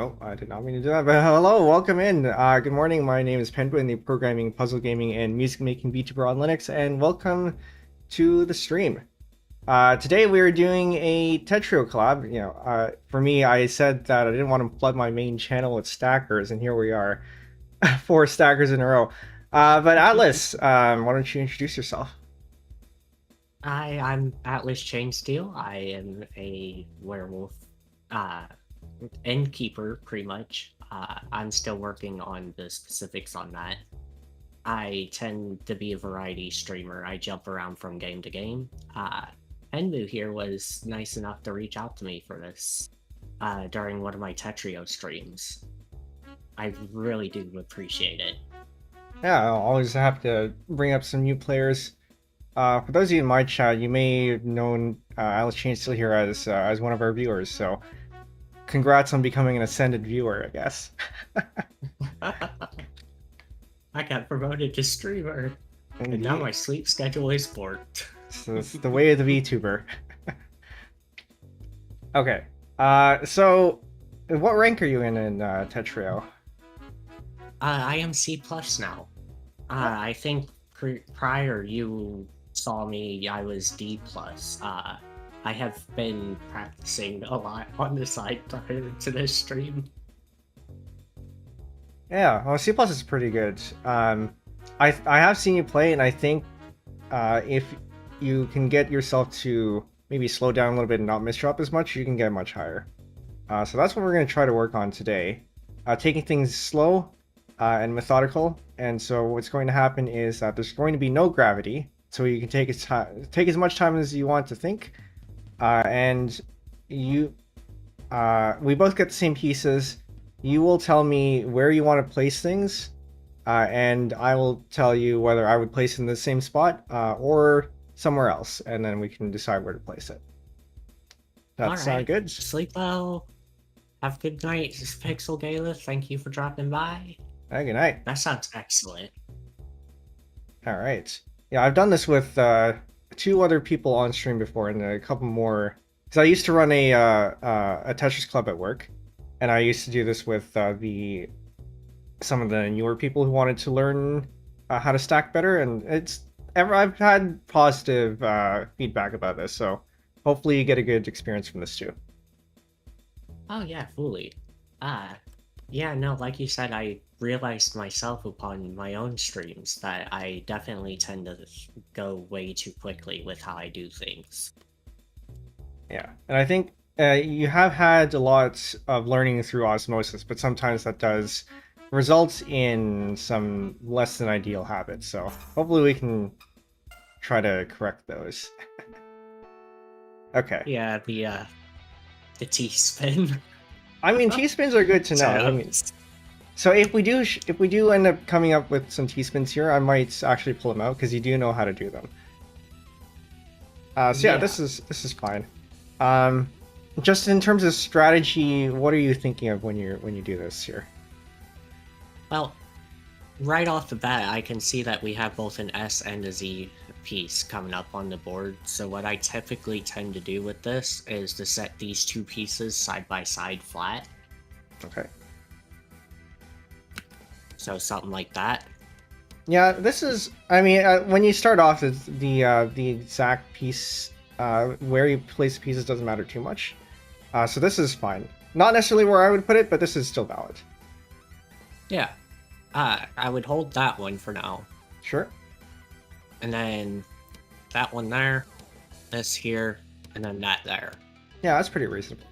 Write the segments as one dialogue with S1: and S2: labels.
S1: Oh, I did not mean to do that, but hello, welcome in. Good morning, my name is Penbu, the programming, puzzle gaming, and music making VTuber on Linux, and welcome to the stream. Today we are doing a tetrio collab. For me, I said that I didn't want to flood my main channel with stackers, and here we are, 4 stackers in a row. But Atlas, why don't you introduce yourself?
S2: Hi, I'm Atlas Chainsteel. I am a werewolf innkeeper, pretty much. I'm still working on the specifics on that. I tend to be a variety streamer. I jump around from game to game. Penbu here was nice enough to reach out to me for this during one of my tetrio streams. I really do appreciate it.
S1: Yeah, I'll always have to bring up some new players. For those of you in my chat, you may have known Atlas Chainsteel here as one of our viewers, so congrats on becoming an ascended viewer, I guess.
S2: I got promoted to streamer, and now my sleep schedule is forked.
S1: So it's the way of the VTuber. Okay, so what rank are you in tetrio?
S2: I am C+ now. I think prior you saw me, I was D+. I have been practicing a lot on the side prior to this stream.
S1: Yeah, well, C+ is pretty good. I have seen you play, and I think if you can get yourself to maybe slow down a little bit and not misdrop as much, you can get much higher. So that's what we're going to try to work on today. Taking things slow and methodical, and so what's going to happen is that there's going to be no gravity, so you can take as much time as you want to think. And we both get the same pieces. You will tell me where you want to place things, and I will tell you whether I would place it in the same spot or somewhere else, and then we can decide where to place it. That sound good?
S2: Sleep well. Have a good night, Pixel Gala. Thank you for dropping by.
S1: Hey, good night.
S2: That sounds excellent.
S1: All right. Yeah, I've done this with 2 other people on stream before, and a couple more. Because I used to run a Tetris club at work, and I used to do this with some of the newer people who wanted to learn how to stack better, and I've had positive feedback about this, so hopefully you get a good experience from this too.
S2: Oh yeah, fully. Yeah, no, like you said, I realized myself upon my own streams that I definitely tend to go way too quickly with how I do things.
S1: Yeah, and I think you have had a lot of learning through osmosis, but sometimes that does result in some less than ideal habits, so hopefully we can try to correct those. Okay.
S2: Yeah, the T-spin.
S1: I mean, T-spins are good to know. I mean, so if we do end up coming up with some T-spins here, I might actually pull them out because you do know how to do them. So yeah, this is fine. Just in terms of strategy, what are you thinking of when you do this here?
S2: Well, right off the bat, I can see that we have both an S and a Z piece coming up on the board. So what I typically tend to do with this is to set these two pieces side by side flat.
S1: Okay.
S2: So something like that.
S1: Yeah, this is. I mean, when you start off, it's the exact piece where you place the pieces doesn't matter too much. So this is fine. Not necessarily where I would put it, but this is still valid.
S2: Yeah. I would hold that one for now.
S1: Sure.
S2: And then that one there, this here, and then that there.
S1: Yeah, that's pretty reasonable.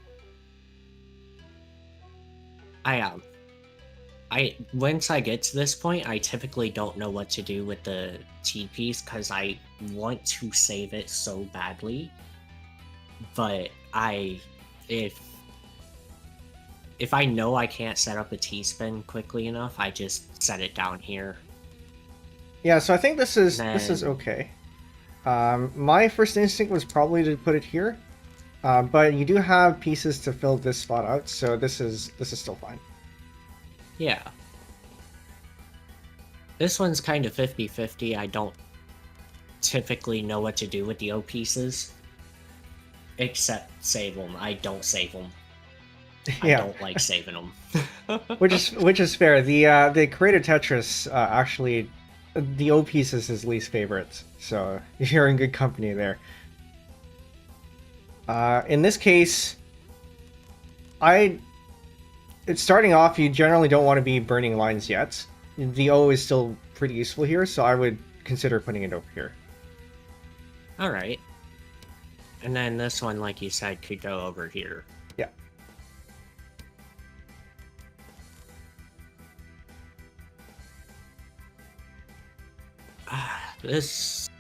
S2: Once I get to this point, I typically don't know what to do with the T piece because I want to save it so badly. But if I know I can't set up a T-spin quickly enough, I just set it down here.
S1: Yeah, so I think this is okay. My first instinct was probably to put it here, but you do have pieces to fill this spot out, so this is still fine.
S2: Yeah. This one's kind of 50-50. I don't typically know what to do with the O pieces, except save them. I don't save them.
S1: Yeah.
S2: I don't like saving them.
S1: which is fair. The creator Tetris actually, the O piece is his least favorite, so you're in good company there. In this case, it's starting off, you generally don't want to be burning lines yet. The O is still pretty useful here, so I would consider putting it over here.
S2: Alright. And then this one, like you said, could go over here.
S1: Yeah.
S2: This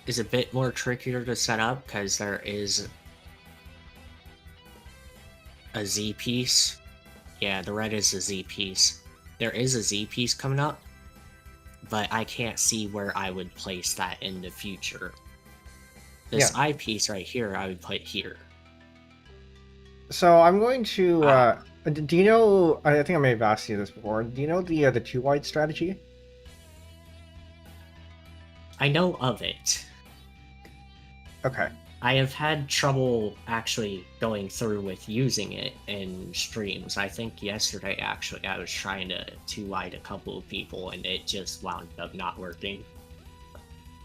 S2: is a bit more trickier to set up because there is a Z piece. Yeah, the red is a Z piece. There is a Z piece coming up, but I can't see where I would place that in the future. This I piece right here, I would put here.
S1: So I'm going to. Do you know? I think I may have asked you this before. Do you know the two wide strategy?
S2: I know of it.
S1: Okay.
S2: I have had trouble actually going through with using it in streams. I think yesterday, actually, I was trying to two-wide a couple of people, and it just wound up not working.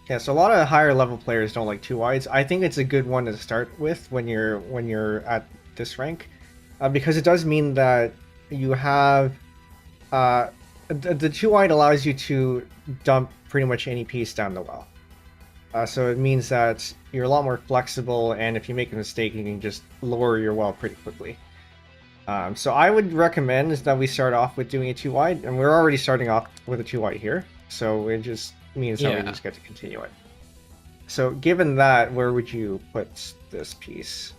S1: Yeah, so a lot of higher level players don't like two wides. I think it's a good one to start with when you're at this rank, because it does mean that you have the two wide allows you to dump pretty much any piece down the well. So it means that you're a lot more flexible, and if you make a mistake, you can just lower your well pretty quickly. So I would recommend is that we start off with doing a two wide, and we're already starting off with a two wide here, so it just means that we just get to continue it. So given that, where would you put this piece?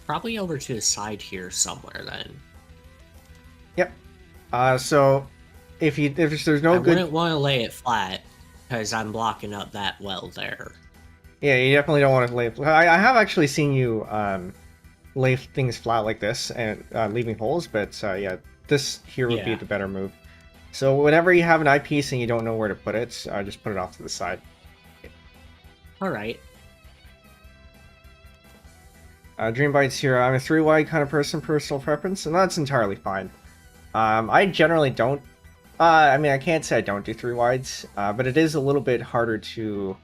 S2: Probably over to the side here somewhere then.
S1: Yep. So if there's no good, I
S2: wouldn't want to lay it flat because I'm blocking up that well there.
S1: Yeah, you definitely don't want to lay it flat. I have actually seen you lay things flat like this and leaving holes, but yeah, this here would be the better move. So whenever you have an eyepiece and you don't know where to put it, just put it off to the side.
S2: Alright.
S1: Dream Bites here. I'm a 3-wide kind of person, personal preference, and that's entirely fine. I generally don't. I mean, I can't say I don't do 3-wides, but it is a little bit harder to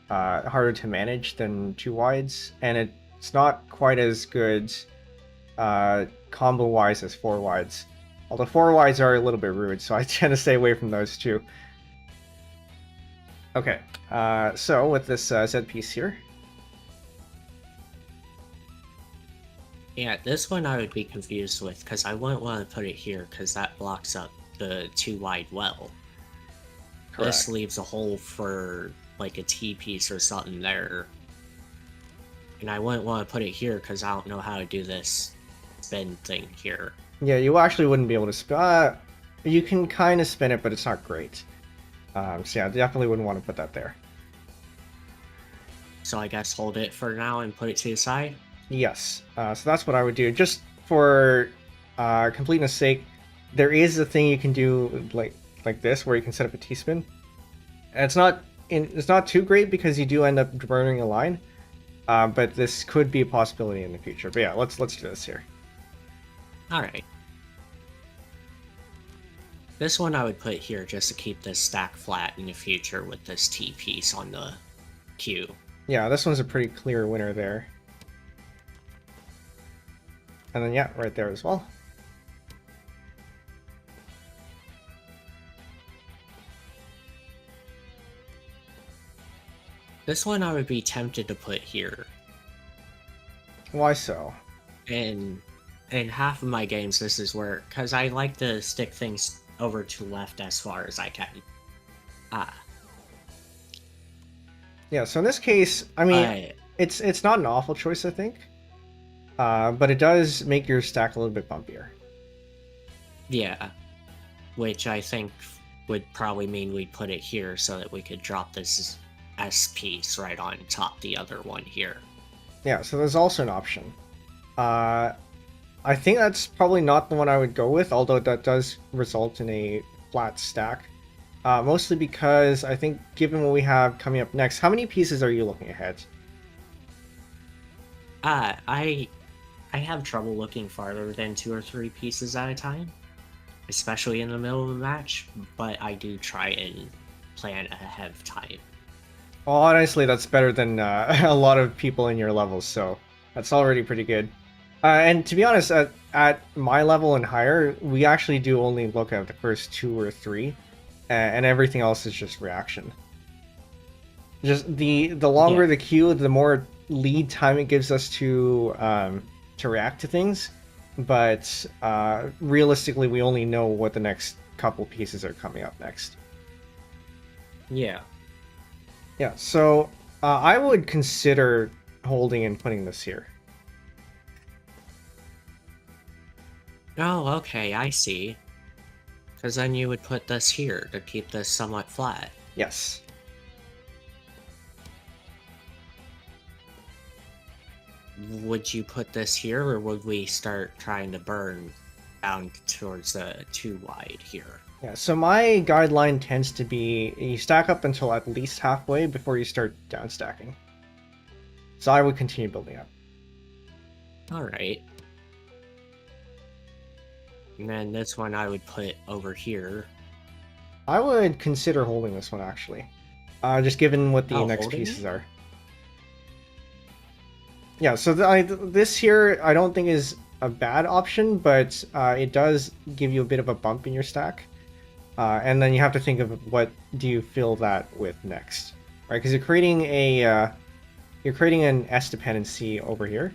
S1: manage than 2-wides, and it's not quite as good combo-wise as 4-wides. Although 4-wides are a little bit rude, so I tend to stay away from those too. Okay, so with this Z piece here.
S2: Yeah, this one I would be confused with, because I wouldn't want to put it here, because that blocks up the 2-wide well. this
S1: Correct.
S2: leaves a hole for like a T piece or something there. And I wouldn't want to put it here because I don't know how to do this spin thing here.
S1: Yeah, you actually wouldn't be able to spin. You can kind of spin it, but it's not great. So yeah, I definitely wouldn't want to put that there.
S2: So I guess hold it for now and put it to the side.
S1: Yes, so that's what I would do. Just for completeness sake, there is a thing you can do like this, where you can set up a T-spin. And it's not too great because you do end up burning a line, but this could be a possibility in the future. But yeah, let's do this here.
S2: All right. This one I would put here just to keep this stack flat in the future with this T piece on the queue.
S1: Yeah, this one's a pretty clear winner there. And then yeah, right there as well.
S2: This one I would be tempted to put here.
S1: Why so?
S2: And in half of my games, this is where, because I like to stick things over to left as far as I can.
S1: Yeah, so in this case, I mean, it's not an awful choice, I think. But it does make your stack a little bit bumpier.
S2: Yeah, which I think would probably mean we'd put it here so that we could drop this S piece right on top the other one here.
S1: Yeah, so there's also an option. I think that's probably not the one I would go with, although that does result in a flat stack. Mostly because I think given what we have coming up next, how many pieces are you looking ahead?
S2: I have trouble looking farther than 2 or 3 pieces at a time, especially in the middle of a match, but I do try and plan ahead of time.
S1: Well, honestly, that's better than a lot of people in your levels, so that's already pretty good. And to be honest, at my level and higher, we actually do only look at the first 2 or 3, and everything else is just reaction. Just the longer the queue, the more lead time it gives us to react to things. But realistically, we only know what the next couple pieces are coming up next.
S2: Yeah.
S1: Yeah, so I would consider holding and putting this here.
S2: Oh, okay, I see. Because then you would put this here to keep this somewhat flat.
S1: Yes.
S2: Would you put this here, or would we start trying to burn down towards the too wide here?
S1: Yeah, so my guideline tends to be you stack up until at least halfway before you start down stacking. So I would continue building up.
S2: Alright. And then this one I would put over here.
S1: I would consider holding this one, actually. Just given what the next
S2: holding
S1: pieces
S2: it?
S1: are. Yeah, so this here I don't think is a bad option, but it does give you a bit of a bump in your stack. And then you have to think of what do you fill that with next, right? Because you're creating an S dependency over here,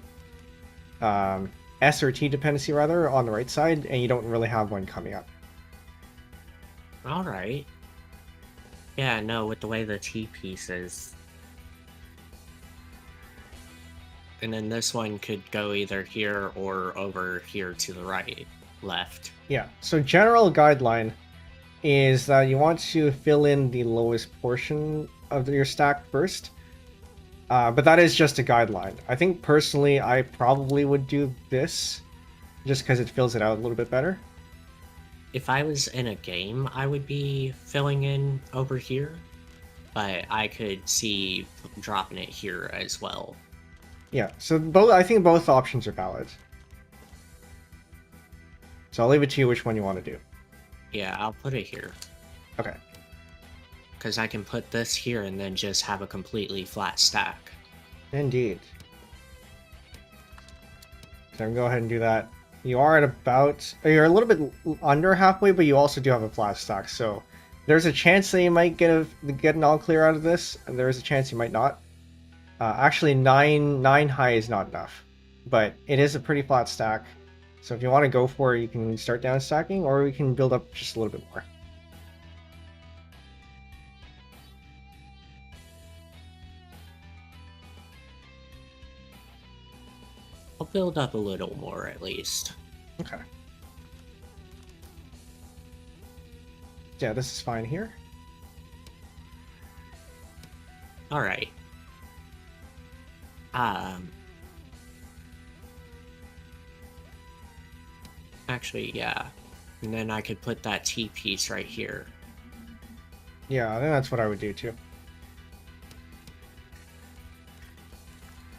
S1: S or T dependency rather on the right side, and you don't really have one coming up.
S2: Alright. Yeah, no, with the way the T piece is. And then this one could go either here or over here to the right, left.
S1: Yeah, so general guideline is that you want to fill in the lowest portion of your stack first. But that is just a guideline. I think personally I probably would do this just because it fills it out a little bit better.
S2: If I was in a game, I would be filling in over here, but I could see dropping it here as well.
S1: Yeah, so I think both options are valid. So I'll leave it to you which one you want to do.
S2: Yeah, I'll put it here.
S1: Okay.
S2: Because I can put this here and then just have a completely flat stack.
S1: Indeed. So I'm going to go ahead and do that. You are at about... You're a little bit under halfway, but you also do have a flat stack, so there's a chance that you might get an all clear out of this, and there is a chance you might not. Actually, 9 high is not enough, but it is a pretty flat stack. So if you want to go for it, you can start down stacking, or we can build up just a little bit more.
S2: I'll build up a little more at least.
S1: Okay. Yeah, this is fine here.
S2: Alright. Actually, yeah. And then I could put that T piece right here.
S1: Yeah, I think that's what I would do too.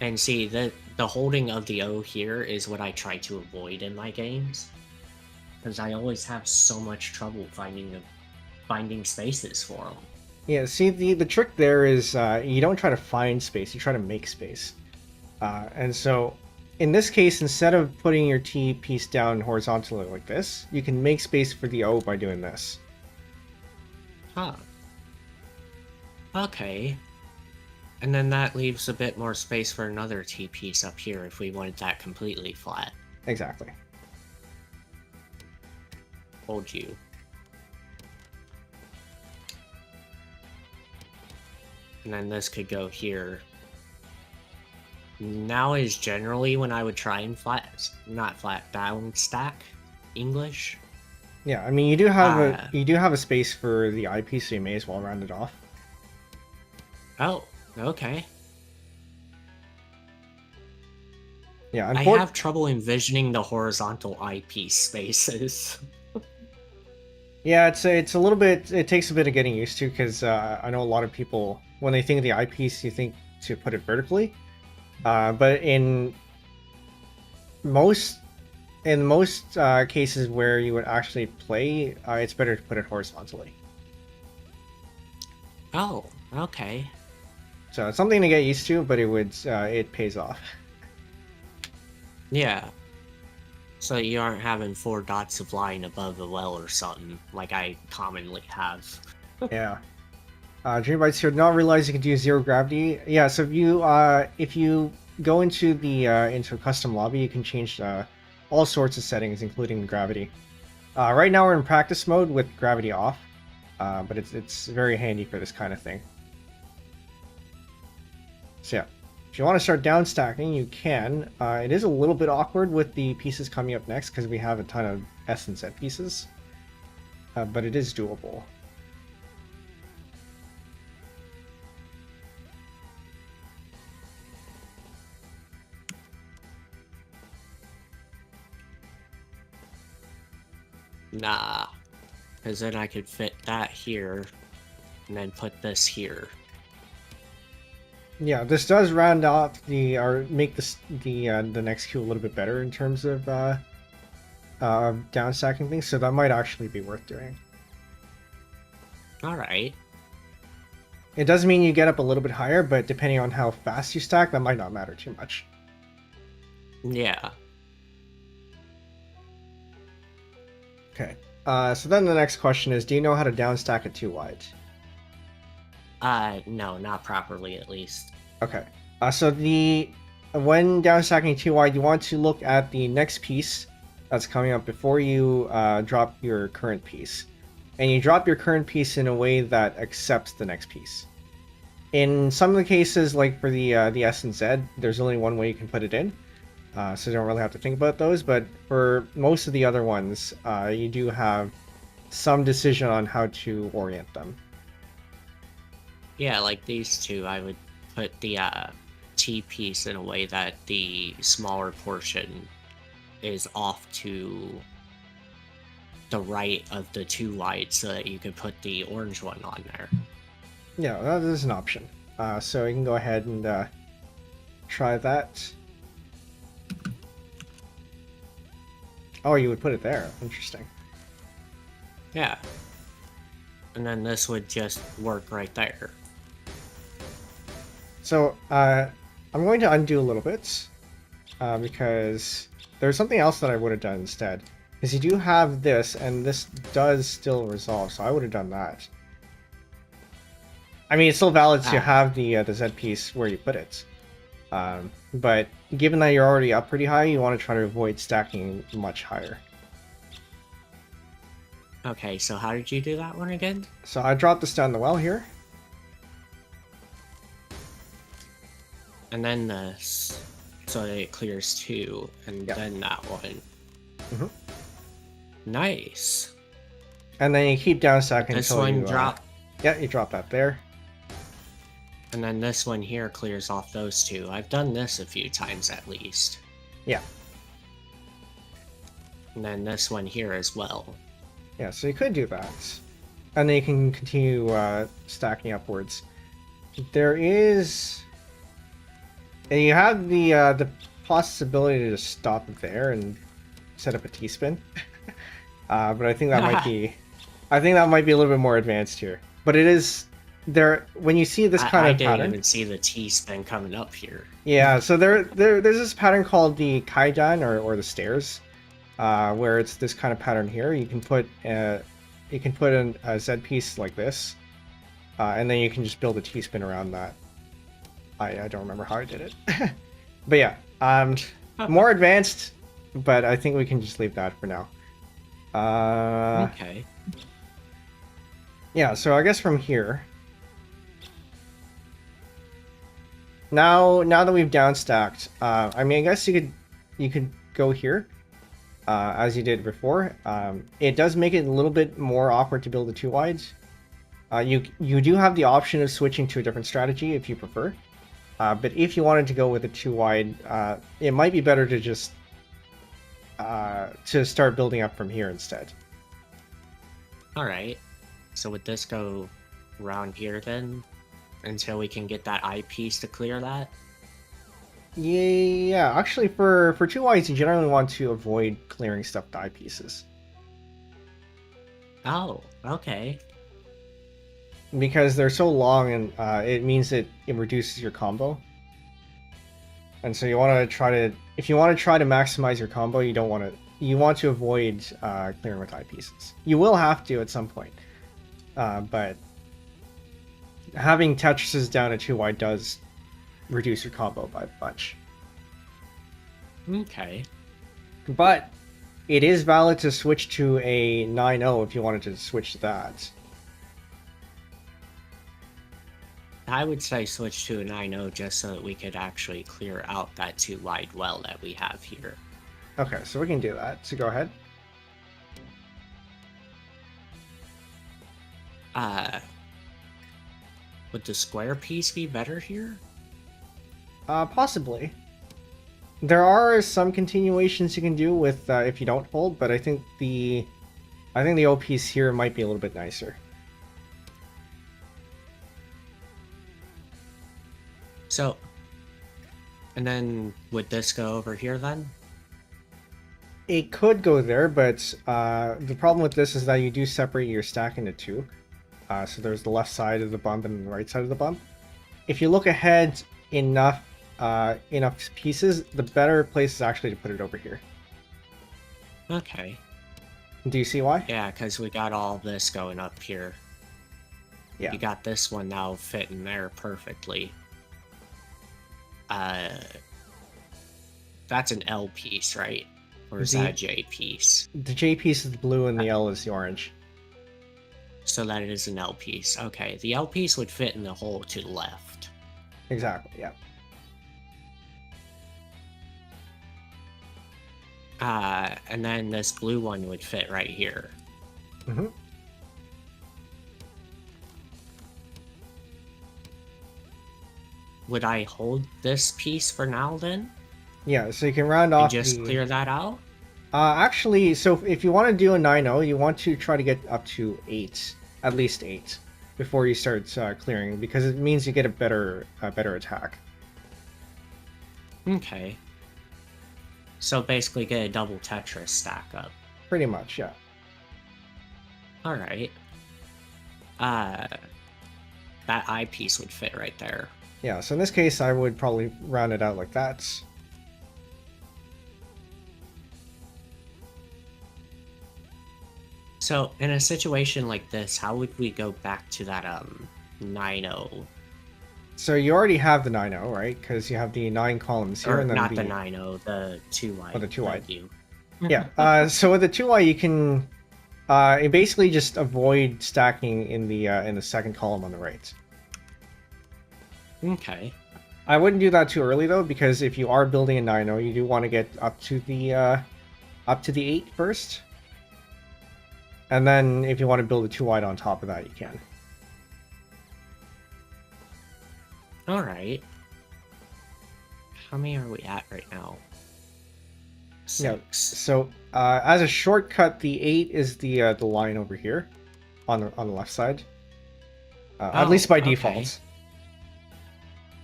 S2: And see, the holding of the O here is what I try to avoid in my games. Because I always have so much trouble finding spaces for them.
S1: Yeah, see, the trick there is you don't try to find space, you try to make space. And so, in this case, instead of putting your T piece down horizontally like this, you can make space for the O by doing this.
S2: Huh. Okay. And then that leaves a bit more space for another T piece up here if we wanted that completely flat.
S1: Exactly.
S2: Hold you. And then this could go here. Now is generally when I would try and not flat, down stack English.
S1: Yeah, I mean you do have a space for the eyepiece, so you may as well round it off.
S2: Oh, okay.
S1: Yeah,
S2: I have trouble envisioning the horizontal eyepiece spaces.
S1: Yeah, it's a little bit. It takes a bit of getting used to because I know a lot of people when they think of the eyepiece, you think to put it vertically, but in most cases where you would actually play, it's better to put it horizontally.
S2: Oh, okay.
S1: So it's something to get used to, but it pays off.
S2: Yeah. So you aren't having 4 dots of line above a well or something, like I commonly have.
S1: Yeah. Dreambytes here. Not realize you can do zero gravity. Yeah. So if you go into into a custom lobby, you can change all sorts of settings, including gravity. Right now we're in practice mode with gravity off, but it's very handy for this kind of thing. So yeah. If you want to start down stacking, you can. It is a little bit awkward with the pieces coming up next because we have a ton of S and Z pieces, but it is doable.
S2: Nah, because then I could fit that here, and then put this here.
S1: Yeah, this does round out or make the next queue a little bit better in terms of down stacking things, so that might actually be worth doing.
S2: Alright.
S1: It does mean you get up a little bit higher, but depending on how fast you stack, that might not matter too much.
S2: Yeah.
S1: Okay. So then the next question is, do you know how to down stack it too wide?
S2: No, not properly at least.
S1: Okay. So when down stacking too wide, you want to look at the next piece that's coming up before you drop your current piece. And you drop your current piece in a way that accepts the next piece. In some of the cases, like for the S and Z, there's only one way you can put it in. So you don't really have to think about those, but for most of the other ones, you do have some decision on how to orient them.
S2: Yeah, like these two, I would put the T piece in a way that the smaller portion is off to the right of the two lights so that you could put the orange one on there.
S1: Yeah, that is an option. So you can go ahead and try that. Oh, you would put it there. Interesting.
S2: Yeah. And then this would just work right there.
S1: So I'm going to undo a little bit because there's something else that I would have done instead. Because you do have this, and this does still resolve, so I would have done that. I mean, it's still valid to have the Z piece where you put it. But given that you're already up pretty high, you want to try to avoid stacking much higher.
S2: Okay, so how did you do that one again?
S1: So I dropped this down the well here.
S2: And then this. So it clears 2, and
S1: Yeah.
S2: then that one.
S1: Mhm.
S2: Nice.
S1: And then you keep down stacking
S2: This
S1: until
S2: one
S1: you
S2: drop,
S1: yeah, you drop that there.
S2: and then this one here clears off those 2. I've done this a few times at least.
S1: Yeah.
S2: And then this one here as well.
S1: Yeah, so you could do that. And then you can continue stacking upwards. There is... And you have the possibility to just stop there and set up a T-spin. But I think that might be... I think that might be a little bit more advanced here. But it is... There, when you see this kind of
S2: I didn't
S1: pattern...
S2: even see the T-spin coming up here.
S1: Yeah, so there's this pattern called the kaidan, or the stairs, where it's this kind of pattern here. You can put a Z piece like this, and then you can just build a T-spin around that. I don't remember how I did it, but yeah, more advanced, but I think we can just leave that for now.
S2: Okay.
S1: Yeah, so I guess from here. Now that we've downstacked, I mean, I guess you could go here, as you did before. It does make it a little bit more awkward to build a 2-wide. You do have the option of switching to a different strategy if you prefer. But if you wanted to go with a 2-wide, it might be better to just to start building up from here instead.
S2: All right. So would this go around here then? Until we can get that eyepiece to clear that?
S1: Yeah, actually for 2-wides, you generally want to avoid clearing stuff to eyepieces.
S2: Oh, okay.
S1: Because they're so long, and it means that it reduces your combo. And so you want to try to, if you want to try to maximize your combo, you want to avoid clearing with eyepieces. You will have to at some point, but having Tetrises down a 2-wide does reduce your combo by a bunch.
S2: Okay.
S1: But it is valid to switch to a 9-0 if you wanted to switch to that.
S2: I would say switch to a 9-0 just so that we could actually clear out that 2-wide well that we have here.
S1: Okay, so we can do that. So go ahead.
S2: Would the square piece be better here?
S1: Possibly. There are some continuations you can do with if you don't hold, but I think the O piece here might be a little bit nicer.
S2: So, and then would this go over here then?
S1: It could go there, but the problem with this is that you do separate your stack into 2. So there's the left side of the bump and the right side of the bump. If you look ahead enough pieces, the better place is actually to put it over here.
S2: Okay.
S1: Do you see why?
S2: Yeah, because we got all this going up here.
S1: Yeah.
S2: You got this one now fitting there perfectly. That's an L piece, right? Or is that a J piece?
S1: The J piece is the blue and the L is the orange.
S2: So that it is an L piece. Okay, the L piece would fit in the hole to the left.
S1: Exactly, yeah.
S2: And then this blue one would fit right here.
S1: Mm-hmm.
S2: Would I hold this piece for now then?
S1: Yeah, so you can round
S2: And
S1: off
S2: just clear that out?
S1: Actually, so if you want to do a 9-0, you want to try to get up to 8, at least 8, before you start clearing, because it means you get a better attack.
S2: Okay. So basically get a double Tetris stack up.
S1: Pretty much, yeah.
S2: Alright. That eyepiece would fit right there.
S1: Yeah, so in this case, I would probably round it out like that.
S2: So, in a situation like this, how would we go back to that 9-0?
S1: So you already have the 9-0, right? Because you have the 9 columns here,
S2: Or
S1: and then
S2: not the 9-0, the 2-wide.
S1: Oh, the 2-wide.
S2: Thank you.
S1: Yeah. So with the 2-wide, you can basically just avoid stacking in the second column on the right.
S2: Okay.
S1: I wouldn't do that too early though, because if you are building a 9.0, you do want to get up to the 8 first. And then if you want to build a 2 wide on top of that, you can.
S2: Alright. How many are we at right now? 6.
S1: Yeah. So as a shortcut, the 8 is the line over here on the left side. At least by default.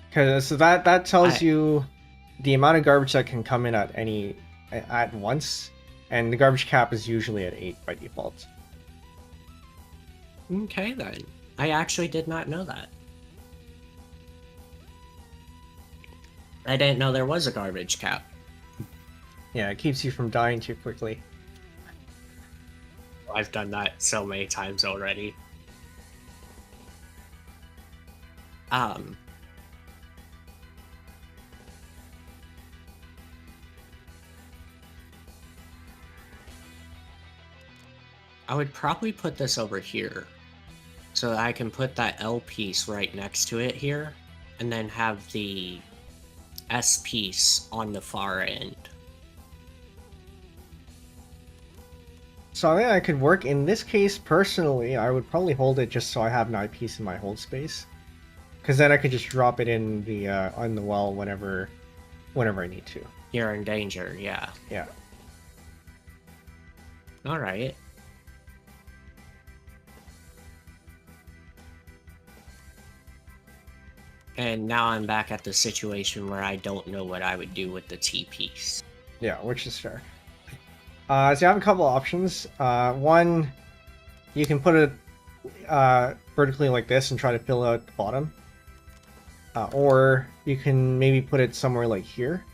S1: Because so that tells you the amount of garbage that can come in at once, and the garbage cap is usually at 8 by default.
S2: Okay then. I actually did not know that. I didn't know there was a garbage cap.
S1: Yeah, it keeps you from dying too quickly.
S2: I've done that so many times already. I would probably put this over here, so that I can put that L piece right next to it here, and then have the S piece on the far end.
S1: So I think I could work. In this case, personally, I would probably hold it just so I have an eyepiece in my hold space. Because then I could just drop it in the on the well whenever I need to.
S2: You're in danger, yeah.
S1: Yeah.
S2: Alright. And now I'm back at the situation where I don't know what I would do with the T piece.
S1: Yeah, which is fair. So you have a couple options. One, you can put it vertically like this and try to fill out the bottom. Or you can maybe put it somewhere like here,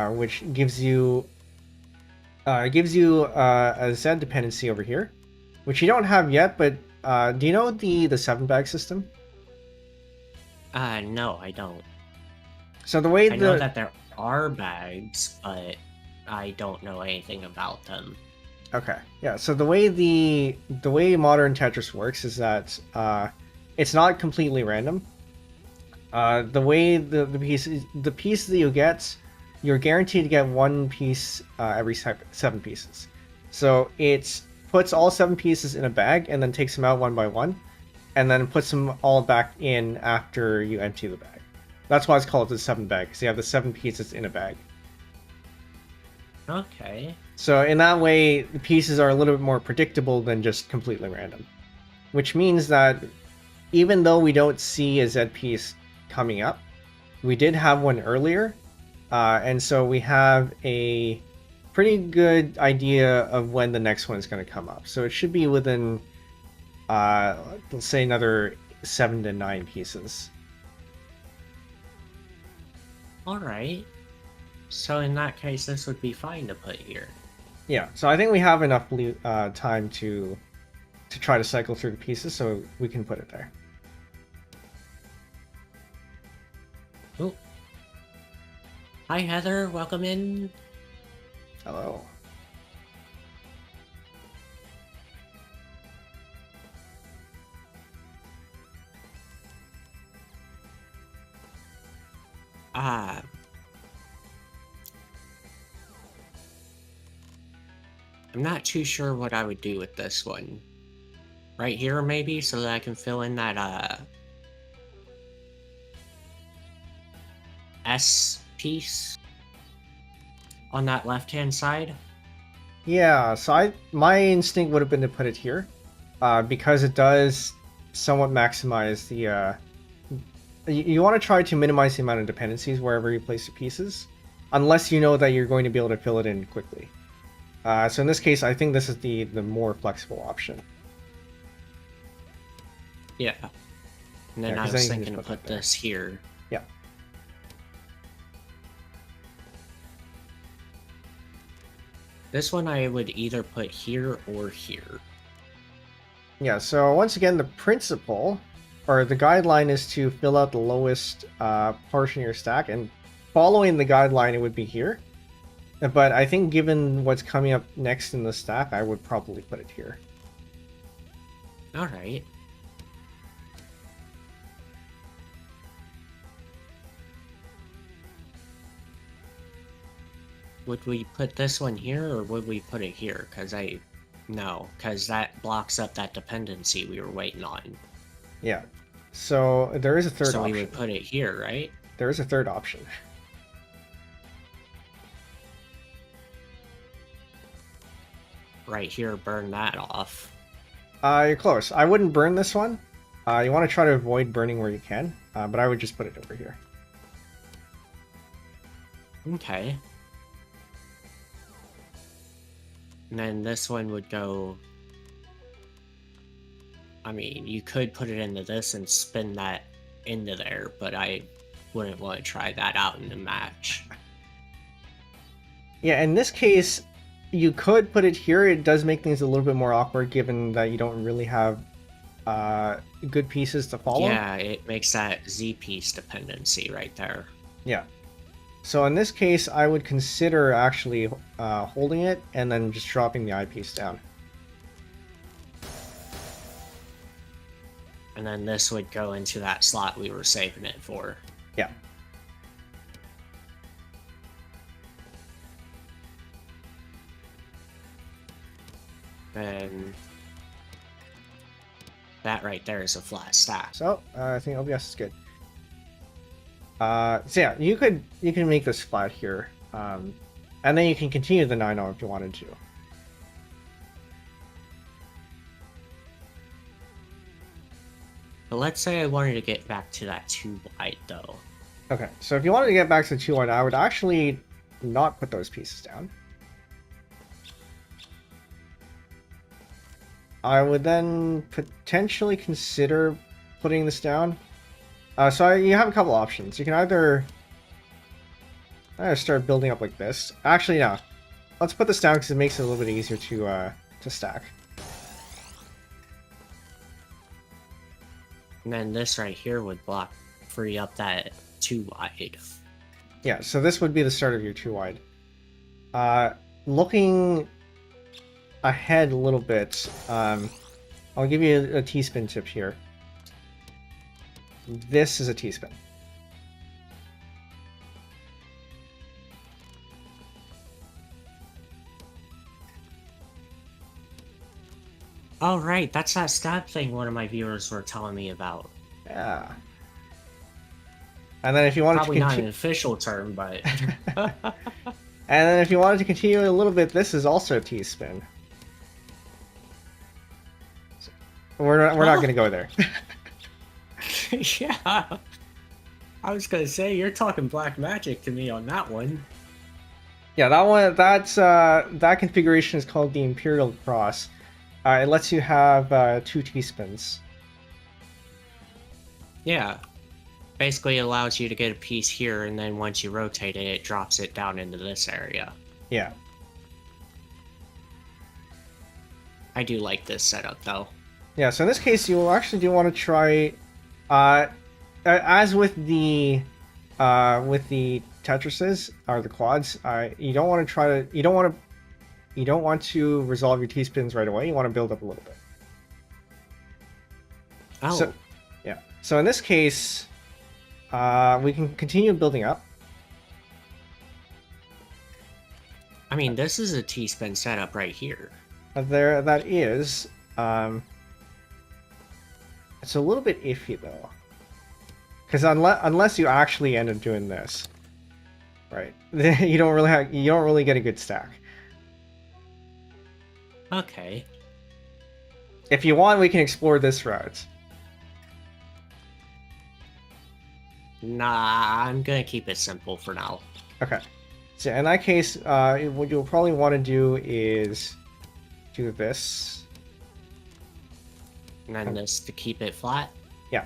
S1: which gives you a Z dependency over here, which you don't have yet. But do you know the 7-bag system?
S2: No, I don't.
S1: So the way
S2: I know that there are bags, but I don't know anything about them.
S1: Okay, yeah. So the way modern Tetris works is that it's not completely random. The way the piece that you get, you're guaranteed to get one piece every 7 pieces. So it puts all 7 pieces in a bag and then takes them out one by one, and then puts them all back in after you empty the bag. That's why it's called the 7-bag, because you have the 7 pieces in a bag.
S2: Okay.
S1: So in that way, the pieces are a little bit more predictable than just completely random. Which means that even though we don't see a Z piece coming up, we did have one earlier, and so we have a pretty good idea of when the next one is going to come up. So it should be within, let's say, another 7 to 9 pieces.
S2: Alright. So in that case, this would be fine to put here.
S1: Yeah, so I think we have enough time to try to cycle through the pieces, so we can put it there.
S2: Oh. Hi Heather, welcome in.
S1: Hello.
S2: I'm not too sure what I would do with this one. Right here, maybe, so that I can fill in that, S piece on that left-hand side.
S1: Yeah, so my instinct would have been to put it here, because it does somewhat maximize the, you want to try to minimize the amount of dependencies wherever you place the pieces, unless you know that you're going to be able to fill it in quickly. So in this case, I think this is the more flexible option.
S2: Yeah. And then
S1: Yeah,
S2: I
S1: 'cause
S2: was
S1: then you can
S2: thinking to
S1: just put
S2: put
S1: that there.
S2: this here.
S1: Yeah.
S2: This one I would either put here or here.
S1: Yeah, so once again, the principle, or the guideline, is to fill out the lowest portion of your stack, and following the guideline, it would be here. But I think given what's coming up next in the stack, I would probably put it here.
S2: Alright. Would we put this one here, or would we put it here? No, because that blocks up that dependency we were waiting on.
S1: Yeah. So there is a third
S2: So
S1: option.
S2: we would put it here, right?
S1: There is a third option.
S2: Right here, burn that off.
S1: You're close. I wouldn't burn this one. You want to try to avoid burning where you can, but I would just put it over here.
S2: Okay. And then this one would go... I mean, you could put it into this and spin that into there, but I wouldn't want to try that out in a match.
S1: Yeah, in this case, you could put it here. It does make things a little bit more awkward given that you don't really have good pieces to follow.
S2: Yeah, it makes that Z-piece dependency right there.
S1: Yeah. So in this case, I would consider actually holding it and then just dropping the eyepiece down.
S2: And then this would go into that slot we were saving it for.
S1: Yeah.
S2: And that right there is a flat stack.
S1: So I think OBS is good. So yeah, you can make this flat here, and then you can continue the 9-0 if you wanted to.
S2: But let's say I wanted to get back to that 2 wide though.
S1: Okay, so if you wanted to get back to 2 wide, I would actually not put those pieces down. I would then potentially consider putting this down. So you have a couple options. You can either start building up like this. Actually, no. Let's put this down because it makes it a little bit easier to stack.
S2: And then this right here would free up that 2 wide.
S1: Yeah, so this would be the start of your 2 wide. Looking ahead a little bit, I'll give you a T-spin tip here. This is a T-spin.
S2: Oh right, that's that stab thing one of my viewers were telling me about.
S1: Yeah. And then if you wanted
S2: Probably
S1: to
S2: not an official term, but...
S1: and then if you wanted to continue a little bit, this is also a T-spin. So we're not going to go there.
S2: Yeah. I was gonna say, you're talking black magic to me on that one.
S1: Yeah, that configuration is called the Imperial Cross. It lets you have 2 T-spins.
S2: Yeah. Basically, it allows you to get a piece here, and then once you rotate it, it drops it down into this area.
S1: Yeah.
S2: I do like this setup, though.
S1: Yeah, so in this case, you actually do want to try, as with the Tetrises or the quads, you don't want to resolve your T-spins right away. You want to build up a little bit.
S2: Oh.
S1: So, yeah. So in this case, we can continue building up.
S2: I mean, this is a T-spin setup right here.
S1: That is. It's a little bit iffy though, because unless you actually end up doing this, right? you don't really get a good stack.
S2: Okay.
S1: If you want, we can explore this route.
S2: Nah, I'm gonna keep it simple for now.
S1: Okay. So in that case, what you'll probably want to do is do this.
S2: And then this to keep it flat.
S1: Yeah.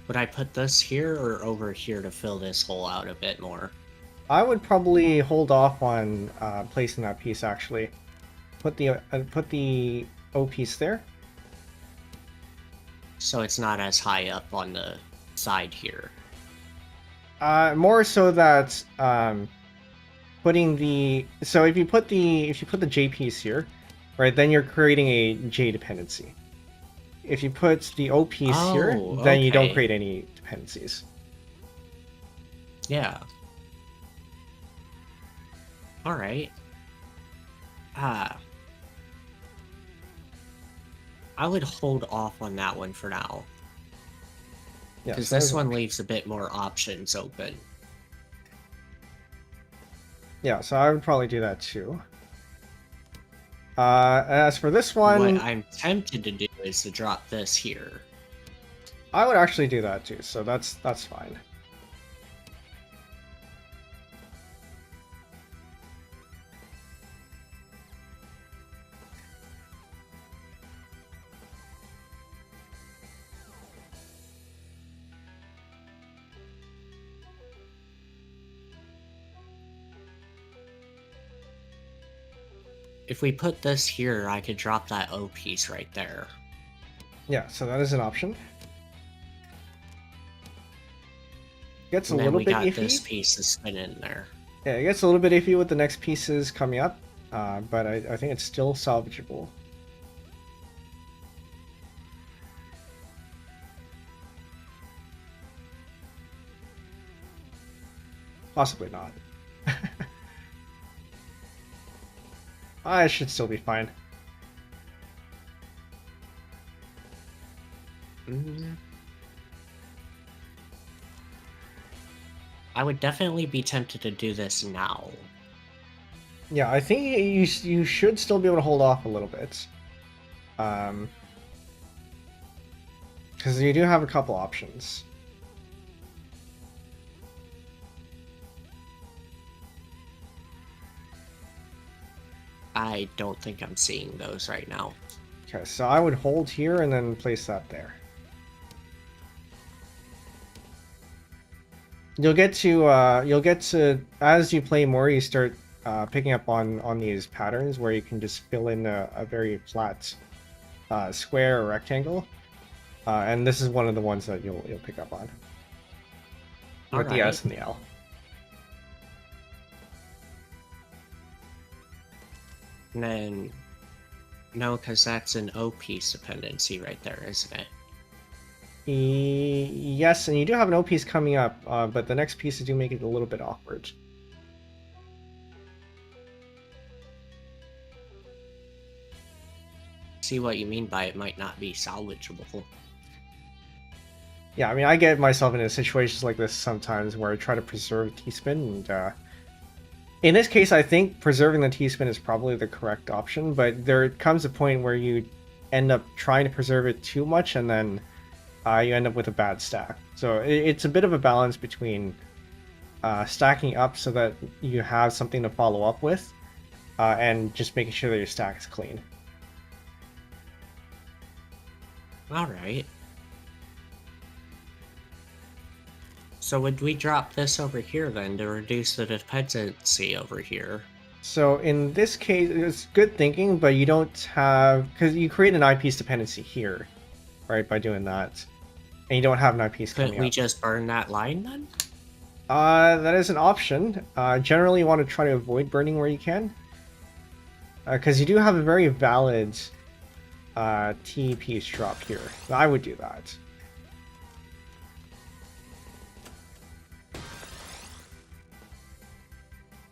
S2: Would I put this here or over here to fill this hole out a bit more?
S1: I would probably hold off on placing that piece. Actually, put the O piece there.
S2: So it's not as high up on the side here.
S1: More so that if you put the J piece here, right, then you're creating a J dependency. If you put the O piece here, then you don't create any dependencies.
S2: Yeah. Alright. I would hold off on that one for now.
S1: Yeah,
S2: Because
S1: so
S2: this
S1: there's
S2: one leaves a bit more options open.
S1: Yeah, so I would probably do that too. As for this
S2: What
S1: one,
S2: I'm tempted to do is to drop this here.
S1: I would actually do that too, so that's fine.
S2: If we put this here, I could drop that O piece right there.
S1: Yeah, so that is an option. Gets a
S2: And then
S1: little
S2: we
S1: bit
S2: got this
S1: iffy.
S2: piece to spin in there.
S1: Yeah, it gets a little bit iffy with the next pieces coming up, but I think it's still salvageable. Possibly not. I should still be fine.
S2: I would definitely be tempted to do this now.
S1: Yeah, I think you should still be able to hold off a little bit. Because you do have a couple options.
S2: I don't think I'm seeing those right now.
S1: Okay, so I would hold here and then place that there. You'll get to as you play more, you start picking up on these patterns where you can just fill in a very flat square or rectangle, and this is one of the ones that you'll pick up on with the S and the L.
S2: And then, no, because that's an O piece dependency right there, isn't it?
S1: Yes, and you do have an O piece coming up, but the next pieces do make it a little bit awkward.
S2: See what you mean by it might not be salvageable.
S1: Yeah, I mean, I get myself into situations like this sometimes where I try to preserve T-spin, and in this case, I think preserving the T-spin is probably the correct option, but there comes a point where you end up trying to preserve it too much, and then you end up with a bad stack. So it's a bit of a balance between stacking up so that you have something to follow up with, and just making sure that your stack is clean.
S2: Alright. So would we drop this over here then to reduce the dependency over here?
S1: So in this case, it's good thinking, but you don't have, because you create an eyepiece dependency here, right, by doing that. And you don't have an eyepiece coming up.
S2: Couldn't we just burn that line then?
S1: That is an option. Generally, you want to try to avoid burning where you can. Because you do have a very valid T piece drop here. So I would do that.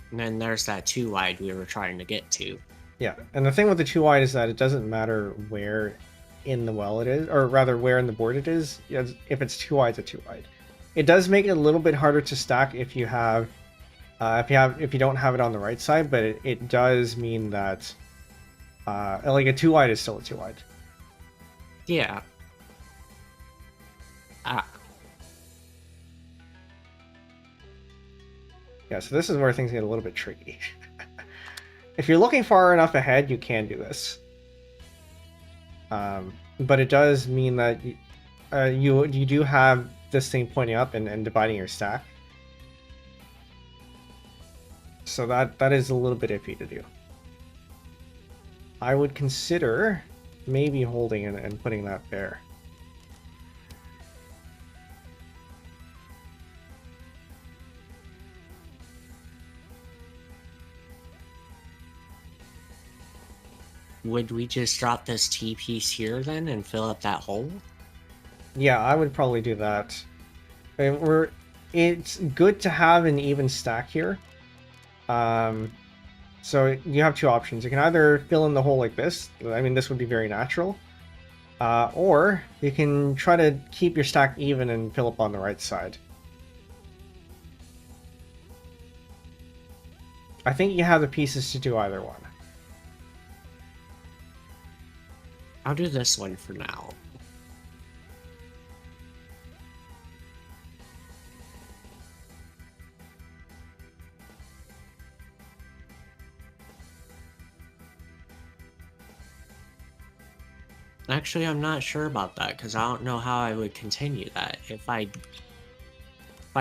S2: And then there's that 2 wide we were trying to get to.
S1: Yeah, and the thing with the 2 wide is that it doesn't matter where in the well it is, or rather where in the board it is. If it's 2 wide, it's a 2 wide. It does make it a little bit harder to stack if you have, if you don't have it on the right side, but it does mean that like a 2 wide is still a 2 wide.
S2: Yeah.
S1: Yeah, so this is where things get a little bit tricky. If you're looking far enough ahead, you can do this. But it does mean that you do have this thing pointing up and dividing your stack. So that is a little bit iffy to do. I would consider maybe holding and putting that there.
S2: Would we just drop this T piece here then and fill up that hole?
S1: Yeah, I would probably do that. I mean, it's good to have an even stack here. So you have two options. You can either fill in the hole like this. I mean, this would be very natural. Or you can try to keep your stack even and fill up on the right side. I think you have the pieces to do either one.
S2: I'll do this one for now. Actually, I'm not sure about that because I don't know how I would continue that. If I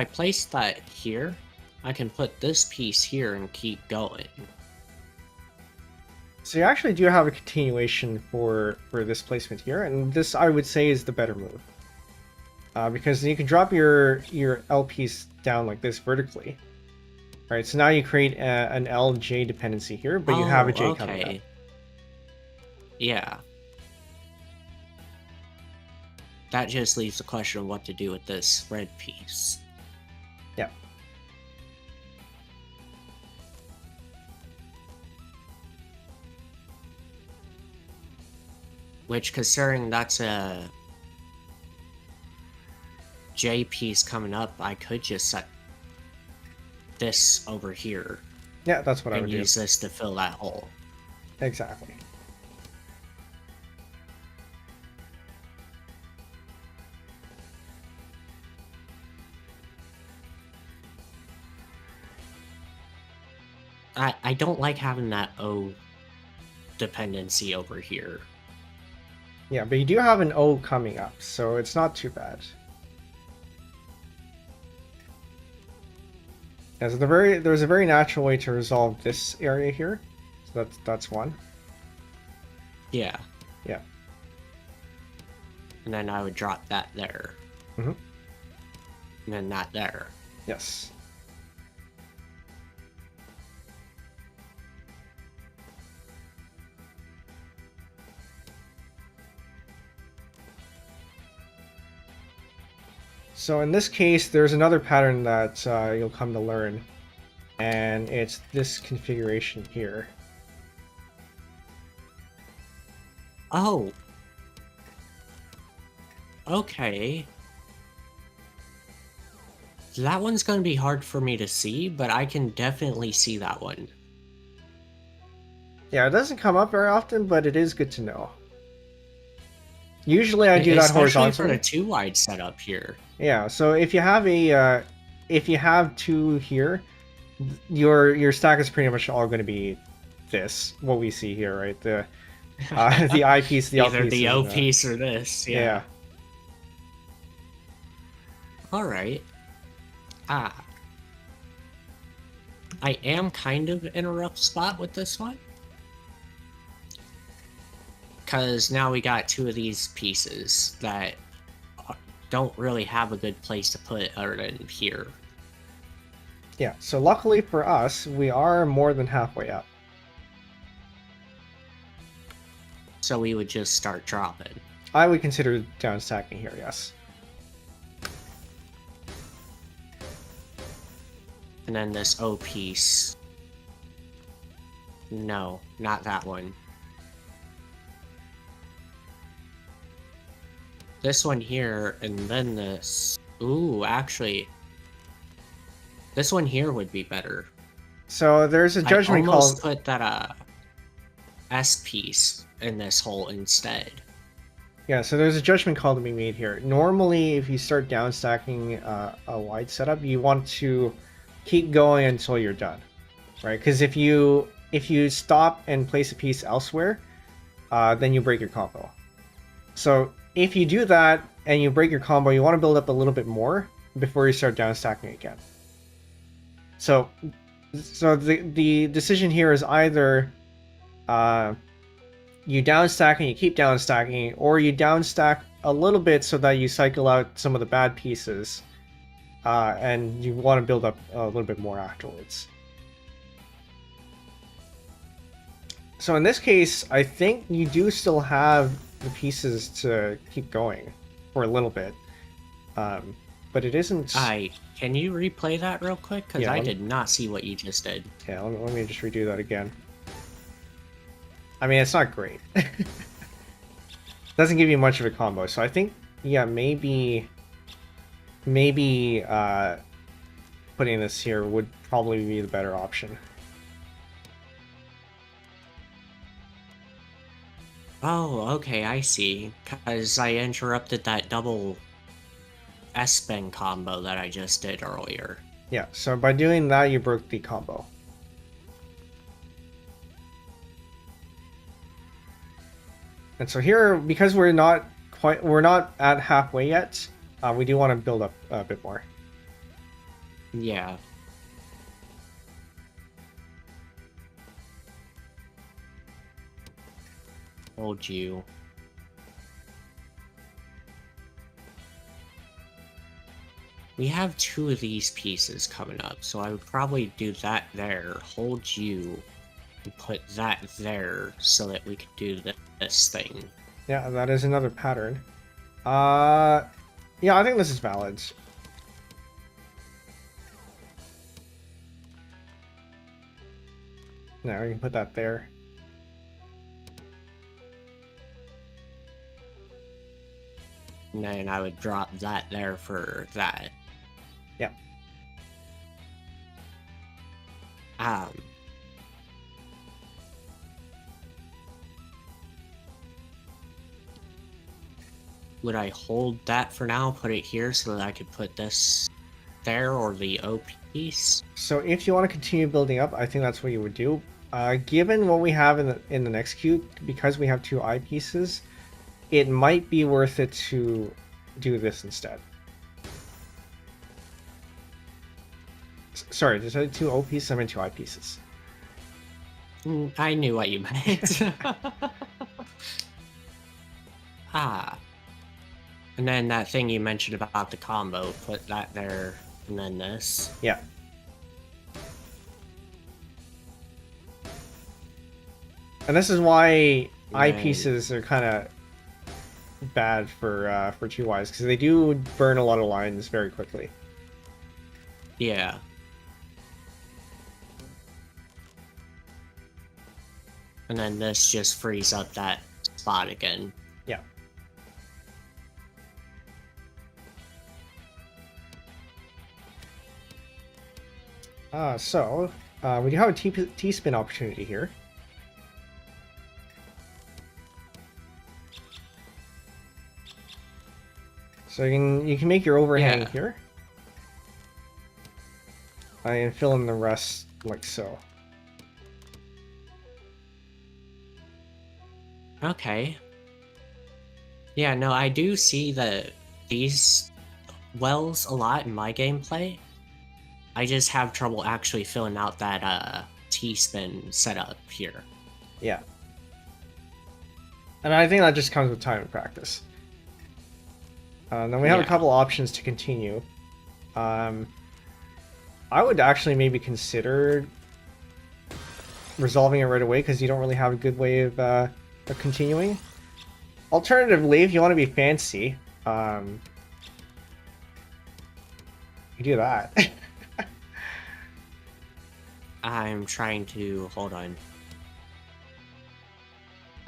S2: place that here, I can put this piece here and keep going.
S1: So you actually do have a continuation for this placement here, and this I would say is the better move. Because you can drop your L piece down like this vertically. Right, so now you create an LJ dependency here, but you have a J coming up.
S2: Yeah. That just leaves the question of what to do with this red piece.
S1: Yeah.
S2: Which, considering that's a J piece coming up, I could just set this over here.
S1: Yeah, that's what I would do.
S2: And use this to fill that hole.
S1: Exactly.
S2: I don't like having that O dependency over here.
S1: Yeah, but you do have an O coming up, so it's not too bad. Yeah, so there's a very natural way to resolve this area here. So that's one.
S2: Yeah.
S1: Yeah.
S2: And then I would drop that there.
S1: Mm-hmm.
S2: And then that there.
S1: Yes. So in this case, there's another pattern that you'll come to learn, and it's this configuration here.
S2: Oh. Okay. That one's going to be hard for me to see, but I can definitely see that one.
S1: Yeah, it doesn't come up very often, but it is good to know. Usually I do that horizontally.
S2: Especially for a 2-wide setup here.
S1: Yeah, so if you have a if you have two here, your stack is pretty much all going to be this, what we see here, right? The the I piece, the L piece.
S2: Either the O piece or this. Yeah. All right. I am kind of in a rough spot with this one. Because now we got two of these pieces that don't really have a good place to put it other than here.
S1: Yeah, so luckily for us, we are more than halfway up.
S2: So we would just start dropping.
S1: I would consider down stacking here, yes.
S2: And then this O piece. No, not that one. This one here, and then this. Ooh, actually, this one here would be better.
S1: So there's a judgment call.
S2: I almost put that S piece in this hole instead.
S1: Yeah, so there's a judgment call to be made here. Normally, if you start down stacking a wide setup, you want to keep going until you're done, right? Because if you stop and place a piece elsewhere, then you break your combo. So if you do that and you break your combo, you want to build up a little bit more before you start down stacking again. So the decision here is either you down stack and you keep down stacking, or you down stack a little bit so that you cycle out some of the bad pieces, and you want to build up a little bit more afterwards. So in this case, I think you do still have the pieces to keep going for a little bit, but but it isn't.
S2: Can you replay that real quick? Because
S1: Yeah,
S2: I did not see what you just did.
S1: Yeah, let me just redo that again. I mean, it's not great. Doesn't give you much of a combo, so I think, yeah, maybe putting this here would probably be the better option.
S2: Oh, okay, I see. Because I interrupted that double S-bend combo that I just did earlier.
S1: Yeah, so by doing that, you broke the combo. And so here, because we're not at halfway yet, we do want to build up a bit more.
S2: Yeah. Told you. We have 2 of these pieces coming up, so I would probably do that there, hold you, and put that there so that we could do this thing.
S1: Yeah, that is another pattern. Yeah, I think this is valid. Now we can put that there.
S2: And then I would drop that there for that.
S1: Yeah.
S2: Would I hold that for now, put it here so that I could put this there, or the O piece?
S1: So if you want to continue building up, I think that's what you would do. Given what we have in the next queue, because we have 2 eye pieces, it might be worth it to do this instead. Sorry, did I say 2 O pieces? I meant 2 eye pieces.
S2: I knew what you meant. And then that thing you mentioned about the combo, put that there, and then this.
S1: Yeah. And this is why eyepieces are kind of bad for 2Ys, because they do burn a lot of lines very quickly.
S2: Yeah. And then this just frees up that spot again.
S1: Yeah. So we do have a T-spin opportunity here. So you can make your overhang here. And fill in the rest like so.
S2: Okay. Yeah, no, I do see these wells a lot in my gameplay. I just have trouble actually filling out that T-spin setup here.
S1: Yeah. And I think that just comes with time and practice. Then we have a couple options to continue. I would actually maybe consider resolving it right away, because you don't really have a good way of continuing. Alternatively, if you want to be fancy, you do that.
S2: I'm trying to... hold on.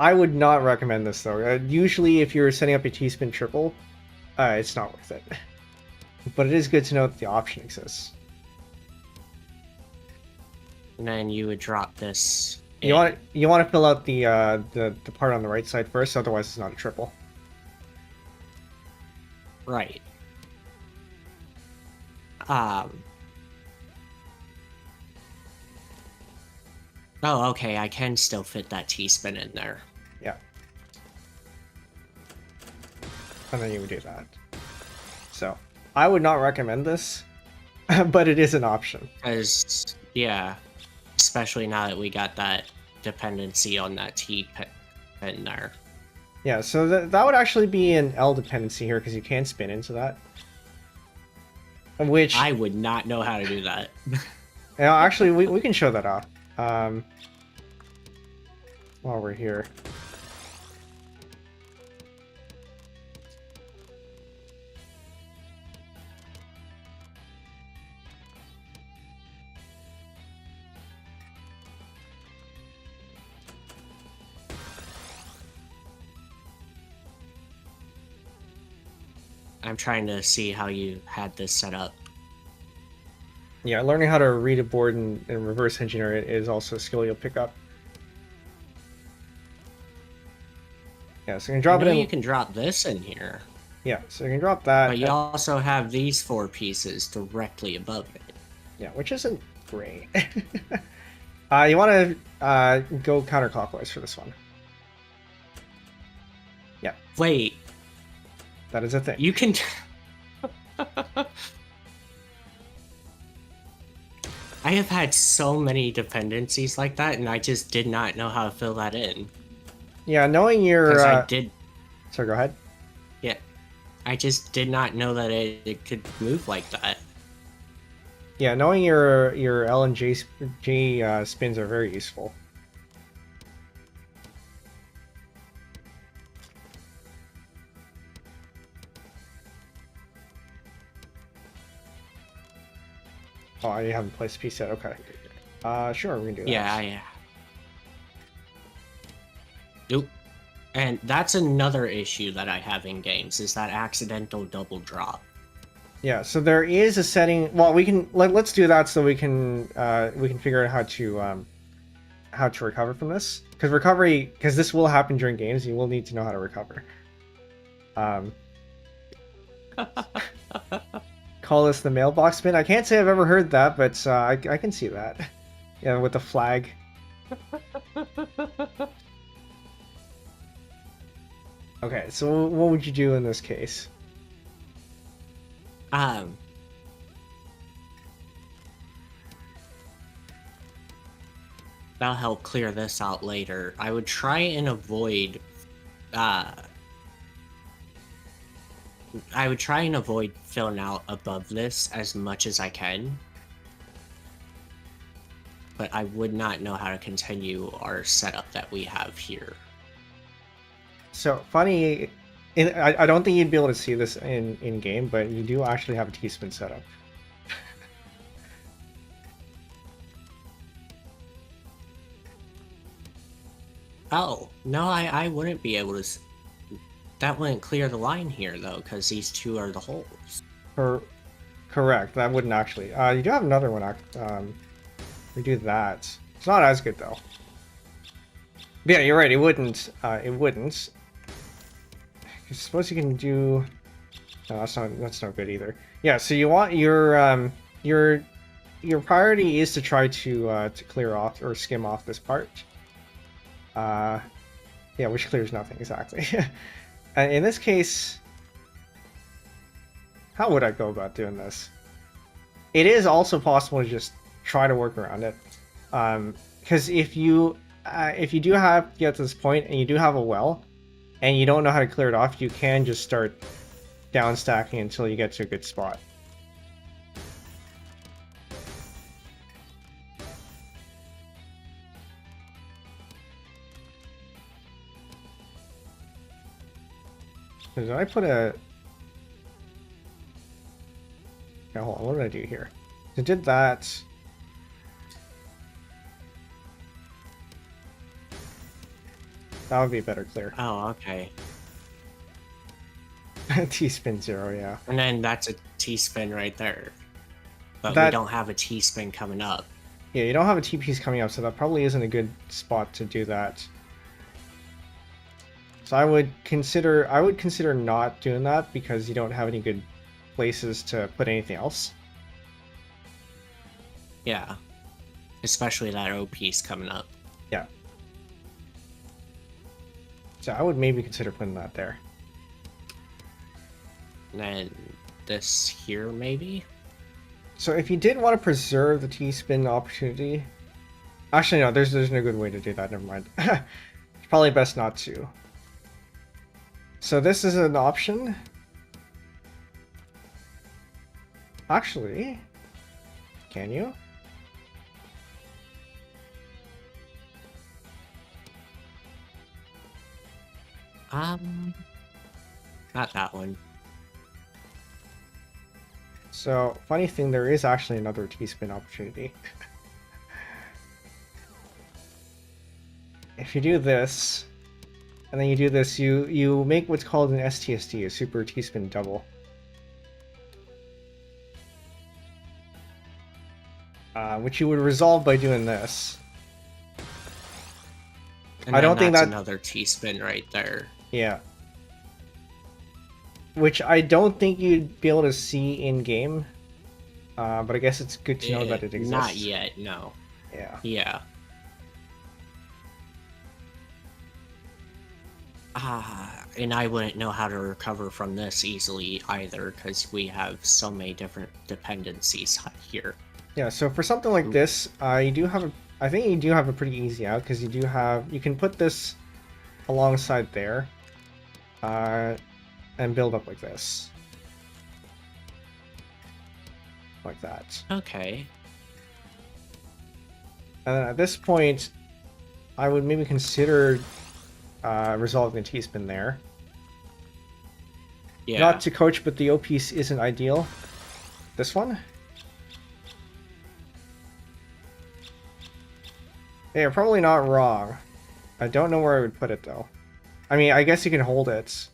S1: I would not recommend this though. Usually if you're setting up a T-spin triple, it's not worth it. But it is good to know that the option exists.
S2: And then you would drop this.
S1: You want to fill out the part on the right side first, otherwise it's not a triple.
S2: Right. Oh, okay, I can still fit that T-spin in there.
S1: Yeah. And then you would do that. So, I would not recommend this, but it is an option.
S2: Because, yeah, especially now that we got that dependency on that T-pin there.
S1: Yeah, so that would actually be an L dependency here, because you can spin into that. Which...
S2: I would not know how to do that.
S1: Yeah, actually, we can show that off. While we're here.
S2: I'm trying to see how you had this set up.
S1: Yeah, learning how to read a board and reverse engineer it is also a skill you'll pick up. Yeah, so you can drop
S2: I
S1: it
S2: know
S1: in.
S2: you can drop this in here,
S1: Yeah, so you can drop that.
S2: but you also have these 4 pieces directly above it.
S1: Yeah, which isn't great. You want to go counterclockwise for this one. Yeah.
S2: Wait.
S1: That is a thing.
S2: You can... I have had so many dependencies like that, and I just did not know how to fill that in.
S1: Yeah, knowing your...
S2: Because I did...
S1: Sorry, go ahead.
S2: Yeah. I just did not know that it could move like that.
S1: Yeah, knowing your L and J spins are very useful. Oh, I haven't placed a piece yet. Okay. Sure, we can do that.
S2: Yeah. Nope. And that's another issue that I have in games, is that accidental double drop.
S1: Yeah, so there is a setting. Well, we can let's do that so we can figure out how to recover from this, because this will happen during games. You will need to know how to recover. Call this the mailbox spin. I can't say I've ever heard that, but I can see that. Yeah, with the flag. Okay, so what would you do in this case?
S2: That'll help clear this out later. I would try and avoid filling out above this as much as I can. But I would not know how to continue our setup that we have here.
S1: So funny, I don't think you'd be able to see this in game, but you do actually have a T-spin setup.
S2: Oh, no, I wouldn't be able to... That wouldn't clear the line here, though, because these 2 are the holes.
S1: Correct, that wouldn't actually. You do have another one. We do that. It's not as good, though. But yeah, you're right, it wouldn't. It wouldn't. I suppose you can do... No, that's not good either. Yeah, so you want your priority is to try to clear off or skim off this part. Yeah, which clears nothing exactly. In this case, how would I go about doing this? It is also possible to just try to work around it, because if you do have to get to this point and you do have a well, and you don't know how to clear it off, you can just start down stacking until you get to a good spot. Did I put a... Okay, hold on, what did I do here? I did that. That would be a better clear.
S2: Oh, okay.
S1: T-spin 0, yeah.
S2: And then that's a T-spin right there. But we don't have a T-spin coming up.
S1: Yeah, you don't have a T-piece coming up, so that probably isn't a good spot to do that. So I would consider not doing that because you don't have any good places to put anything else.
S2: Yeah. Especially that O piece coming up.
S1: Yeah. So I would maybe consider putting that there.
S2: And then this here, maybe?
S1: So if you did want to preserve the T-spin opportunity... Actually, no, there's no good way to do that, never mind. It's probably best not to. So this is an option. Actually, can you?
S2: Not that one.
S1: So, funny thing, there is actually another T-spin opportunity. If you do this, and then you do this, you make what's called an STSD, a super T-spin double. which you would resolve by doing this.
S2: And
S1: I don't think
S2: that's
S1: that
S2: another T-spin right there.
S1: Yeah. Which I don't think you'd be able to see in game. But I guess it's good to know that it exists.
S2: Not yet, no.
S1: Yeah.
S2: Yeah. And I wouldn't know how to recover from this easily either, because we have so many different dependencies here.
S1: Yeah, so for something like this, you do have I think you do have a pretty easy out, because you can put this alongside there, and build up like this. Like that.
S2: Okay.
S1: And then at this point, I would maybe consider resolving the T-spin there.
S2: Yeah.
S1: Not to coach, but the O piece isn't ideal. This one? Yeah, you're probably not wrong. I don't know where I would put it, though. I mean, I guess you can hold it.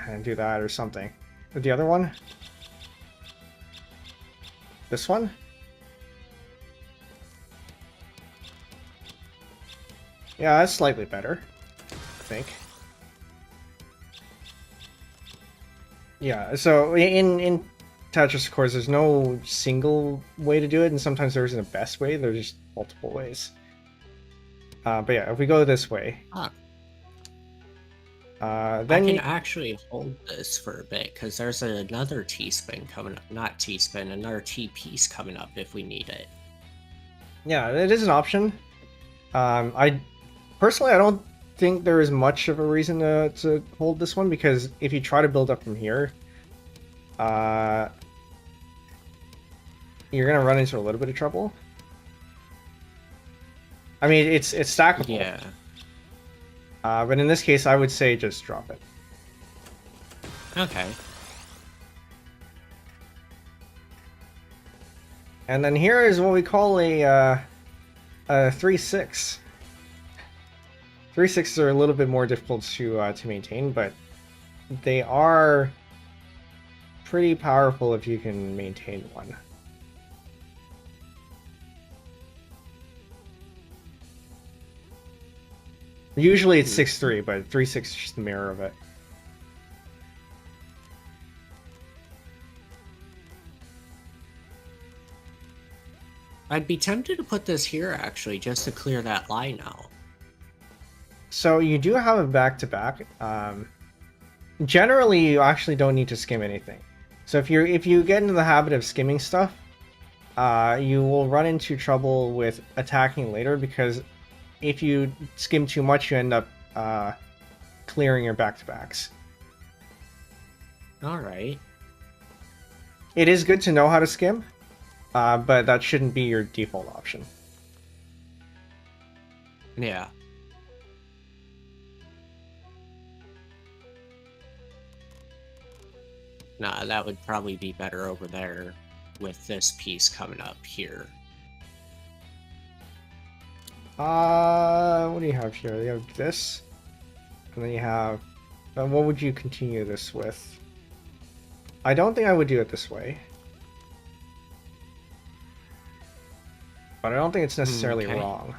S1: And do that or something. The other one? This one? Yeah, that's slightly better, I think. Yeah, so in Tetris, of course, there's no single way to do it, and sometimes there isn't a best way, there's just multiple ways. But yeah, if we go this way... then
S2: I can actually hold this for a bit, because there's another T-spin coming up. Not T-spin, another T-piece coming up if we need it.
S1: Yeah, it is an option. Personally, I don't think there is much of a reason to hold this one, because if you try to build up from here, you're going to run into a little bit of trouble. I mean, it's stackable.
S2: Yeah.
S1: But in this case, I would say just drop it.
S2: Okay.
S1: And then here is what we call a 3-6. 3-6s are a little bit more difficult to maintain, but they are pretty powerful if you can maintain one. Usually it's 6-3, but 3-6 is just the mirror of it.
S2: I'd be tempted to put this here, actually, just to clear that line out.
S1: So you do have a back-to-back. Generally, you actually don't need to skim anything. So if you get into the habit of skimming stuff, you will run into trouble with attacking later, because if you skim too much, you end up clearing your back-to-backs.
S2: Alright.
S1: It is good to know how to skim, but that shouldn't be your default option.
S2: Yeah. Nah, that would probably be better over there with this piece coming up here.
S1: What do you have here? You have this, and then you have... what would you continue this with? I don't think I would do it this way. But I don't think it's necessarily wrong.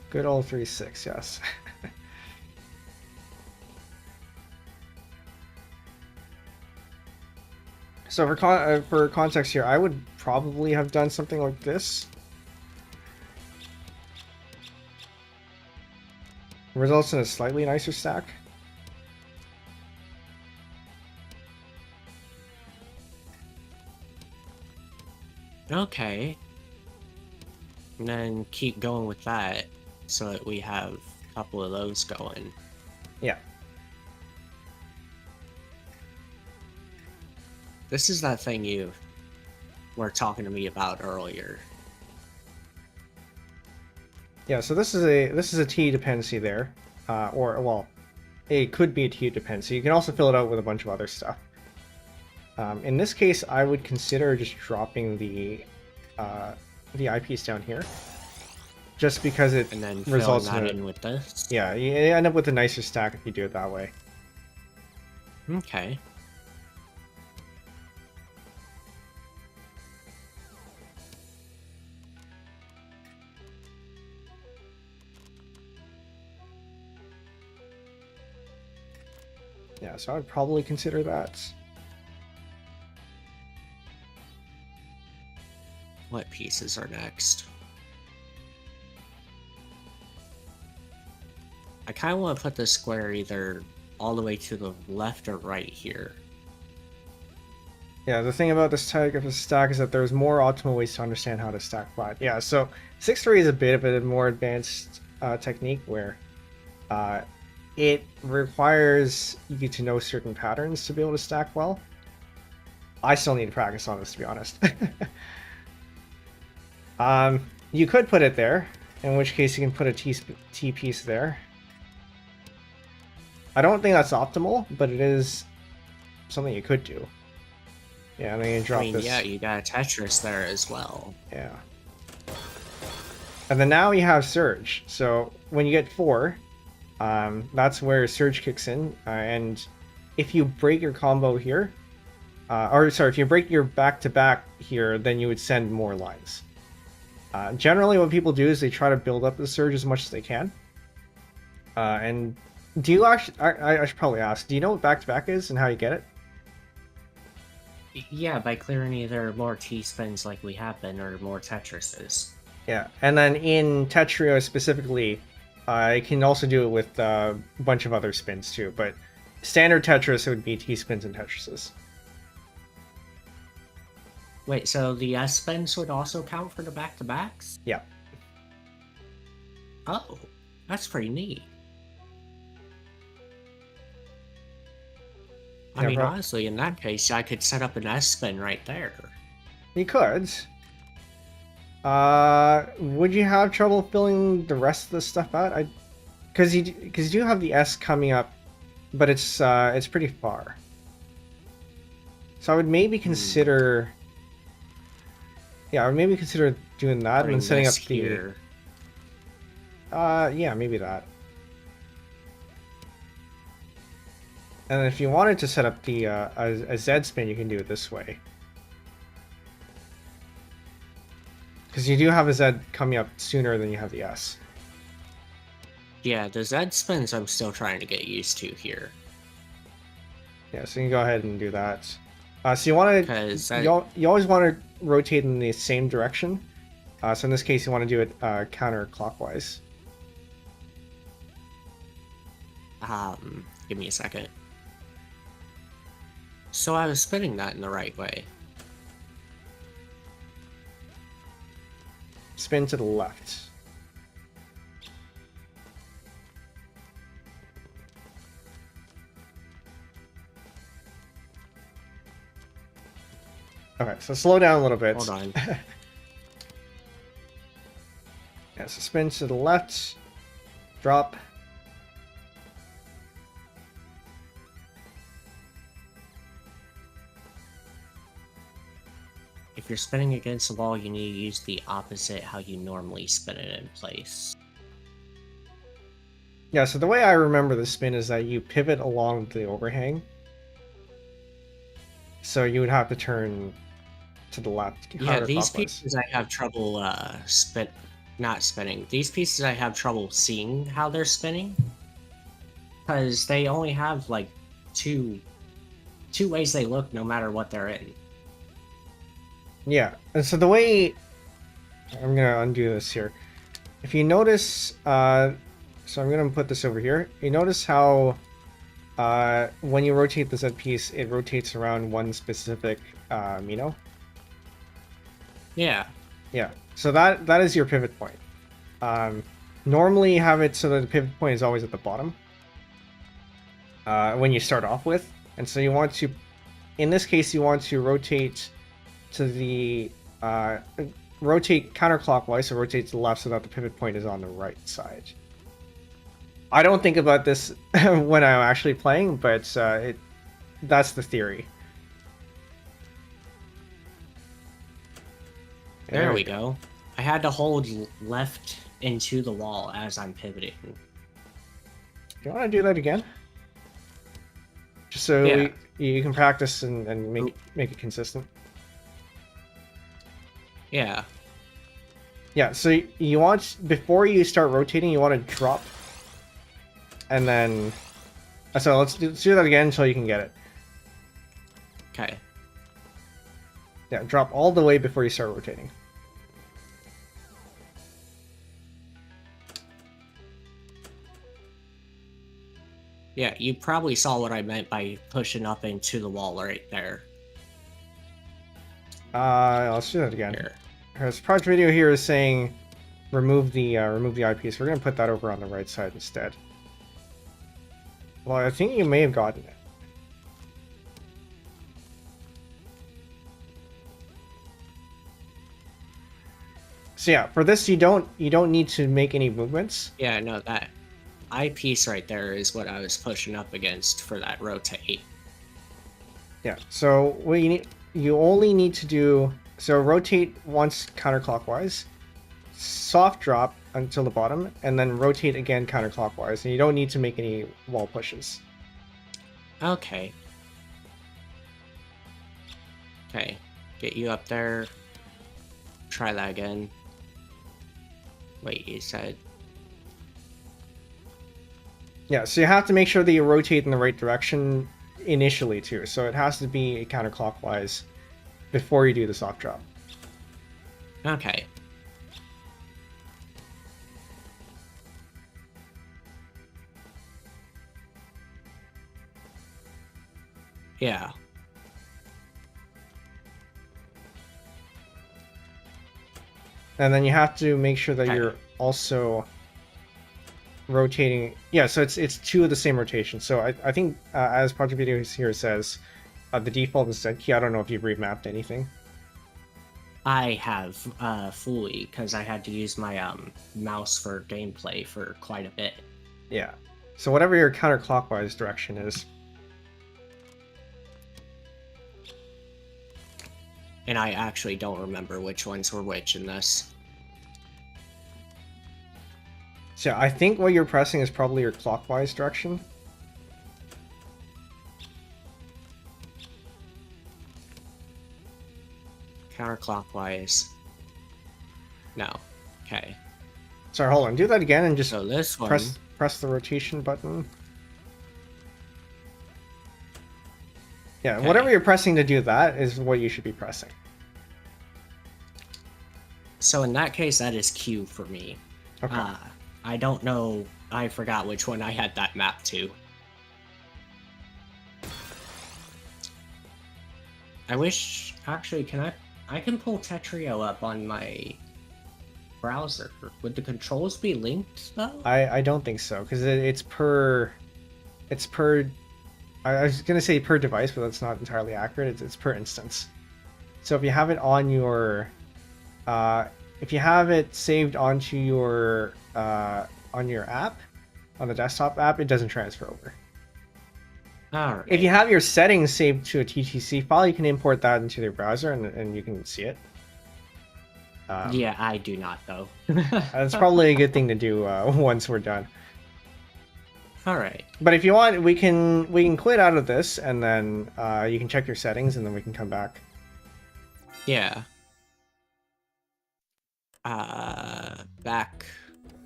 S1: Good old 3-6, yes. So for context here, I would probably have done something like this. Results in a slightly nicer stack.
S2: Okay. And then keep going with that so that we have a couple of those going.
S1: Yeah.
S2: This is that thing you were talking to me about earlier.
S1: Yeah, so this is a T dependency there. Or, well, it could be a T dependency. You can also fill it out with a bunch of other stuff. In this case, I would consider just dropping the eyepiece down here, just because it
S2: and then
S1: results
S2: filling that in with this.
S1: Yeah, you end up with a nicer stack if you do it that way.
S2: Okay.
S1: Yeah, so I'd probably consider that.
S2: What pieces are next? I kind of want to put the square either all the way to the left or right here.
S1: Yeah, the thing about this type of stack is that there's more optimal ways to understand how to stack flat. Yeah, so 6-3 is a bit of a more advanced technique where it requires you to know certain patterns to be able to stack well. I still need to practice on this, to be honest. You could put it there, in which case you can put a T piece there. I don't think that's optimal, but it is something you could do. Yeah, I'm gonna drop this.
S2: Yeah, you got a Tetris there as well.
S1: Yeah. And then now you have Surge. So when you get 4, that's where Surge kicks in. And if you break your combo here, if you break your back-to-back here, then you would send more lines. Generally, what people do is they try to build up the Surge as much as they can. And do you actually... I should probably ask, do you know what back-to-back is and how you get it?
S2: Yeah, by clearing either more T-spins like we have been, or more Tetrises.
S1: Yeah, and then in Tetrio specifically, I can also do it with a bunch of other spins too, but standard Tetris would be T-spins and Tetrises.
S2: Wait, so the S-spins would also count for the back-to-backs?
S1: Yeah.
S2: Oh, that's pretty neat. I mean, honestly, in that case, I could set up an S-spin right there.
S1: You could. Would you have trouble filling the rest of the stuff out? Because you do have the S coming up, but it's pretty far. So I would maybe consider. Yeah, I would maybe consider doing that and then setting up the.
S2: Here.
S1: Yeah, maybe that. And if you wanted to set up the a Z spin, you can do it this way. Because you do have a Z coming up sooner than you have the S.
S2: Yeah, the Z spins I'm still trying to get used to here.
S1: Yeah, so you can go ahead and do that. So you want to, you always want to rotate in the same direction. So in this case, you want to do it counterclockwise.
S2: Give me a second. So I was spinning that in the right way.
S1: Spin to the left. Okay, so slow down a little bit.
S2: Hold on.
S1: Yeah, so spin to the left, drop.
S2: If you're spinning against the wall, you need to use the opposite how you normally spin it in place.
S1: Yeah, so the way I remember the spin is that you pivot along the overhang. So you would have to turn to the left.
S2: Yeah, these pieces I have trouble not spinning. These pieces I have trouble seeing how they're spinning. Because they only have like two ways they look no matter what they're in.
S1: Yeah, and so the way I'm gonna undo this here. If you notice, so I'm gonna put this over here. You notice how when you rotate the Z piece, it rotates around one specific Mino.
S2: Yeah.
S1: Yeah. So that is your pivot point. Normally you have it so that the pivot point is always at the bottom when you start off with, and so you want to, in this case, you want to rotate to the rotate counterclockwise, so rotate to the left so that the pivot point is on the right side. I don't think about this when I'm actually playing, but that's the theory.
S2: There we go. I had to hold left into the wall as I'm pivoting.
S1: Do you want to do that again? Just so
S2: yeah.
S1: you can practice and make it consistent.
S2: Yeah.
S1: Yeah, so you want, before you start rotating, you want to drop and then So let's do that again until you can get it.
S2: Okay.
S1: Yeah, drop all the way before you start rotating.
S2: Yeah, you probably saw what I meant by pushing up into the wall right there.
S1: Let's do that again.
S2: Here.
S1: This project video here is saying remove the eyepiece. We're gonna put that over on the right side instead. Well, I think you may have gotten it. So yeah, for this you don't need to make any movements.
S2: Yeah, no, that eyepiece right there is what I was pushing up against for that rotate.
S1: Yeah. So what you only need to do, so rotate once counterclockwise, soft drop until the bottom, and then rotate again counterclockwise, and you don't need to make any wall pushes.
S2: Okay. Okay, get you up there. Try that again. Wait, you said...
S1: Yeah, so you have to make sure that you rotate in the right direction initially too. So it has to be counterclockwise before you do the soft drop.
S2: Okay. Yeah.
S1: And then you have to make sure that
S2: Okay.
S1: you're also rotating. Yeah, so it's two of the same rotation. So I think as project video here says, the default is set key. I don't know if you've remapped anything.
S2: I have fully, because I had to use my mouse for gameplay for quite a bit.
S1: Yeah. So whatever your counterclockwise direction is.
S2: And I actually don't remember which ones were which in this.
S1: So I think what you're pressing is probably your clockwise direction.
S2: Counterclockwise. No. Okay.
S1: Sorry, hold on. Do that again and just
S2: So this one...
S1: press the rotation button. Yeah,
S2: Okay.
S1: whatever you're pressing to do that is what you should be pressing.
S2: So in that case, that is Q for me.
S1: Okay.
S2: I don't know. I forgot which one I had that map to. I wish... Actually, I can pull Tetrio up on my browser. Would the controls be linked, though?
S1: I don't think so, because it's per... I was going to say per device, but that's not entirely accurate. It's per instance. So if you have it on your... if you have it saved onto your on your app, on the desktop app, it doesn't transfer over.
S2: Alright.
S1: If you have your settings saved to a TTC file, you can import that into your browser and you can see it.
S2: Yeah, I do not, though.
S1: That's probably a good thing to do once we're done.
S2: Alright.
S1: But if you want, we can quit out of this, and then you can check your settings, and then we can come back.
S2: Yeah. Back,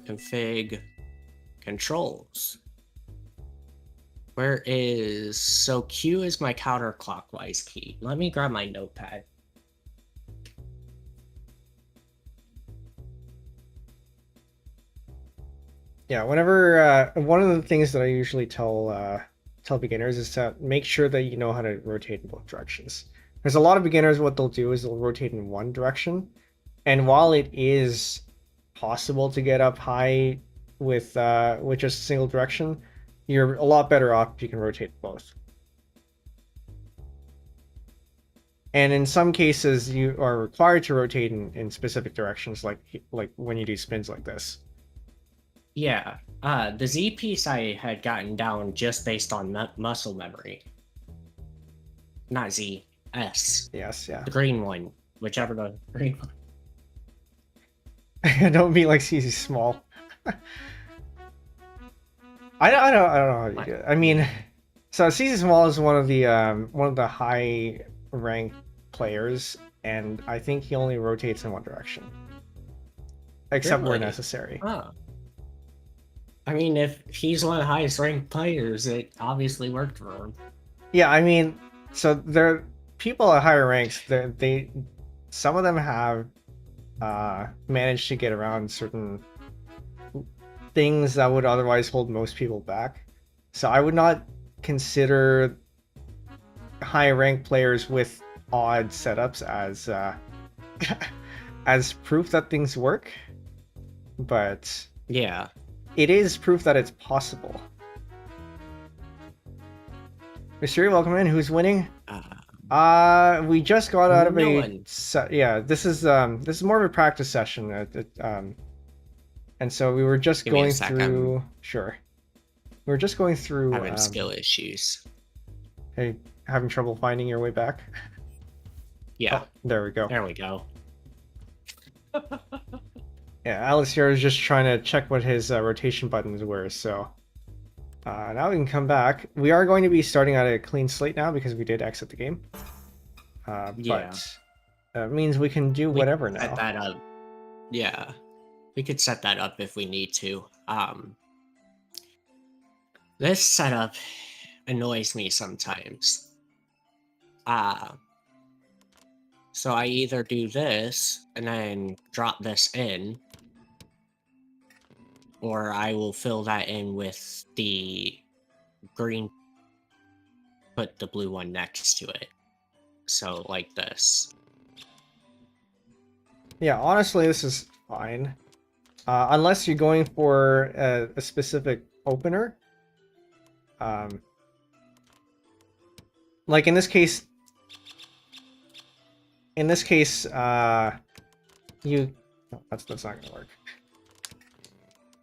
S2: config, controls. Where is... So Q is my counterclockwise key. Let me grab my notepad.
S1: Yeah, whenever one of the things that I usually tell beginners is to make sure that you know how to rotate in both directions. There's a lot of beginners, what they'll do is they'll rotate in one direction, and while it is possible to get up high with just a single direction, you're a lot better off if you can rotate both. And in some cases, you are required to rotate in specific directions, like when you do spins like this.
S2: Yeah, the Z piece I had gotten down just based on muscle memory. Not Z, S.
S1: Yes, yeah.
S2: The green one, whichever the green one.
S1: Don't be like CZ small. I don't know how you do it. I mean, so CZ small is one of the high ranked players, and I think he only rotates in one direction, except where
S2: Really?
S1: necessary.
S2: Oh. I mean, if he's one of the highest ranked players, it obviously worked for him.
S1: Yeah, I mean, so there people at higher ranks. They some of them have managed to get around certain things that would otherwise hold most people back. So I would not consider high ranked players with odd setups as as proof that things work, but
S2: Yeah.
S1: it is proof that it's possible. Mystery, welcome in. Who's winning? We just got out of
S2: No
S1: a
S2: one.
S1: yeah. This is more of a practice session. And so we were just
S2: Give me a
S1: going
S2: sec,
S1: through. Sure, we were just going through.
S2: Having skill issues.
S1: Hey, having trouble finding your way back?
S2: Yeah.
S1: Oh, there we go.
S2: There we go.
S1: Yeah, Alice here is just trying to check what his rotation buttons were. So now we can come back. We are going to be starting at a clean slate now because we did exit the game.
S2: Yeah.
S1: But that means we can do whatever now.
S2: Set that up. Yeah. We could set that up if we need to. This setup annoys me sometimes. So I either do this and then drop this in, or I will fill that in with the green, put the blue one next to it. So like this.
S1: Yeah, honestly, this is fine. Unless you're going for a specific opener. Like in this case, you... Oh, that's not gonna work.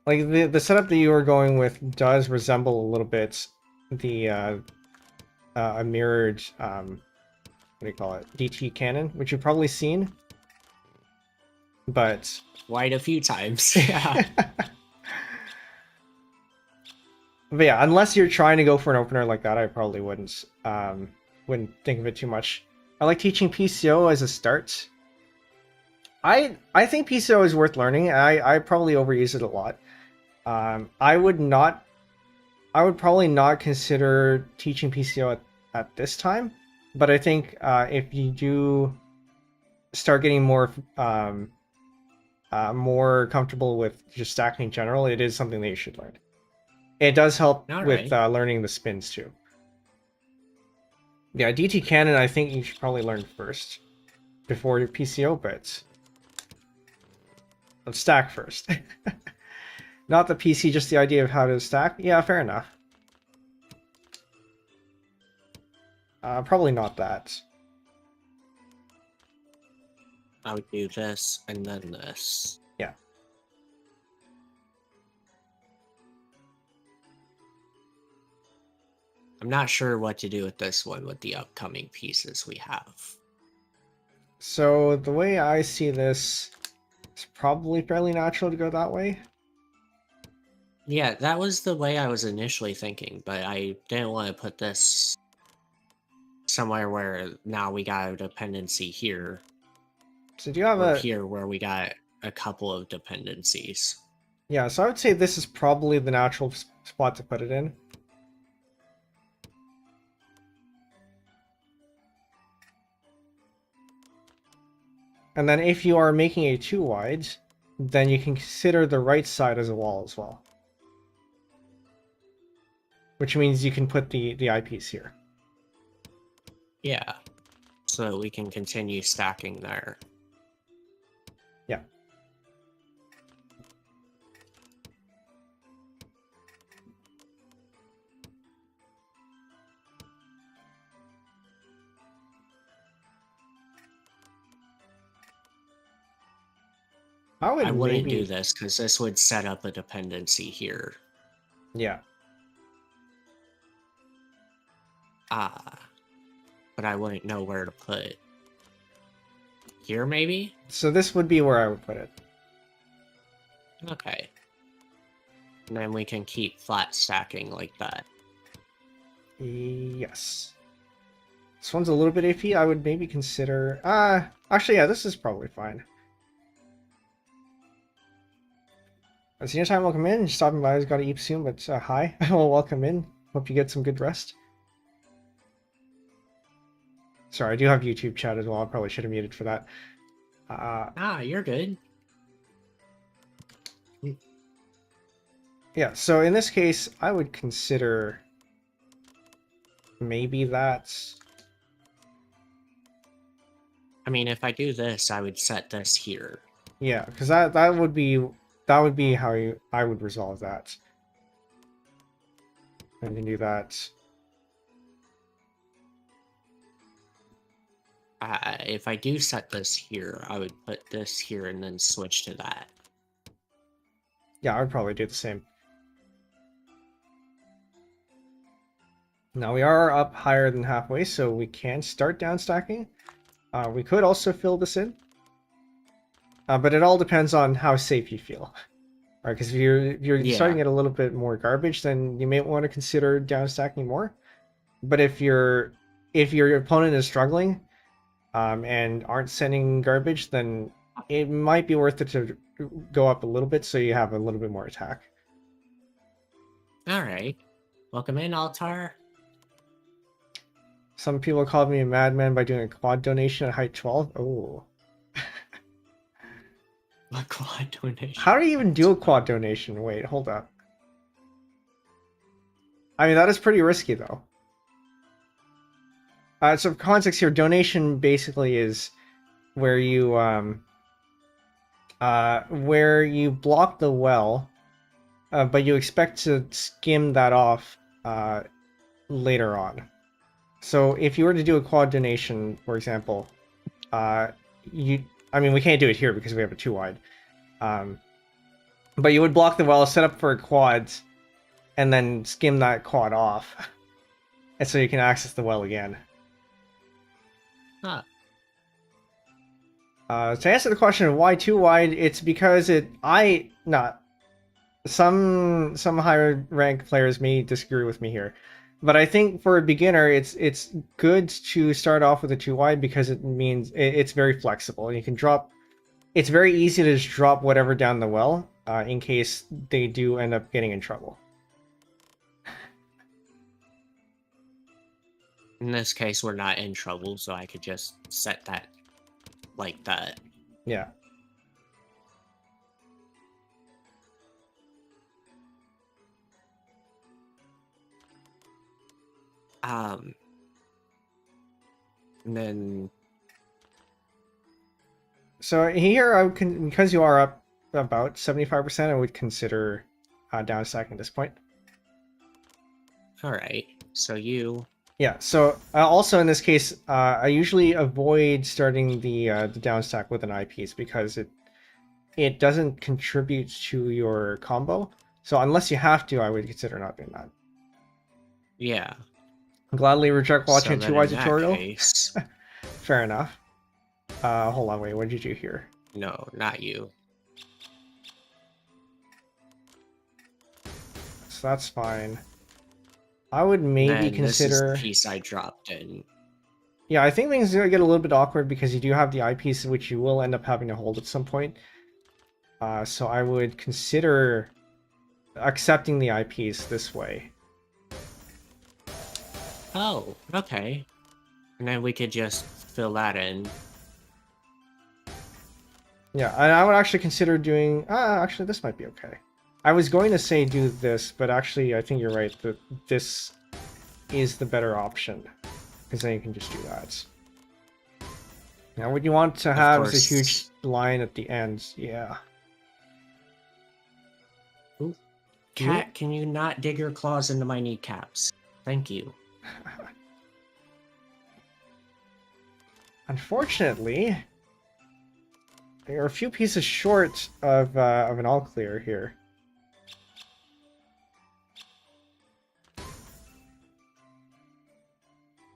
S1: Like the setup that you were going with does resemble a little bit the a mirrored what do you call it, DT cannon, which you've probably seen, but
S2: Quite a few times. Yeah.
S1: But yeah, unless you're trying to go for an opener like that, I probably wouldn't think of it too much. I like teaching PCO as a start. I think PCO is worth learning. I probably overuse it a lot. I would probably not consider teaching PCO at this time, but I think if you do start getting more comfortable with just stacking in general, it is something that you should learn. It does help with learning the spins too. Yeah, DT Cannon I think you should probably learn first before your PCO, but let's stack first. Not the PC, just the idea of how to stack. Yeah, fair enough. Probably not that.
S2: I would do this and then this.
S1: Yeah.
S2: I'm not sure what to do with this one with the upcoming pieces we have.
S1: So the way I see this, it's probably fairly natural to go that way.
S2: Yeah, that was the way I was initially thinking, but I didn't want to put this somewhere where now we got a dependency here.
S1: So do you have
S2: here where we got a couple of dependencies?
S1: Yeah, so I would say this is probably the natural spot to put it in. And then if you are making a 2 wide, then you can consider the right side as a wall as well. Which means you can put the eyepiece here.
S2: Yeah, so we can continue stacking there.
S1: Yeah.
S2: I wouldn't do this because this would set up a dependency here.
S1: Yeah.
S2: But I wouldn't know where to put it. Here, maybe?
S1: So this would be where I would put it.
S2: Okay. And then we can keep flat stacking like that.
S1: Yes. This one's a little bit iffy. I would maybe consider... actually, yeah, this is probably fine. Senior time, welcome in. Just stopping by. I got to eat soon, but hi. Well, welcome in. Hope you get some good rest. Sorry, I do have YouTube chat as well. I probably should have muted for that.
S2: You're good.
S1: Yeah, so in this case, I would consider maybe that's...
S2: I mean, if I do this, I would set this here.
S1: Yeah, because that would be how I would resolve that. I can do that.
S2: If I do set this here, I would put this here and then switch to that.
S1: Yeah, I would probably do the same. Now we are up higher than halfway, so we can start down stacking. We could also fill this in. But it all depends on how safe you feel. Right, because if you're starting to get a little bit more garbage, then you may want to consider down stacking more. But if your opponent is struggling, and aren't sending garbage, then it might be worth it to go up a little bit so you have a little bit more attack.
S2: All right, welcome in, Altar.
S1: Some people called me a madman by doing a quad donation at height 12. Oh.
S2: A quad donation.
S1: How do you even do a quad donation? Wait, hold up. I mean, that is pretty risky, though. So context here, donation basically is where you block the well, but you expect to skim that off later on. So if you were to do a quad donation, for example, I mean, we can't do it here because we have a 2 wide. But you would block the well, set up for a quad, and then skim that quad off. And so you can access the well again.
S2: Huh.
S1: To answer the question of why 2 wide, it's because some higher rank players may disagree with me here. But I think for a beginner, it's good to start off with a 2 wide because it means it's very flexible and you can drop. It's very easy to just drop whatever down the well in case they do end up getting in trouble.
S2: In this case, we're not in trouble, so I could just set that like that.
S1: Yeah.
S2: And then...
S1: So here, because you are up about 75%, I would consider down stacking at this point.
S2: Alright, so you...
S1: Yeah, so also in this case, I usually avoid starting the down stack with an eyepiece because it doesn't contribute to your combo. So unless you have to, I would consider not doing that.
S2: Yeah.
S1: Gladly reject watching
S2: so
S1: a 2 wide
S2: in that
S1: tutorial.
S2: Case...
S1: Fair enough. Hold on, wait, what did you do here?
S2: No, not you.
S1: So that's fine. I would maybe consider...
S2: This is the piece I dropped in.
S1: Yeah, I think things are going to get a little bit awkward because you do have the eyepiece, which you will end up having to hold at some point. So I would consider accepting the eyepiece this way.
S2: Oh, okay. And then we could just fill that in.
S1: Yeah, and I would actually consider doing... actually, this might be okay. I was going to say do this, but actually, I think you're right. That this is the better option. Because then you can just do that. Now, what you want to have is a huge line at the end. Yeah.
S2: Ooh. Cat, can you not dig your claws into my kneecaps? Thank you.
S1: Unfortunately, you're a few pieces short of an all clear here.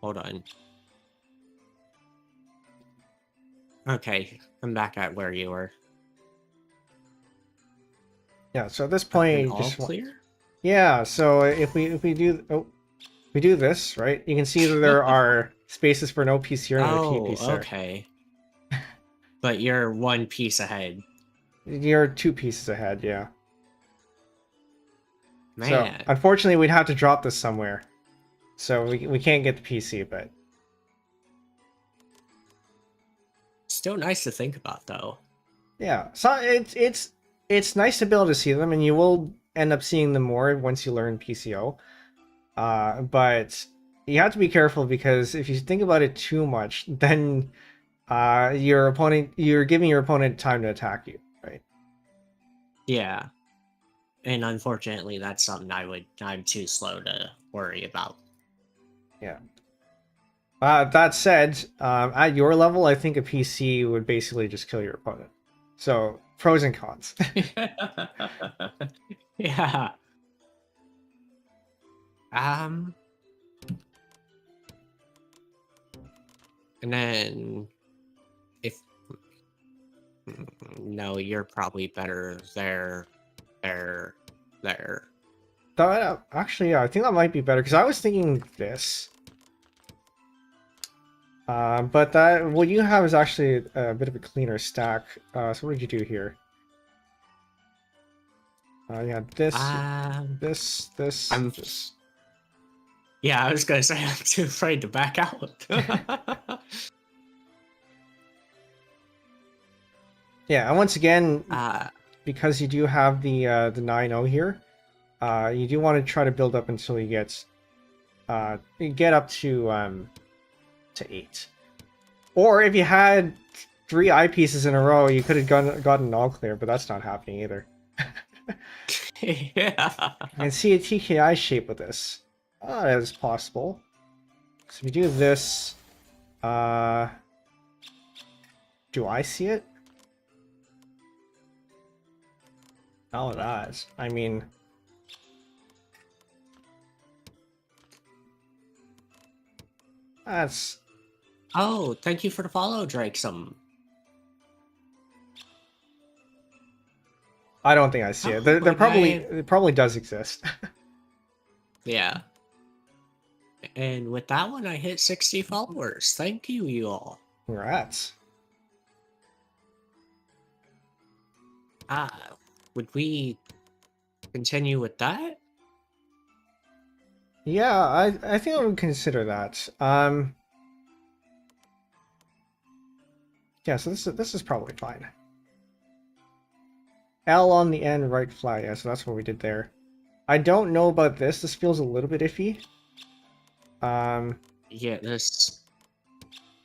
S2: Hold on. Okay, I'm back at where you were.
S1: Yeah, so at this point,
S2: all clear?
S1: Yeah, so if we do this, right? You can see that there are spaces for no piece here and a key piece there.
S2: Okay. But you're 1 piece ahead.
S1: You're 2 pieces ahead, yeah. So
S2: Man,
S1: unfortunately, we'd have to drop this somewhere. So we can't get the PC, but
S2: still nice to think about though.
S1: yeah. So it's nice to be able to see them, and you will end up seeing them more once you learn PCO. But you have to be careful because if you think about it too much, then you're giving your opponent time to attack you, right?
S2: Yeah. And unfortunately, that's something I'm too slow to worry about.
S1: Yeah. That said, at your level, I think a PC would basically just kill your opponent. So pros and cons.
S2: Yeah. Um. And then if no, you're probably better there, there, there.
S1: Actually, yeah, I think that might be better because I was thinking this. But what you have is actually a bit of a cleaner stack. So what did you do here? Yeah, this,
S2: I'm.
S1: this.
S2: Yeah, I was gonna say I'm too afraid to back out.
S1: Yeah, and once again,
S2: uh,
S1: because you do have the 9-0 here, you do want to try to build up until you get up to 8. Or if you had 3 eyepieces in a row, you could have gotten all clear, but that's not happening either.
S2: yeah.
S1: I can see a TKI shape with this. That is possible. So if you do this, do I see it? Oh, that. I mean, that's.
S2: Oh, thank you for the follow, Drake.
S1: I don't think I see it.
S2: Oh,
S1: It probably does exist.
S2: Yeah. And with that one, I hit 60 followers. Thank you, you all.
S1: Congrats.
S2: Would we continue with that?
S1: Yeah, I think I would consider that. Yeah, so this is probably fine. L on the end, right flag. Yeah, so that's what we did there. I don't know about this. This feels a little bit iffy.
S2: Yeah,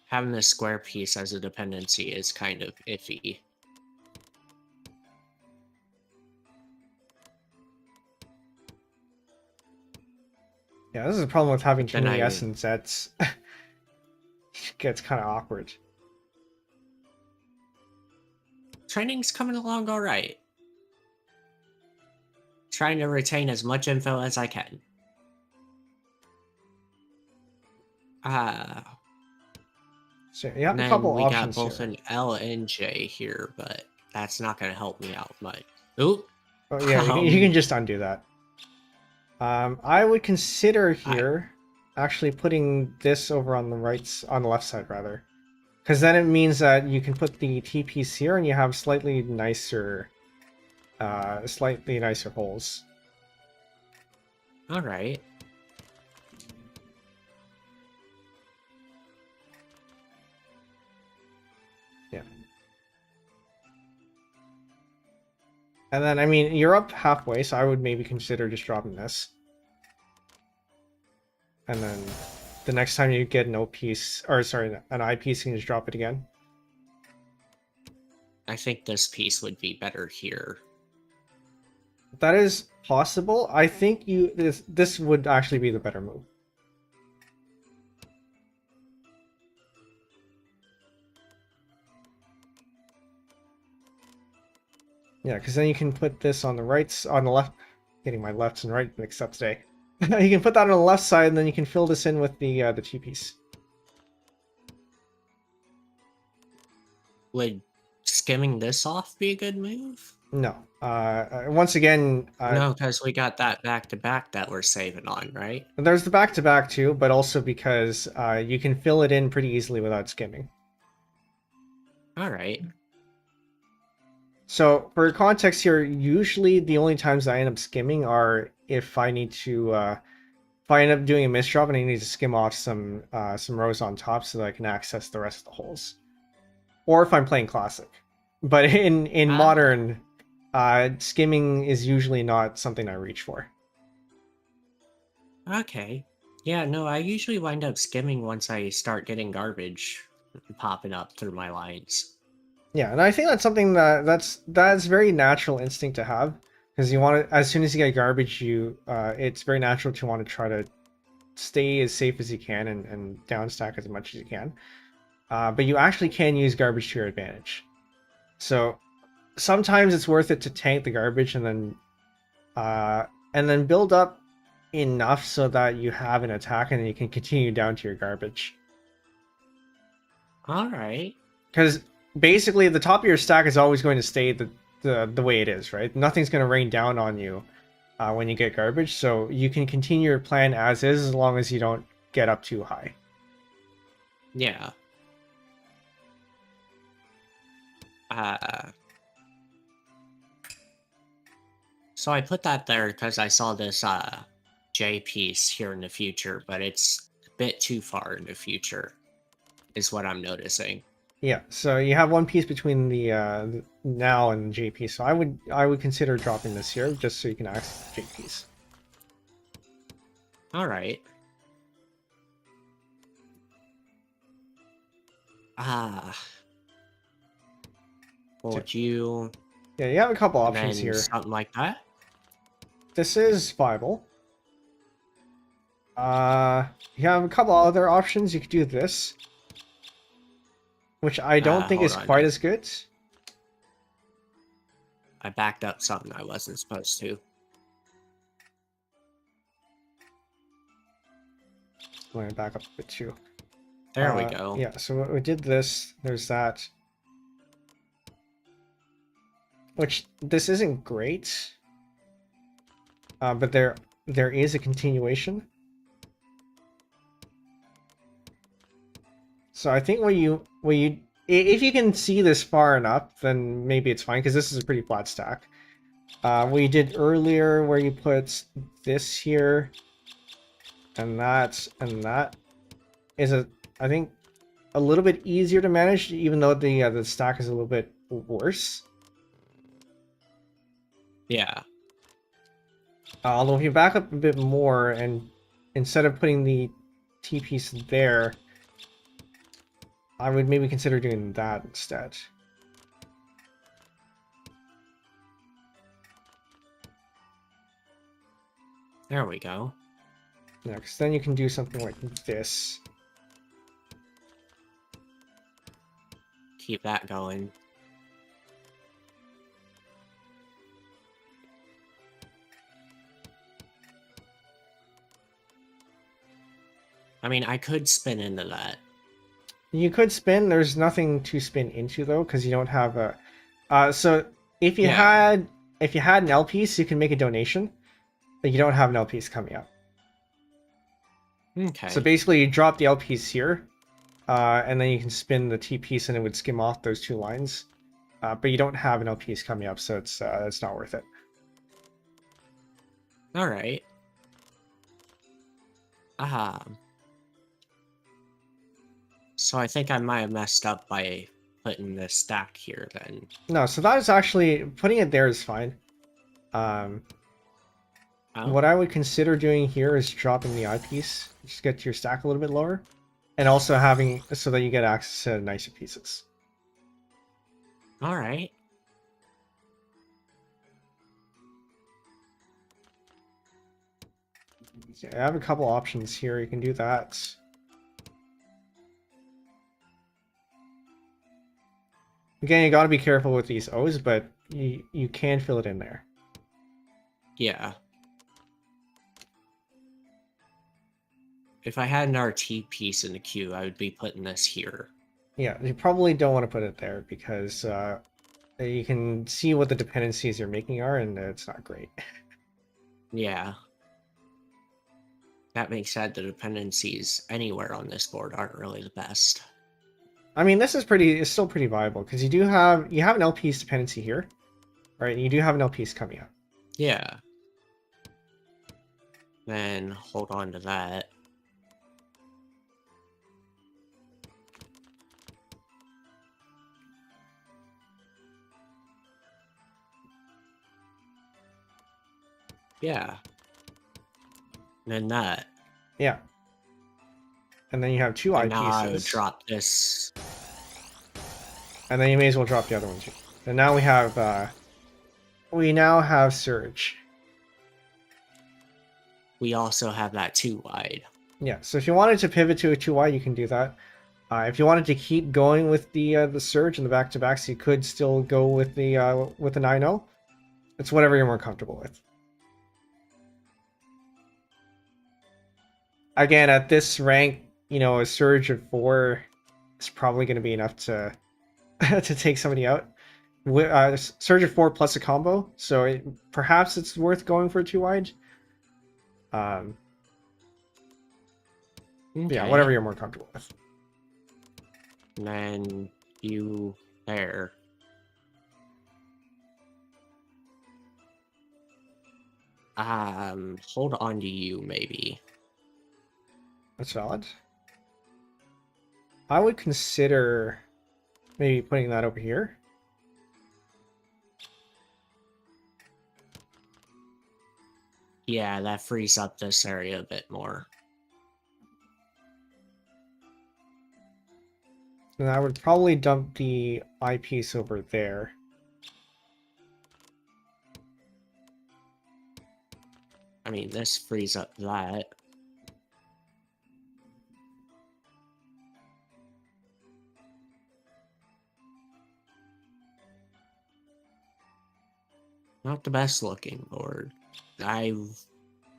S2: having this square piece as a dependency is kind of iffy.
S1: Yeah, this is a problem with having too
S2: Then
S1: many
S2: I
S1: S and Zs. It gets kind of awkward.
S2: training's coming along all right. Trying to retain as much info as I can.
S1: So you have a
S2: Then
S1: couple
S2: we got
S1: options
S2: both
S1: here.
S2: an L and J here, but that's not going to help me out much. Oop.
S1: Oh yeah, you can just undo that. I would consider here actually putting this over on the left side rather, because then it means that you can put the T piece here and you have slightly nicer holes.
S2: All right.
S1: Yeah. And then, I mean, you're up halfway, so I would maybe consider just dropping this. And then the next time you get an O piece, or sorry, an I piece, you can just drop it again.
S2: I think this piece would be better here.
S1: That is possible. I think this would actually be the better move. Yeah, because then you can put this on the left. Getting my lefts and right mixed up today. You can put that on the left side, and then you can fill this in with the T piece.
S2: Would skimming this off be a good move?
S1: No. Once again,
S2: No, because we got that back-to-back that we're saving on, right?
S1: there's the back-to-back too, but also because you can fill it in pretty easily without skimming.
S2: All right.
S1: So for context here, usually the only times I end up skimming are if I need to, if I end up doing a misdrop and I need to skim off some rows on top so that I can access the rest of the holes, or if I'm playing classic. But in
S2: Ah,
S1: modern, skimming is usually not something I reach for.
S2: okay. Yeah, no, I usually wind up skimming once I start getting garbage popping up through my lines.
S1: Yeah, and I think that's something that's very natural instinct to have, because you want to, as soon as you get garbage, it's very natural to want to try to stay as safe as you can and down stack as much as you can. But you actually can use garbage to your advantage. So sometimes it's worth it to tank the garbage and then build up enough so that you have an attack and then you can continue down to your garbage.
S2: Alright.
S1: Because basically the top of your stack is always going to stay the way it is, right? Nothing's going to rain down on you when you get garbage, so you can continue your plan as is as long as you don't get up too high.
S2: Yeah. So I put that there because I saw this J piece here in the future, but it's a bit too far in the future, is what I'm noticing.
S1: Yeah, so you have one piece between the now and the J piece, so I would consider dropping this here just so you can access the J piece.
S2: Alright. Would you...
S1: Yeah, you have a couple
S2: and
S1: options
S2: then
S1: here.
S2: something like that?
S1: This is viable. You have a couple other options. You could do this, which I don't think
S2: Hold
S1: is
S2: on.
S1: quite as good.
S2: I backed up something I wasn't supposed to.
S1: Let me back up a bit too.
S2: There we go.
S1: Yeah, so we did this. There's that. Which, this isn't great. But there is a continuation. So I think if you can see this far enough, then maybe it's fine, because this is a pretty flat stack. What you did earlier, where you put this here, and that is I think a little bit easier to manage, even though the stack is a little bit worse.
S2: Yeah.
S1: Although if you back up a bit more, and instead of putting the T piece there, I would maybe consider doing that instead.
S2: There we go.
S1: Yeah, because then you can do something like this.
S2: Keep that going. I mean, I could spin into that.
S1: You could spin. There's nothing to spin into though, because you don't have a. So if you had an L piece, you can make a donation, but you don't have an L piece coming up.
S2: Okay.
S1: So basically, you drop the L piece here, and then you can spin the T piece, and it would skim off those two lines. But you don't have an L piece coming up, so it's not worth it.
S2: All right. So I think I might have messed up by putting this stack here then.
S1: No, so that is actually, putting it there is fine. What I would consider doing here is dropping the eyepiece, just get your stack a little bit lower, and also having so that you get access to nicer pieces.
S2: All right.
S1: Yeah, I have a couple options here. You can do that. Again, you got to be careful with these O's, but you can fill it in there.
S2: Yeah. If I had an RT piece in the queue, I would be putting this here.
S1: Yeah, you probably don't want to put it there because you can see what the dependencies you're making are, and it's not great.
S2: Yeah. That makes sense. The dependencies anywhere on this board aren't really the best.
S1: I mean, this is it's still pretty viable because you have an LP's dependency here, right? You do have an L piece coming up.
S2: Yeah. Then hold on to that. Yeah. And then that.
S1: Yeah. And then you have two
S2: And now I would
S1: eyepieces.
S2: drop this.
S1: And then you may as well drop the other one too. And now we now have Surge.
S2: We also have that 2 wide.
S1: Yeah, so if you wanted to pivot to a 2Y, you can do that. If you wanted to keep going with the Surge and the back-to-backs, you could still go with the 9-0. It's whatever you're more comfortable with. Again, at this rank, you know, a Surge of 4 is probably going to be enough to to take somebody out. Surge of 4 plus a combo, so perhaps it's worth going for a 2-wide.
S2: Okay.
S1: Yeah, whatever you're more comfortable with.
S2: And then you there. Hold on to you, maybe.
S1: That's valid. I would consider maybe putting that over here.
S2: Yeah, that frees up this area a bit more.
S1: And I would probably dump the eyepiece over there.
S2: I mean, this frees up that. Not the best looking board. I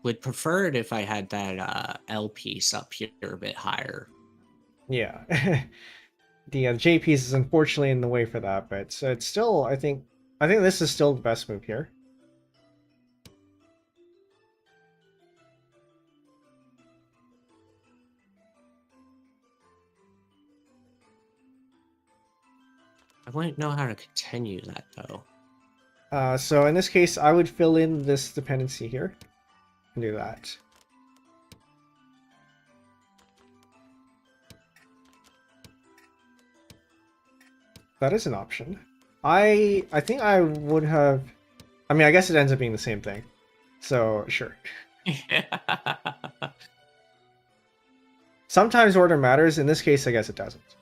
S2: would prefer it if I had that L piece up here a bit higher.
S1: Yeah. The J piece is unfortunately in the way for that, but it's still, I think this is still the best move here.
S2: I wouldn't know how to continue that, though.
S1: So in this case, I would fill in this dependency here and do that. That is an option. I think I would have... I mean, I guess it ends up being the same thing. So, sure. Sometimes order matters. In this case, I guess it doesn't.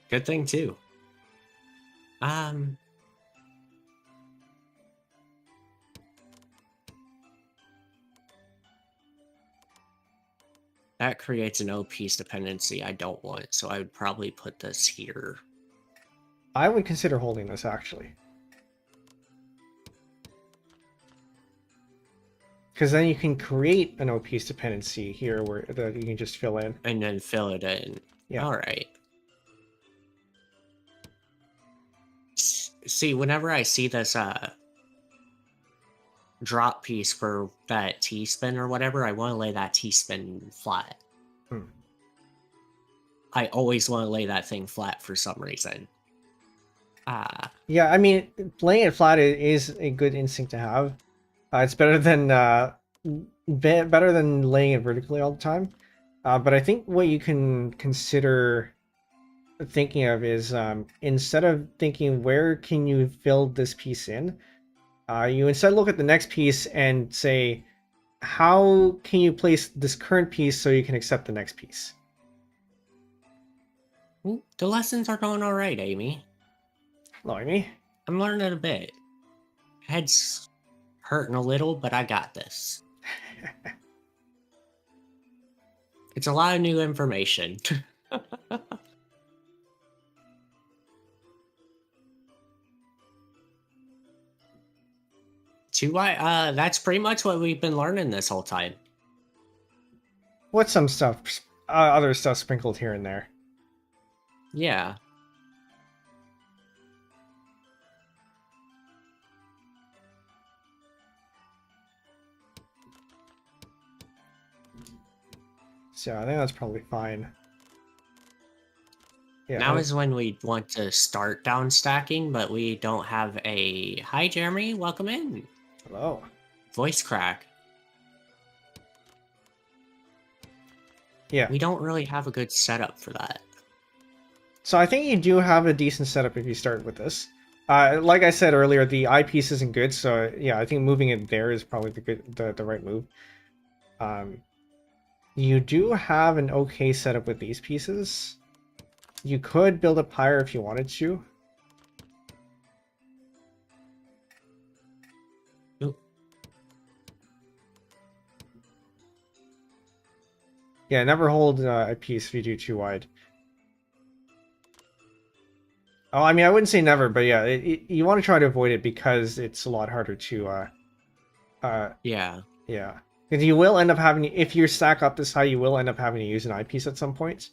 S2: Good thing, too. That creates an O piece dependency I don't want, so I would probably put this here.
S1: I would consider holding this, actually. Because then you can create an O piece dependency here where that you can just fill in.
S2: And then fill it in.
S1: Yeah.
S2: Alright. See, whenever I see this drop piece for that T-spin or whatever, I want to lay that T-spin flat. I always want to lay that thing flat for some reason.
S1: Yeah, I mean, laying it flat is a good instinct to have. It's better than laying it vertically all the time. But I think what you can consider thinking of is instead of thinking where can you fill this piece in, you instead look at the next piece and say, how can you place this current piece so you can accept the next piece?
S2: The lessons are going alright, Amy.
S1: Hello, Amy.
S2: I'm learning a bit. Head's hurting a little, but I got this. It's a lot of new information. That's pretty much what we've been learning this whole time.
S1: What's some stuff, other stuff sprinkled here and there?
S2: Yeah.
S1: So I think that's probably fine. Yeah.
S2: Now is when we want to start down stacking, but we don't have a... Hi, Jeremy. Welcome in.
S1: Hello.
S2: Voice crack.
S1: Yeah.
S2: We don't really have a good setup for that.
S1: So I think you do have a decent setup if you start with this. Like I said earlier, the eyepiece isn't good, so yeah, I think moving it there is probably the right move. You do have an okay setup with these pieces. You could build up higher if you wanted to.
S2: Oop.
S1: Yeah, never hold a piece if you do too wide. Oh, I mean, I wouldn't say never, but yeah, you want to try to avoid it because it's a lot harder to,
S2: Yeah.
S1: yeah. Because you will end up having, if you stack up this high, you will end up having to use an eyepiece at some point.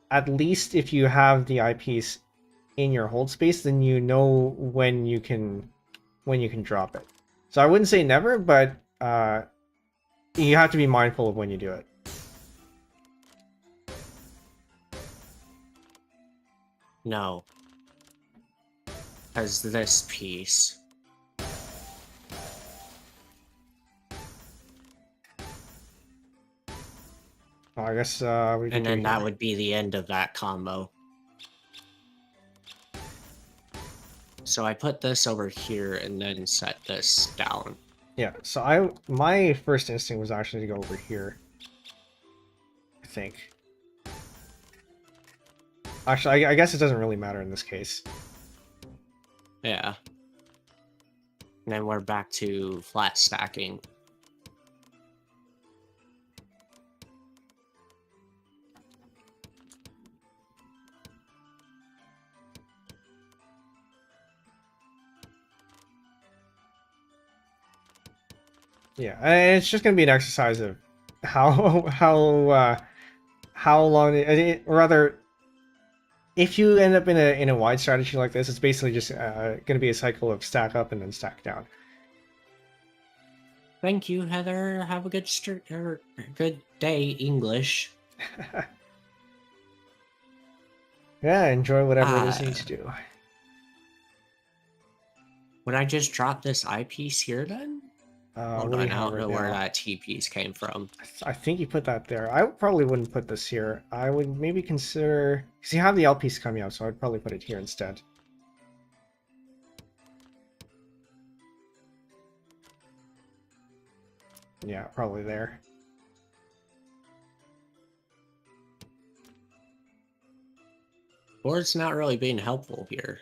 S1: At least if you have the eyepiece in your hold space, then you know when you can drop it. So I wouldn't say never, but you have to be mindful of when you do it.
S2: No. Because this piece...
S1: Oh, I guess we
S2: And then that would be the end of that combo. So I put this over here and then set this down.
S1: Yeah, so my first instinct was actually to go over here. I think. Actually, I guess it doesn't really matter in this case.
S2: Yeah. And then we're back to flat stacking.
S1: Yeah, and it's just gonna be an exercise of how long, or rather, if you end up in a wide strategy like this, it's basically just gonna be a cycle of stack up and then stack down.
S2: Thank you, Heather. Have a good day, English.
S1: Yeah, enjoy whatever it is you need to do.
S2: Would I just drop this eyepiece here then? Hold on, I don't know where that T-piece came from.
S1: I think you put that there. I probably wouldn't put this here. I would maybe consider... Because you have the L piece coming out, so I'd probably put it here instead. Yeah, probably there.
S2: Board's not really being helpful here.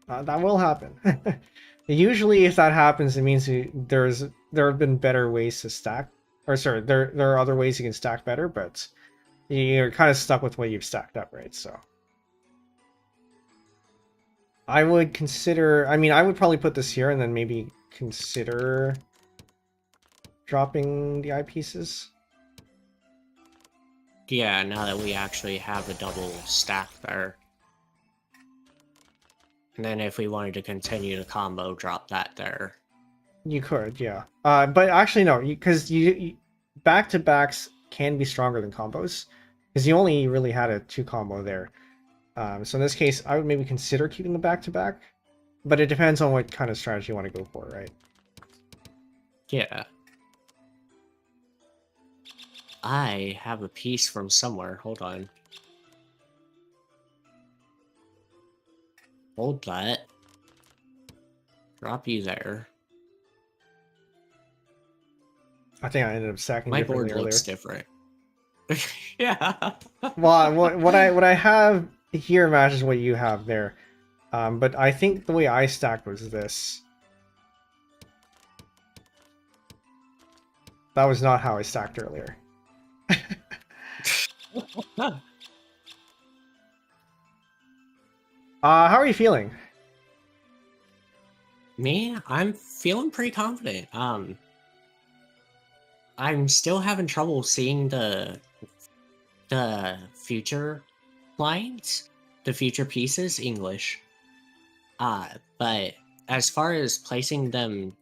S1: That will happen. Usually, if that happens, it means there have been better ways to stack. Or sorry, there are other ways you can stack better, but you're kind of stuck with what you've stacked up, right? So I would consider. I mean, I would probably put this here and then maybe consider dropping the eyepieces.
S2: Yeah, now that we actually have a double stack there. And then if we wanted to continue the combo, drop that there.
S1: You could, yeah. But actually, no, because you back-to-backs can be stronger than combos. Because you only really had a 2 combo there. So in this case, I would maybe consider keeping the back-to-back. But it depends on what kind of strategy you want to go for, right?
S2: Yeah. I have a piece from somewhere. Hold on. Hold that. Drop you there.
S1: I think I ended up stacking
S2: My
S1: differently
S2: board looks
S1: earlier.
S2: different. Yeah.
S1: Well, what I have here matches what you have there. But I think the way I stacked was this. That was not how I stacked earlier. How are you feeling?
S2: Me? I'm feeling pretty confident. I'm still having trouble seeing the future lines, the future pieces, English. But as far as placing them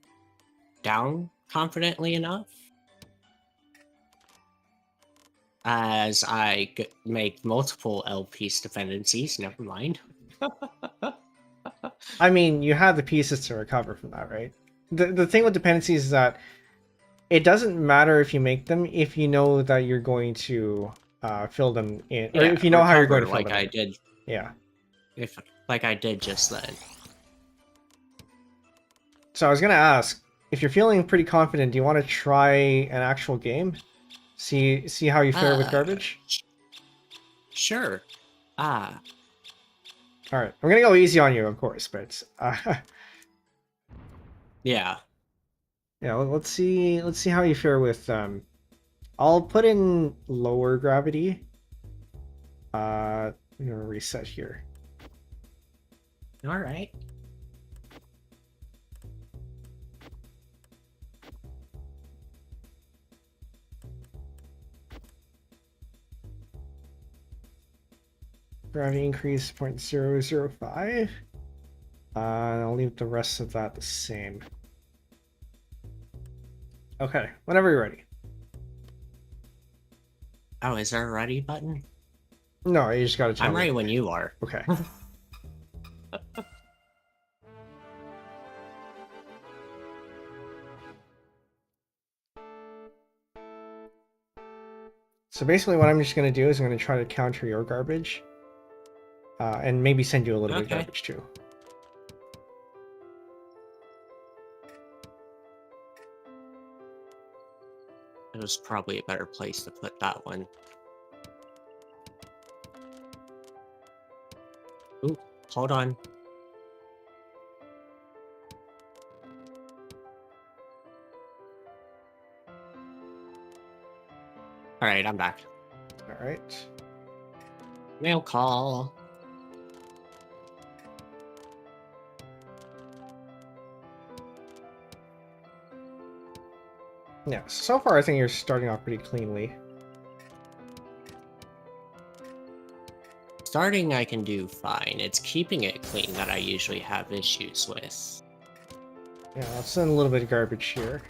S2: down confidently enough, as I make multiple LPs dependencies. Never mind.
S1: I mean, you have the pieces to recover from that, right? The thing with dependencies is that it doesn't matter if you make them if you know that you're going to fill them in, or
S2: Yeah,
S1: if you know how you're going
S2: recover
S1: to fill
S2: like
S1: them
S2: I
S1: in.
S2: did.
S1: Yeah.
S2: If like I did just then.
S1: So I was gonna ask, if you're feeling pretty confident, do you want to try an actual game? See how you fare with garbage?
S2: Sure. Ah,
S1: All right, I'm gonna go easy on you, of course, but
S2: yeah.
S1: yeah, let's see how you fare with I'll put in lower gravity. I'm gonna reset here.
S2: All right.
S1: Gravity increase 0.005. I'll leave the rest of that the same. Okay, whenever you're ready.
S2: Oh, is there a ready button?
S1: No, you just gotta tell
S2: I'm
S1: me.
S2: ready when you are.
S1: Okay. So basically what I'm just going to do is I'm going to try to counter your garbage. And maybe send you a little bit of
S2: Okay.
S1: garbage too.
S2: It was probably a better place to put that one. Ooh, hold on. Alright, I'm back.
S1: Alright.
S2: Mail call.
S1: Yeah, so far I think you're starting off pretty cleanly.
S2: Starting I can do fine. It's keeping it clean that I usually have issues with.
S1: Yeah, I'll send a little bit of garbage here.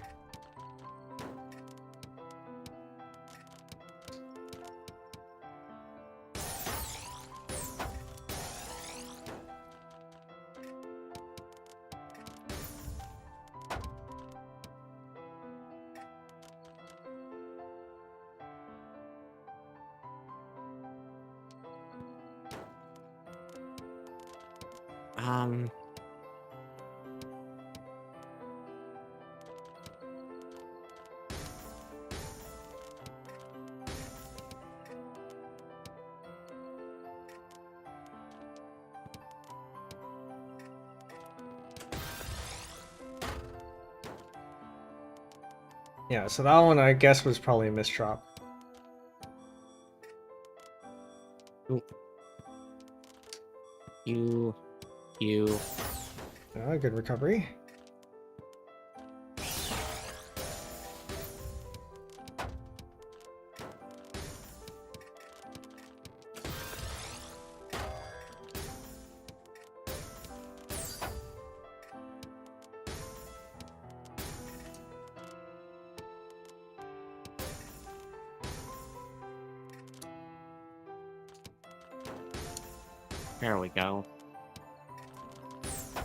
S2: Um...
S1: Yeah, so that one I guess was probably a misdrop.
S2: Ooh. You...
S1: Good recovery.
S2: There we go.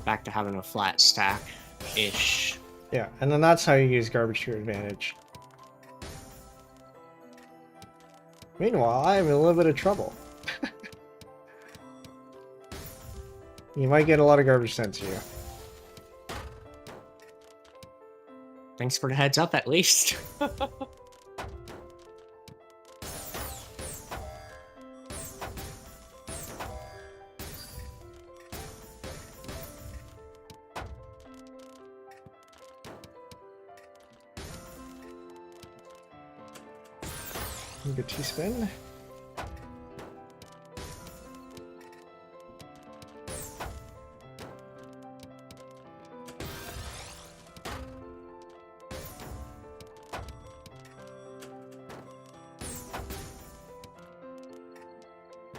S2: Back to having a flat stack-ish.
S1: Yeah, and then that's how you use garbage to your advantage. Meanwhile, I'm in a little bit of trouble. You might get a lot of garbage sent to you.
S2: Thanks for the heads up, at least.
S1: Good T-spin.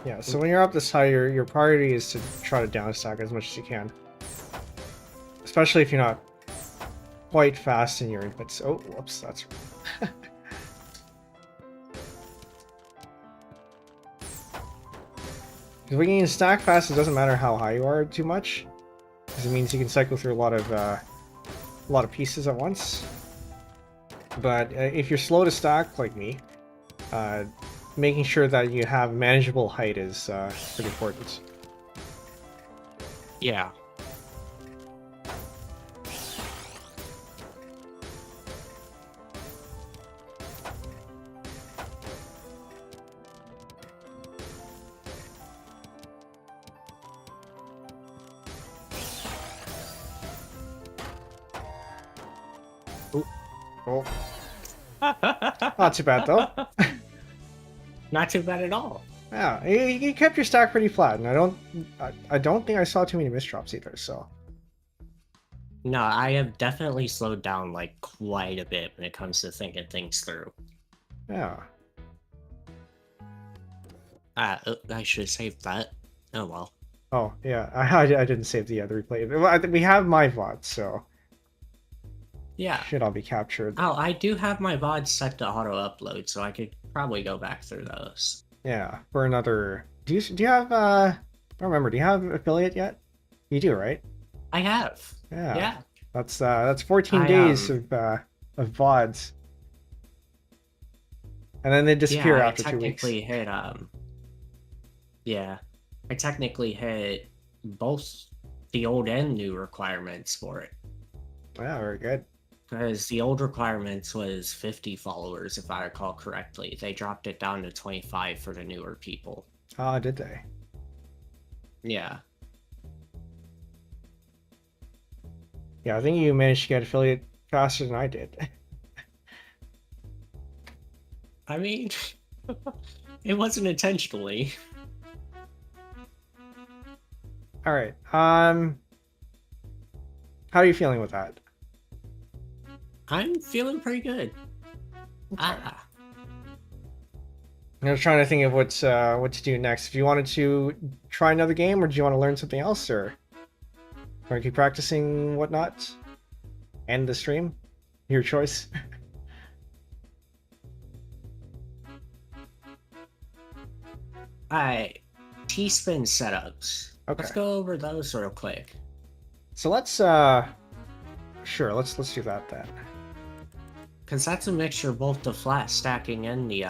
S1: Yeah, so when you're up this high, your priority is to try to downstack as much as you can. Especially if you're not quite fast in your inputs. Oh, whoops, that's wrong. when you can stack fast, it doesn't matter how high you are too much, because it means you can cycle through a lot of pieces at once. But if you're slow to stack, like me, making sure that you have manageable height is pretty important.
S2: Yeah.
S1: Oh, not too bad though.
S2: Not too bad at all.
S1: Yeah, you kept your stack pretty flat, and I don't think I saw too many misdrops either. So
S2: No, I have definitely slowed down like quite a bit when it comes to thinking things through.
S1: yeah.
S2: I should have saved that. Oh well.
S1: Oh yeah, I didn't save the other replay. Well, we have my VOD, so
S2: Yeah.
S1: should all be captured.
S2: Oh, I do have my VOD set to auto upload, so I could probably go back through those.
S1: Yeah, for another. Do you have I don't remember. Do you have affiliate yet? You do, right?
S2: I have.
S1: Yeah.
S2: Yeah.
S1: That's 14 days of VODs, and then they disappear
S2: Yeah,
S1: after 2 weeks.
S2: Yeah, I technically hit both the old and new requirements for it.
S1: Yeah, very good.
S2: Because the old requirements was 50 followers, if I recall correctly. They dropped it down to 25 for the newer people.
S1: Ah, did they?
S2: Yeah.
S1: Yeah, I think you managed to get affiliate faster than I did.
S2: I mean, it wasn't intentionally.
S1: All right. How are you feeling with that?
S2: I'm feeling pretty good. Ah.
S1: I was trying to think of what to do next. If you wanted to try another game, or do you want to learn something else, or keep practicing whatnot? End the stream. Your choice.
S2: Alright. T-spin setups.
S1: Okay.
S2: Let's go over those real quick.
S1: So let's sure, let's do that then.
S2: Because that's a mixture of both the flat stacking and the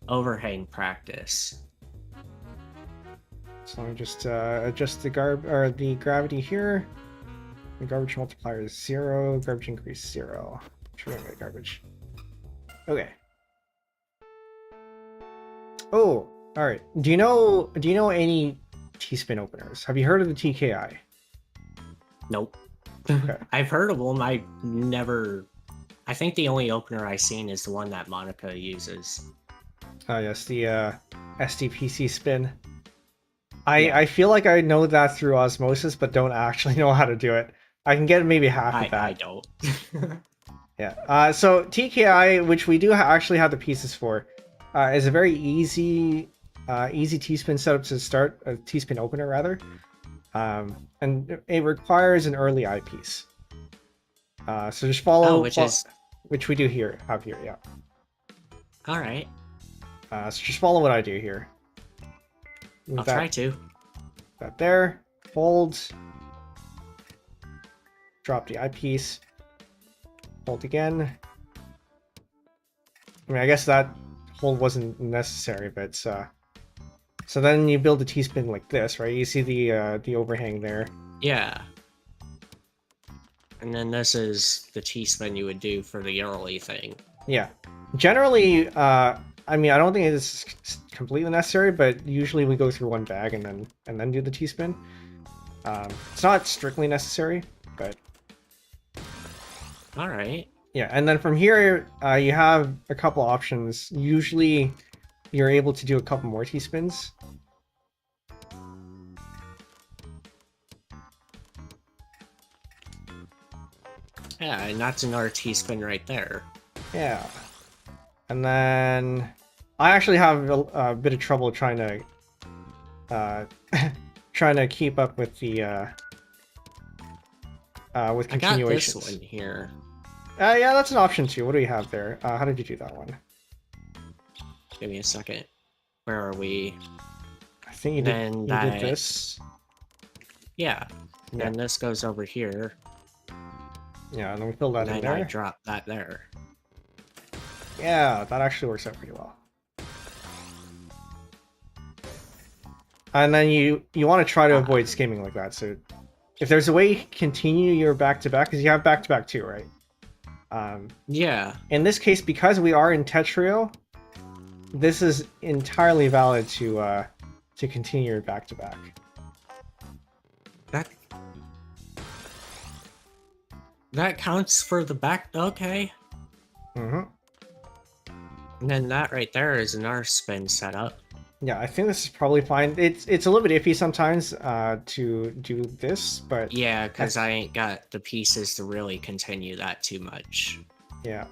S2: overhang practice.
S1: So let me just adjust the gravity here. The garbage multiplier is 0. Garbage increase 0. Sure, I'm gonna garbage. Okay. Oh, all right. Do you know any T-spin openers? Have you heard of the TKI?
S2: Nope.
S1: Okay.
S2: I've heard of them. I think the only opener I've seen is the one that Monica uses.
S1: Yes, the SDPC spin. I feel like I know that through osmosis, but don't actually know how to do it. I can get maybe half of that.
S2: I don't.
S1: Yeah. So TKI, which we do actually have the pieces for, is a very easy T-spin setup to start, a T-spin opener rather. And it requires an early eyepiece. So just follow, which we do have here, yeah.
S2: All right.
S1: So just follow what I do here.
S2: I'll try to.
S1: That there, hold, drop the eyepiece, hold again. I mean, I guess that hold wasn't necessary, but so then you build a T-spin like this, right? You see the overhang there.
S2: Yeah. And then this is the T-spin you would do for the early thing.
S1: Yeah. Generally, I mean, I don't think it's completely necessary, but usually we go through one bag and then do the T-spin. It's not strictly necessary, but
S2: all right.
S1: Yeah, and then from here, you have a couple options. Usually, you're able to do a couple more T-spins.
S2: Yeah, and that's another T-spin right there.
S1: Yeah. And then I actually have a bit of trouble trying to keep up with the with continuations.
S2: I got this one here.
S1: Yeah, that's an option too. What do we have there? How did you do that one?
S2: Give me a second. Where are we?
S1: I think you
S2: Then
S1: did this.
S2: Yeah.
S1: Yeah.
S2: Then this goes over here.
S1: Yeah, and then we fill that
S2: And
S1: in
S2: then I
S1: there.
S2: drop that there.
S1: Yeah, that actually works out pretty well. And then you want to try to avoid skimming like that. So if there's a way you can continue your back-to-back, because you have back-to-back too, right?
S2: Yeah.
S1: In this case, because we are in tetrio, this is entirely valid to continue your back-to-back.
S2: That counts for the back. Okay.
S1: Mm-hmm.
S2: And then that right there is an R spin setup.
S1: Yeah, I think this is probably fine. It's a little bit iffy sometimes to do this, but
S2: Yeah, because I ain't got the pieces to really continue that too much.
S1: yeah.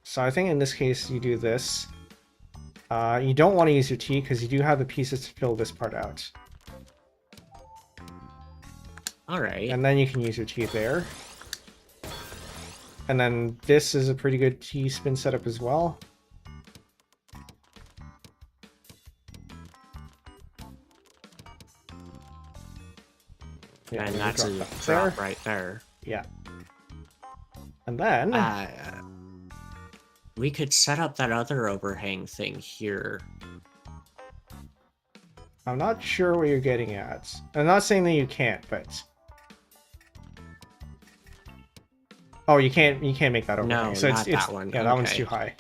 S1: So I think in this case you do this. You don't want to use your T because you do have the pieces to fill this part out.
S2: Alright.
S1: And then you can use your T there. And then this is a pretty good T spin setup as well. Yeah,
S2: And that's a
S1: that
S2: drop right there.
S1: Yeah. And then
S2: we could set up that other overhang thing here.
S1: I'm not sure what you're getting at. I'm not saying that you can't, but oh, you can't make that overhang.
S2: No,
S1: so
S2: not that one.
S1: Yeah, that one's too high.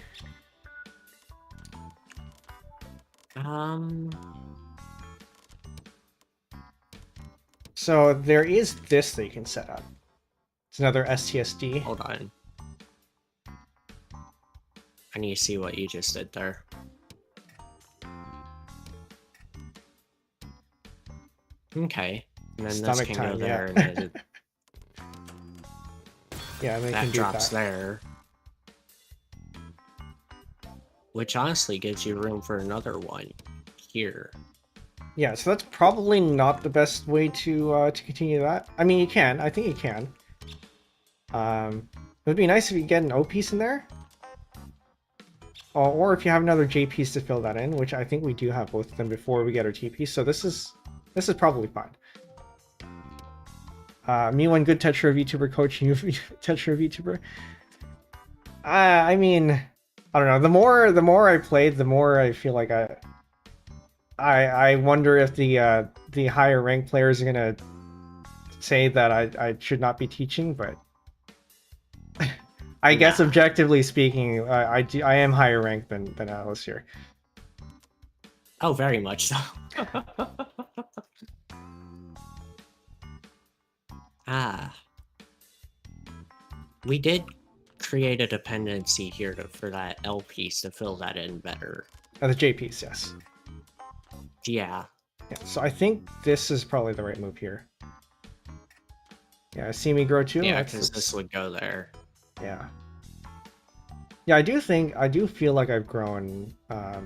S1: So there is this that you can set up. It's another STSD.
S2: Hold on. I need to see what you just did there. Okay. And then
S1: Stomach
S2: this can
S1: time,
S2: go there.
S1: yeah.
S2: And then
S1: Yeah, and then
S2: that
S1: can do
S2: drops
S1: that.
S2: there. Which honestly gives you room for another one here.
S1: Yeah, so that's probably not the best way to continue that. I mean, you can. I think you can. It would be nice if you get an O piece in there. Or if you have another J piece to fill that in, which I think we do have both of them before we get our T piece. So this is probably fine. Me one good tetrio VTuber coach, you tetrio VTuber. I mean, I don't know. The more I played, the more I feel like I wonder if the higher ranked players are gonna say that I should not be teaching, but I guess objectively speaking, I am higher ranked than Atlas here.
S2: Oh, very much so. We did create a dependency here for that L piece to fill that in better.
S1: The J piece, yes.
S2: Yeah.
S1: Yeah, so I think this is probably the right move here. Yeah, see me grow too?
S2: Yeah, because this would go there.
S1: Yeah. Yeah, I do feel like I've grown. So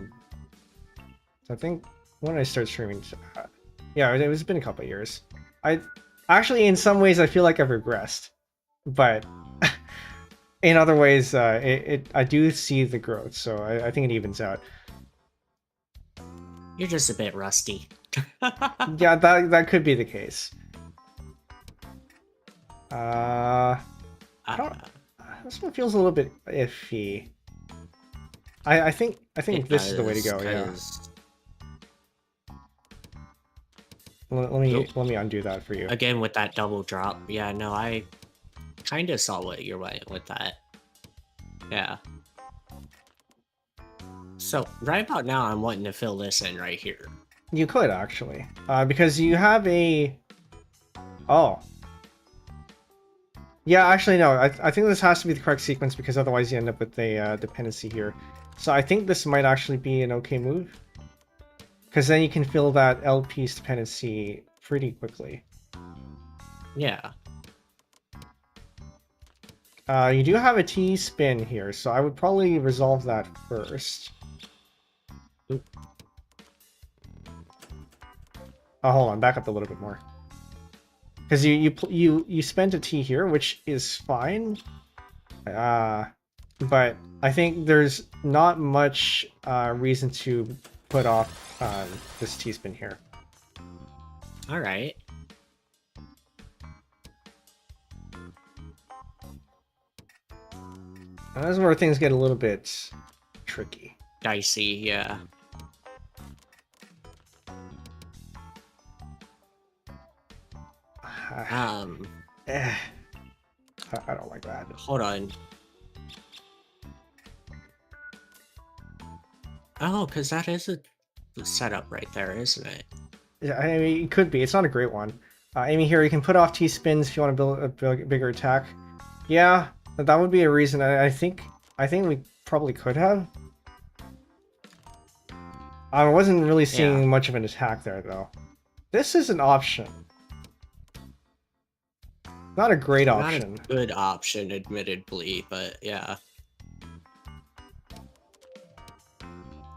S1: I think when I start streaming, yeah, it's been a couple of years. Actually, in some ways, I feel like I've regressed, but in other ways, I do see the growth. So I think it evens out.
S2: You're just a bit rusty.
S1: Yeah, that could be the case. This one feels a little bit iffy. I think this is the way to go. Yeah. Let me undo that for you.
S2: Again with that double drop. Yeah, no, I kind of saw what you're went with that. Yeah. So right about now, I'm wanting to fill this in right here.
S1: You could actually, because you have a. Oh. Yeah, actually no. I think this has to be the correct sequence because otherwise you end up with a dependency here. So I think this might actually be an okay move, because then you can fill that L piece dependency pretty quickly.
S2: Yeah.
S1: You do have a T spin here, so I would probably resolve that first. Oop. Oh, hold on, back up a little bit more. Because you spent a T here, which is fine. But I think there's not much reason to put off this T spin here.
S2: All right.
S1: That's where things get a little bit tricky.
S2: Dicey, yeah. Um,
S1: I don't like that.
S2: hold on. Oh, because that is a setup right there, isn't it?
S1: Yeah, I mean, it could be. It's not a great one. Amy here, you can put off T-spins if you want to build a bigger attack. Yeah, that would be a reason. I think we probably could have. I wasn't really seeing much of an attack there, though. This is an option. Not a great option.
S2: Not a good option, admittedly, but yeah.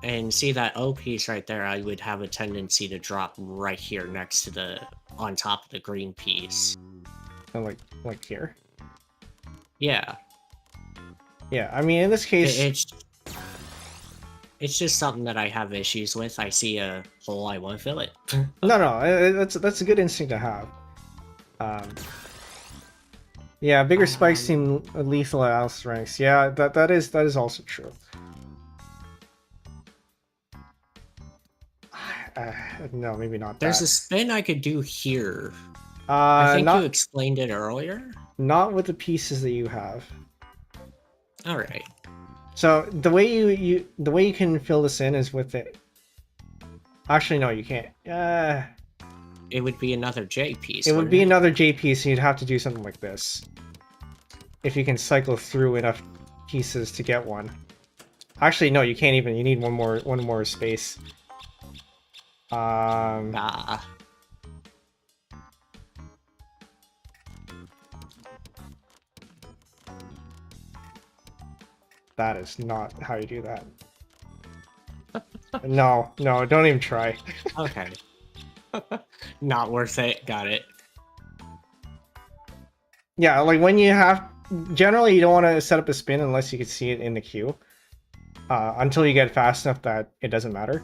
S2: And see that O piece right there, I would have a tendency to drop right here next to the, on top of the green piece.
S1: Oh, like here?
S2: Yeah.
S1: Yeah, I mean, in this case...
S2: It's just something that I have issues with. I see a hole, I want to fill it.
S1: No, that's a good instinct to have. Yeah, bigger spikes seem lethal at Atlas ranks. Yeah, that is also true. No, maybe not.
S2: There's a spin I could do here. I think you explained it earlier.
S1: Not with the pieces that you have.
S2: All right.
S1: So the way you can fill this in is with it. Actually, no, you can't.
S2: It would be another J piece.
S1: It would be another J piece, and you'd have to do something like this. If you can cycle through enough pieces to get one. Actually, no, you can't even. You need one more space. That is not how you do that. No, don't even try.
S2: Okay. Not worth it. Got it.
S1: Yeah, like when you have... Generally, you don't want to set up a spin unless you can see it in the queue. Until you get fast enough that it doesn't matter.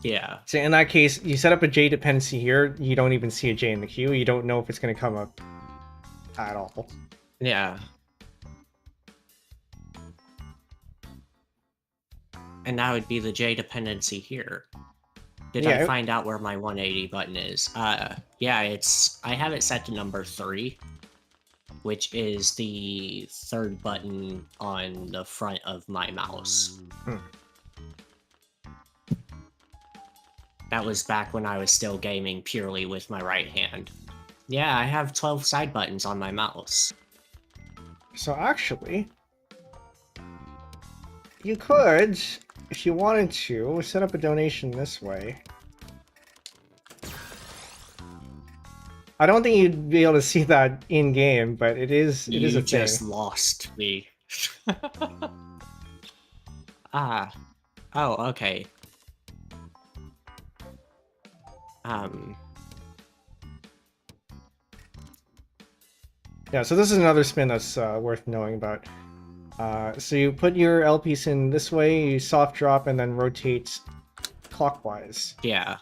S2: Yeah.
S1: So in that case, you set up a J dependency here, you don't even see a J in the queue. You don't know if it's going to come up at all.
S2: Yeah. And that would be the J dependency here. Did I find out where my 180 button is? Yeah, I have it set to number 3, which is the third button on the front of my mouse. That was back when I was still gaming purely with my right hand. Yeah, I have 12 side buttons on my mouse.
S1: So actually, you could, if you wanted to, set up a donation this way. I don't think you'd be able to see that in game, but it is a thing.
S2: You just lost me. Oh, okay.
S1: Yeah, so this is another spin that's worth knowing about. So you put your L piece in this way, you soft drop, and then rotate clockwise.
S2: Yeah.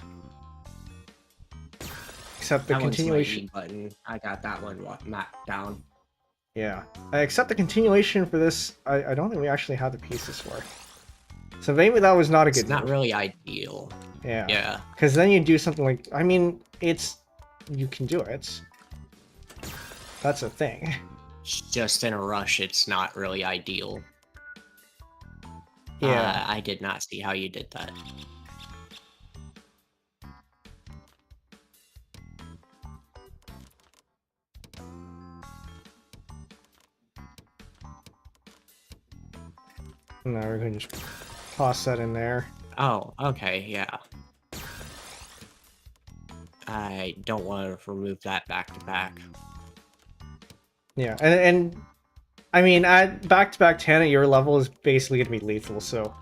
S1: Except the continuation
S2: button. I got that one mapped down.
S1: Yeah. Except the continuation for this, I don't think we actually have the pieces for. So maybe that was not a good
S2: It's not really ideal.
S1: Yeah.
S2: Yeah.
S1: Because then you do something like, I mean, you can do it. That's a thing.
S2: Just in a rush, it's not really ideal.
S1: Yeah.
S2: I did not see how you did that.
S1: No, we're going to just toss that in there.
S2: Oh, okay, yeah. I don't want to remove that back to back.
S1: Yeah, and I mean, at back-to-back 10 at your level is basically going to be lethal, so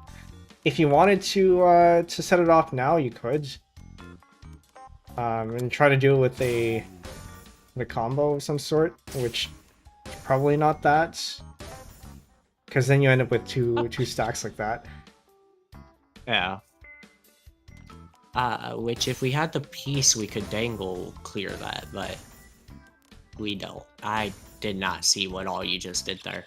S1: if you wanted to set it off now, you could. And try to do it with a combo of some sort, which is probably not that. Because then you end up with two stacks like that.
S2: Yeah. Which if we had the piece, we could dangle clear that, but we don't. I did not see what all you just did there.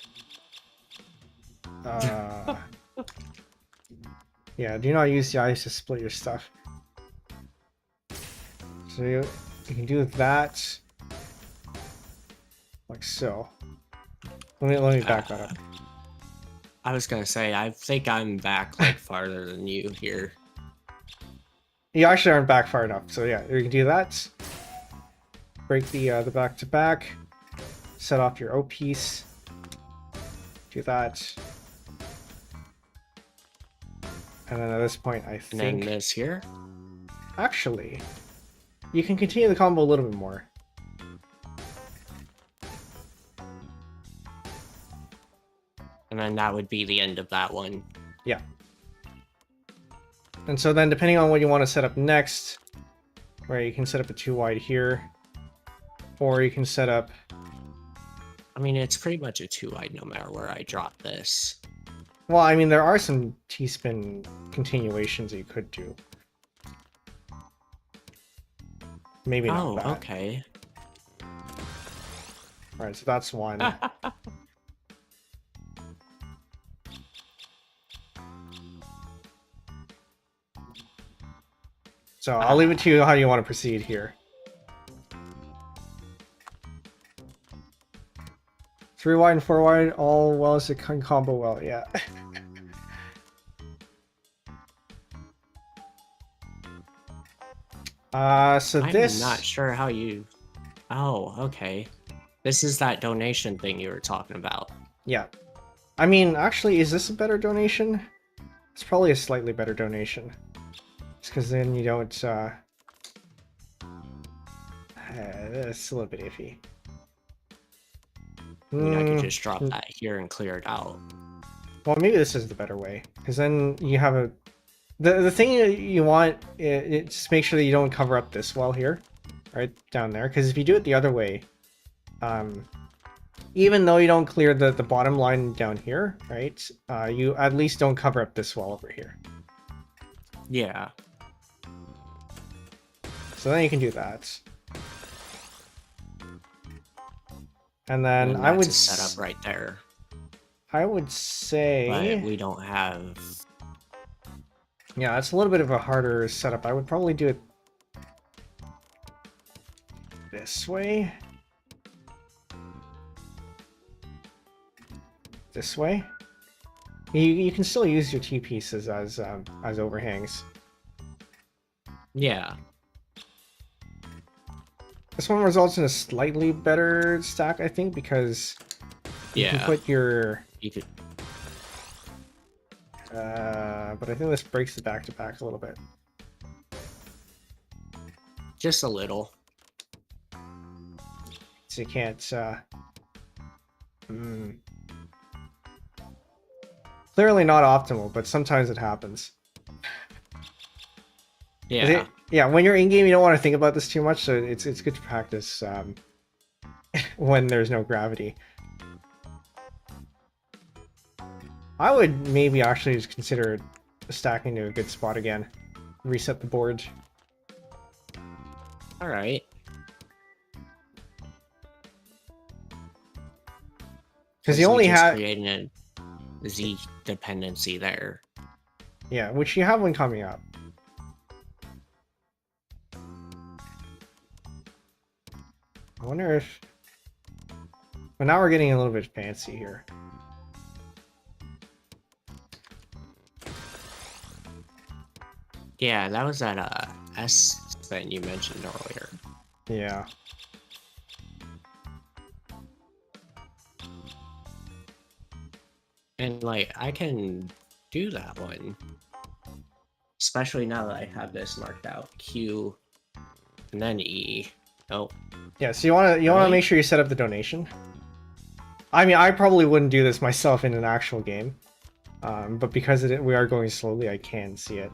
S1: Yeah, do not use the ice to split your stuff. So you can do that like so. Let me back that up.
S2: I was gonna say, I think I'm back like farther than you here.
S1: You actually aren't back far enough, so yeah, you can do that. Break the back-to-back. Set off your O piece. Do that. And then at this point, I think...
S2: And then this here?
S1: Actually, you can continue the combo a little bit more.
S2: And then that would be the end of that one.
S1: Yeah. And so then, depending on what you want to set up next, where you can set up a 2 wide here, or you can set up...
S2: I mean, it's pretty much a 2 wide no matter where I drop this.
S1: Well, I mean, there are some T-spin continuations that you could do. Maybe not that.
S2: Okay.
S1: Alright, so that's one. So I'll leave it to you how you want to proceed here. 3 wide and 4 wide, all well as it can combo well, yeah. So this...
S2: I'm not sure how you... Oh, okay. This is that donation thing you were talking about.
S1: Yeah. I mean, actually, is this a better donation? It's probably a slightly better donation. It's because then you don't, it's a little bit iffy.
S2: I mean, I could just drop that here and clear it out.
S1: Well, maybe this is the better way, because then you have a... The thing you want is just make sure that you don't cover up this wall here, right down there, because if you do it the other way, even though you don't clear the bottom line down here, right, you at least don't cover up this wall over here.
S2: Yeah.
S1: So then you can do that. And then I would
S2: set up right there.
S1: I would say...
S2: But we don't have...
S1: Yeah, it's a little bit of a harder setup. I would probably do it this way. This way. You can still use your T pieces as overhangs.
S2: Yeah.
S1: This one results in a slightly better stack, I think, because you can put your...
S2: You could...
S1: but I think this breaks the back-to-back a little bit.
S2: Just a little.
S1: So you can't... Clearly not optimal, but sometimes it happens.
S2: Yeah.
S1: Yeah, when you're in-game, you don't want to think about this too much, so it's good to practice when there's no gravity. I would maybe actually just consider stacking to a good spot again. Reset the board.
S2: Alright.
S1: Because you only have...
S2: creating a Z dependency there.
S1: Yeah, which you have one coming up. I wonder if... But now we're getting a little bit fancy here.
S2: Yeah, that was that S that you mentioned earlier.
S1: Yeah.
S2: And like, I can do that one. Especially now that I have this marked out. Q, and then E. Oh.
S1: Yeah, so you wanna make sure you set up the donation. I mean, I probably wouldn't do this myself in an actual game. But because we are going slowly, I can see it.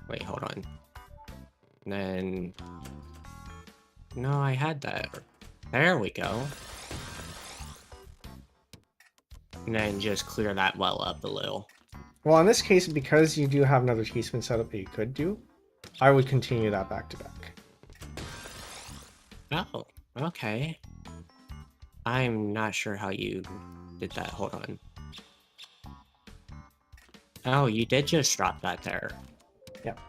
S2: Wait, hold on. And then... No, I had that. There we go. And then just clear that well up a little.
S1: Well, in this case, because you do have another teaspoon setup that you could do, I would continue that back to back.
S2: Oh, okay. I'm not sure how you did that. Hold on. Oh, you did just drop that there.
S1: Yep.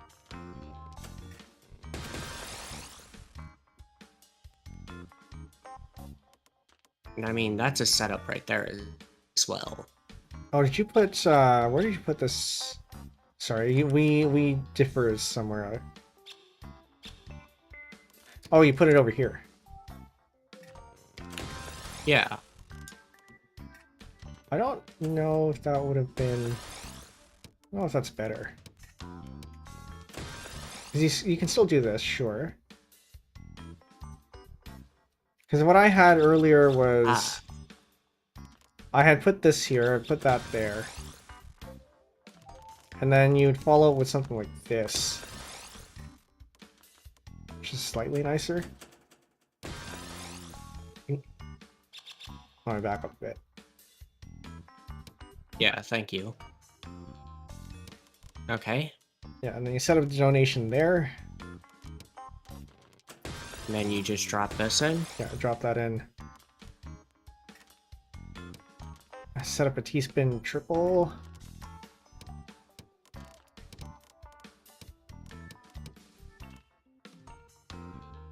S2: I mean, that's a setup right there as well.
S1: Oh, did you put, where did you put this? Sorry, we differ somewhere. Oh, you put it over here.
S2: Yeah.
S1: I don't know if that would have been... I don't know if that's better. 'Cause you can still do this, sure. Because what I had earlier was... I had put this here, put that there. And then you'd follow it with something like this. Which is slightly nicer. Let me back up a bit.
S2: Yeah, thank you. Okay.
S1: Yeah, and then you set up the donation there.
S2: And then you just drop this in?
S1: Yeah, drop that in. I set up a T-spin triple.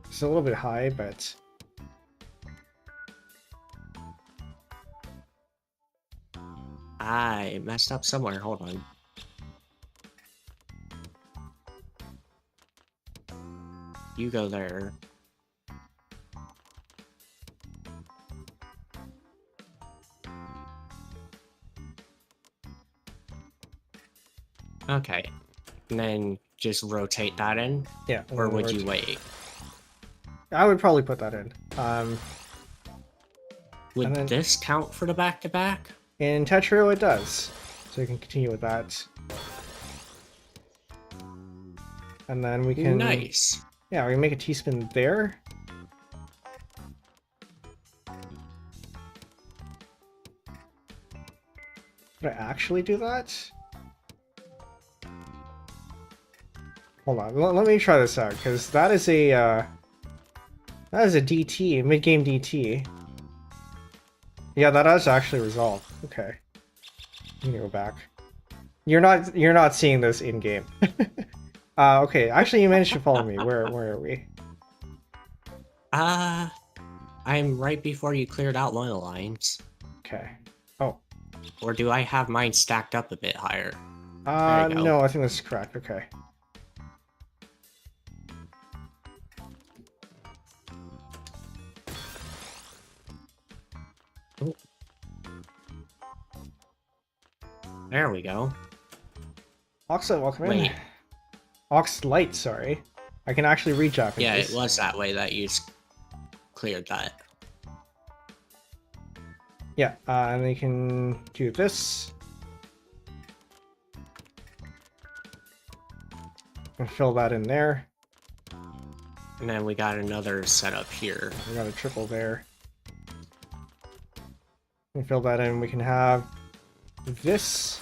S1: It's a little bit high, but...
S2: I messed up somewhere. Hold on. You go there. Okay. And then just rotate that in?
S1: Yeah.
S2: Or would you wait?
S1: I would probably put that in.
S2: Would
S1: then,
S2: this count for the back-to-back?
S1: In tetrio, it does. So you can continue with that. And then we can...
S2: Nice.
S1: Yeah, we can make a T-spin there. Did I actually do that? Hold on, let me try this out, because that is a DT, mid-game DT. Yeah, that is actually resolved. Okay. I'm gonna go back. You're not seeing this in-game. Okay, actually you managed to follow me. Where are we?
S2: I'm right before you cleared out one of the lines.
S1: Okay. Oh.
S2: Or do I have mine stacked up a bit higher?
S1: No, I think this is correct. Okay.
S2: Ooh. There we go.
S1: Oxlight, welcome in.
S2: Wait.
S1: Oxlight, sorry. I can actually read Japanese.
S2: Yeah, it was that way that you cleared that.
S1: Yeah, and then you can do this. And fill that in there.
S2: And then we got another setup here.
S1: We got a triple there. And fill that in. We can have this.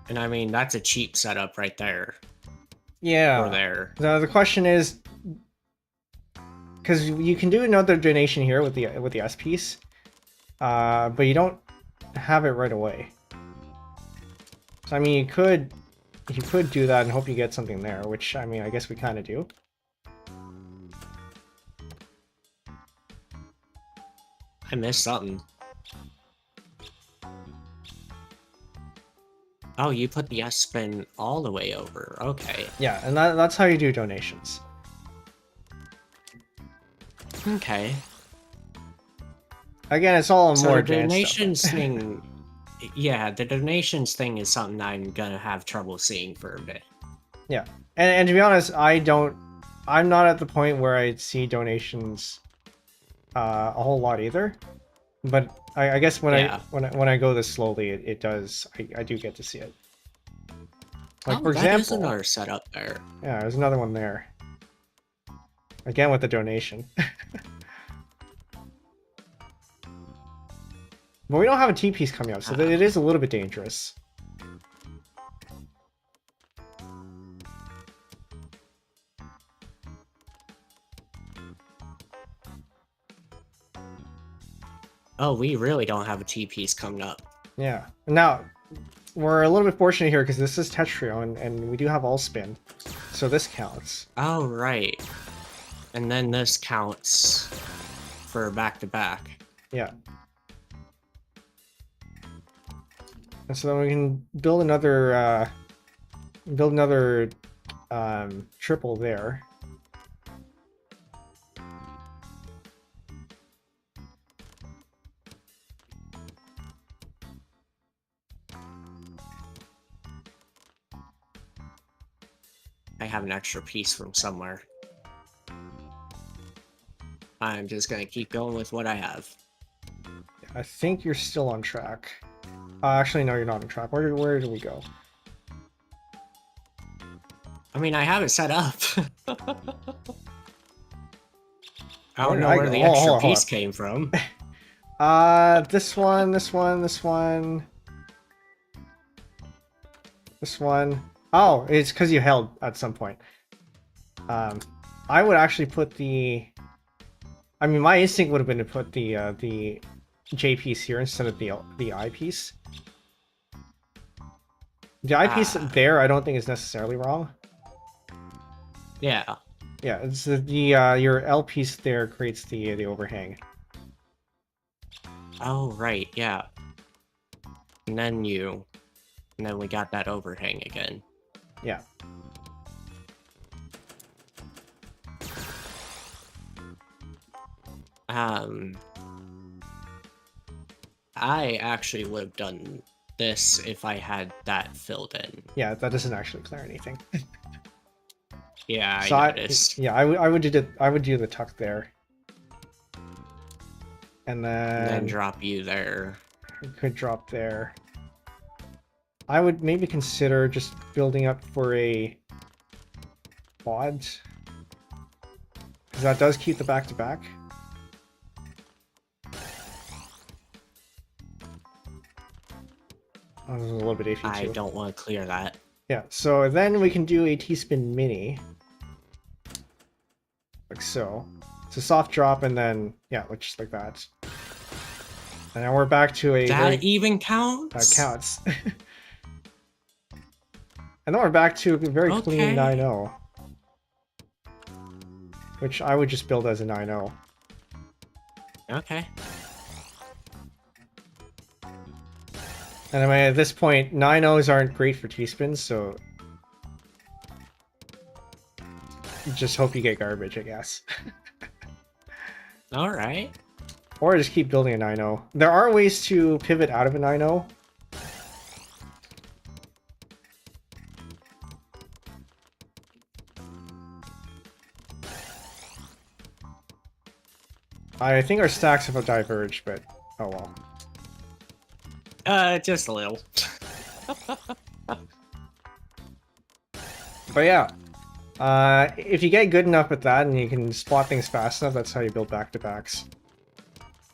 S2: And I mean, that's a cheap setup right there.
S1: Yeah.
S2: Or there.
S1: Now the question is, because you can do another donation here with the S piece, but you don't have it right away. So I mean, you could do that and hope you get something there, which I mean, I guess we kind of do.
S2: I missed something. Oh, you put the S spin all the way over. Okay.
S1: Yeah, and that's how you do donations.
S2: Okay.
S1: Again, it's all
S2: So
S1: more
S2: the
S1: advanced
S2: donations
S1: stuff.
S2: thing... Yeah, the donations thing is something I'm gonna have trouble seeing for a bit.
S1: Yeah, and to be honest, I'm not at the point where I see donations a whole lot either. But I guess when I go this slowly, it does. I do get to see it. Like for example,
S2: that is another setup there.
S1: Yeah, there's another one there. Again with the donation. But we don't have a T-piece coming up, so it is a little bit dangerous.
S2: Oh, we really don't have a T-piece coming up.
S1: Yeah. Now, we're a little bit fortunate here because this is tetrio, and we do have all spin. So this counts.
S2: Oh, right. And then this counts for back-to-back.
S1: Yeah. And so then we can build another triple there.
S2: I have an extra piece from somewhere. I'm just gonna keep going with what I have.
S1: I think you're still on track. Actually, no, you're not on track. Where did we go?
S2: I mean, I have it set up. I don't
S1: Where did
S2: know
S1: I
S2: where
S1: go?
S2: the
S1: Oh,
S2: extra
S1: hold
S2: piece
S1: up.
S2: came from.
S1: This one. Oh, it's because you held at some point. I would actually put the... I mean, my instinct would have been to put the J piece here instead of the I piece. The I piece there, I don't think is necessarily wrong.
S2: Yeah.
S1: Yeah, it's your L piece there creates the overhang.
S2: Oh, right, yeah. And then we got that overhang again.
S1: Yeah.
S2: I actually would have done this if I had that filled in.
S1: Yeah, that doesn't actually clear anything.
S2: Yeah,
S1: So
S2: I noticed.
S1: I would do the tuck there. And then
S2: drop you there.
S1: Could drop there. I would maybe consider just building up for a quad. Because that does keep the back-to-back. Oh, this is a little bit iffy
S2: I
S1: too.
S2: don't want to clear that.
S1: Yeah, so then we can do a T-spin mini. Like so. It's a soft drop and then, yeah, like just like that. And now we're back to a...
S2: That even counts?
S1: That counts. And then we're back to a very clean 9-0. Which I would just build as a 9-0.
S2: Okay.
S1: And I mean, at this point, 9-0s aren't great for T-spins, so... just hope you get garbage, I guess.
S2: Alright.
S1: Or just keep building a 9-0. There are ways to pivot out of a 9-0. I think our stacks have diverged, but oh well.
S2: Just a little.
S1: But yeah, if you get good enough at that and you can spot things fast enough, that's how you build back-to-backs.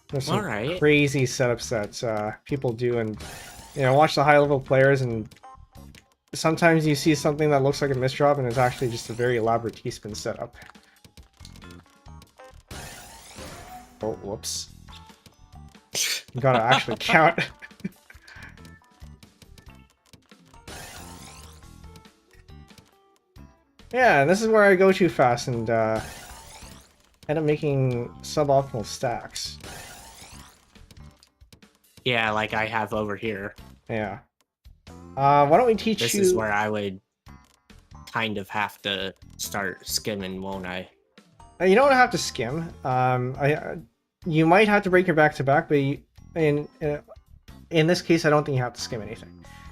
S1: There's some crazy setups that people do, and you know, watch the high-level players, and sometimes you see something that looks like a misdrop, and it's actually just a very elaborate T-spin setup. Oh, whoops. You gotta actually count. Yeah, this is where I go too fast and end up making suboptimal stacks.
S2: Yeah, like I have over here.
S1: Yeah. Why don't we teach you...
S2: This is where I would kind of have to start skimming, won't I?
S1: You don't have to skim. You might have to break your back-to-back, but in this case, I don't think you have to skim anything.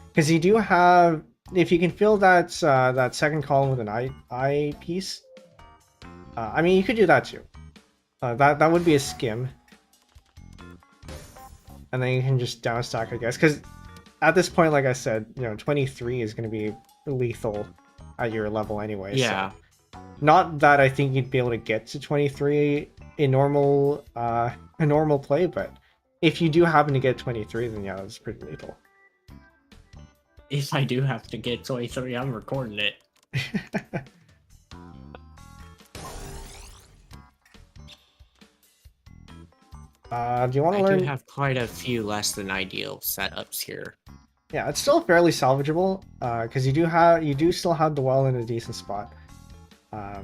S1: Because you do have... If you can fill that that second column with an I piece, I mean, you could do that too. That would be a skim. And then you can just downstack, I guess. Because at this point, like I said, you know, 23 is going to be lethal at your level anyway.
S2: Yeah.
S1: So. Not that I think you'd be able to get to 23 in normal play, but If you do happen to get 23, then yeah, that's pretty lethal.
S2: If I do have to get 23, I'm recording it.
S1: Do you want to
S2: I
S1: learn?
S2: do have quite a few less than ideal setups here.
S1: Yeah, it's still fairly salvageable because you do still have the well in a decent spot. I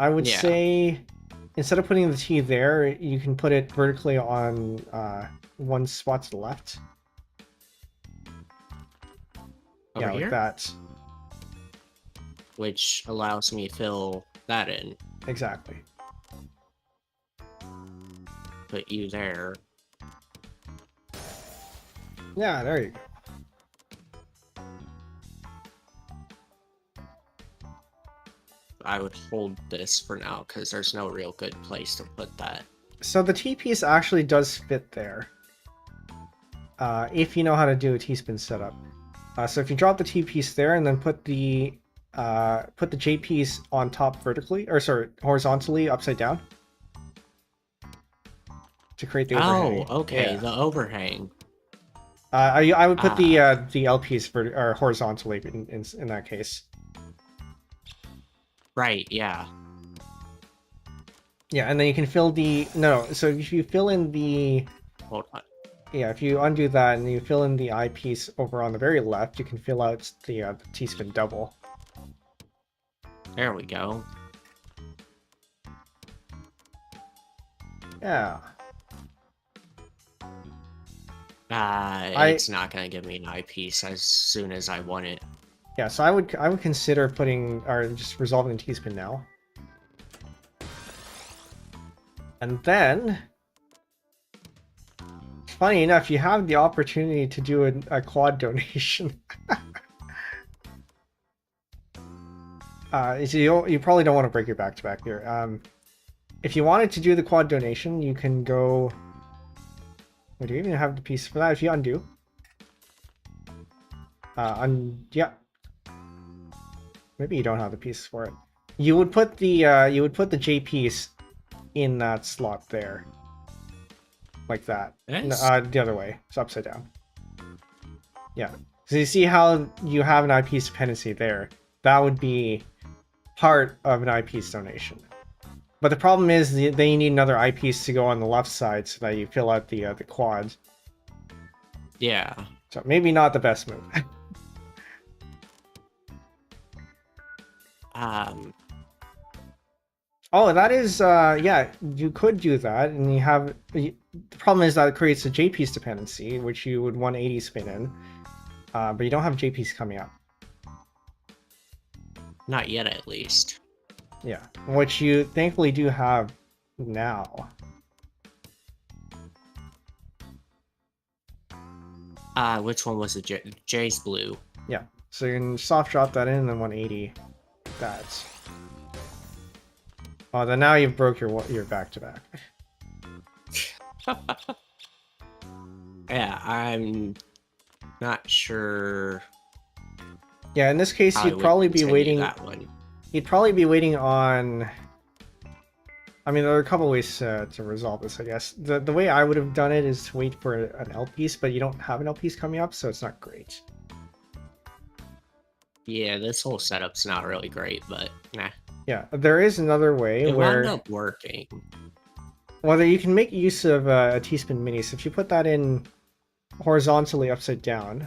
S1: would say instead of putting the T there, you can put it vertically on one spot to the left.
S2: Over
S1: yeah,
S2: here?
S1: like that.
S2: Which allows me to fill that in.
S1: Exactly.
S2: Put you there.
S1: Yeah, there you go.
S2: I would hold this for now because there's no real good place to put that.
S1: So the T piece actually does fit there. If you know how to do a T-spin setup. So if you drop the T piece there and then put the J piece on top vertically, or sorry, horizontally upside down to create the overhang.
S2: Oh, okay,
S1: yeah.
S2: the overhang.
S1: I would put the L piece or horizontally in that case.
S2: Right, yeah.
S1: Yeah, and then you can fill the so if you fill in the
S2: Hold on.
S1: yeah, if you undo that and you fill in the I piece over on the very left, you can fill out the T-spin double.
S2: There we go.
S1: Yeah.
S2: It's not gonna give me an eyepiece as soon as I want it.
S1: Yeah, so I would consider putting or just resolving the T-spin now. And then funny enough, you have the opportunity to do a quad donation. So you probably don't want to break your back-to-back here. If you wanted to do the quad donation, you can go... Wait, do you even have the piece for that? If you undo. Yeah. Maybe you don't have the piece for it. You would put the J piece in that slot there. Like that.
S2: Yes?
S1: The other way. It's upside down. Yeah. So you see how you have an eyepiece dependency there. That would be part of an eyepiece donation. But the problem is then you need another eyepiece to go on the left side so that you fill out the quad.
S2: Yeah.
S1: So maybe not the best move. Oh, that is, yeah, you could do that, and you have, the problem is that it creates a J-piece dependency, which you would 180 spin in, but you don't have J-piece coming up.
S2: Not yet, at least.
S1: Yeah, which you thankfully do have now.
S2: Which one was the J's blue?
S1: Yeah, so you can soft drop that in and then 180 that. Oh, then now you've broke your back-to-back.
S2: Yeah, I'm not sure.
S1: Yeah, in this case, you'd probably be waiting.
S2: That one.
S1: You'd probably be waiting on. I mean, there are a couple ways to resolve this, I guess. The way I would have done it is to wait for an L piece, but you don't have an L piece coming up, so it's not great.
S2: Yeah, this whole setup's not really great, but nah.
S1: Yeah, there is another way
S2: it
S1: where...
S2: wound up working.
S1: Whether you can make use of a T-spin mini, so if you put that in horizontally upside down...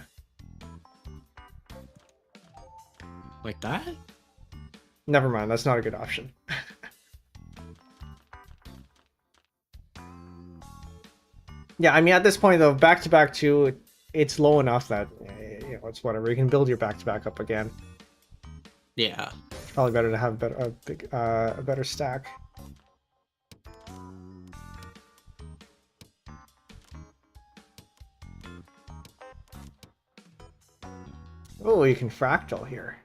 S2: Like that?
S1: Never mind, that's not a good option. Yeah, I mean, at this point, though, back-to-back 2, it's low enough that, you know, it's whatever. You can build your back-to-back up again.
S2: Yeah.
S1: Probably better to have a better stack. Oh, you can fractal here.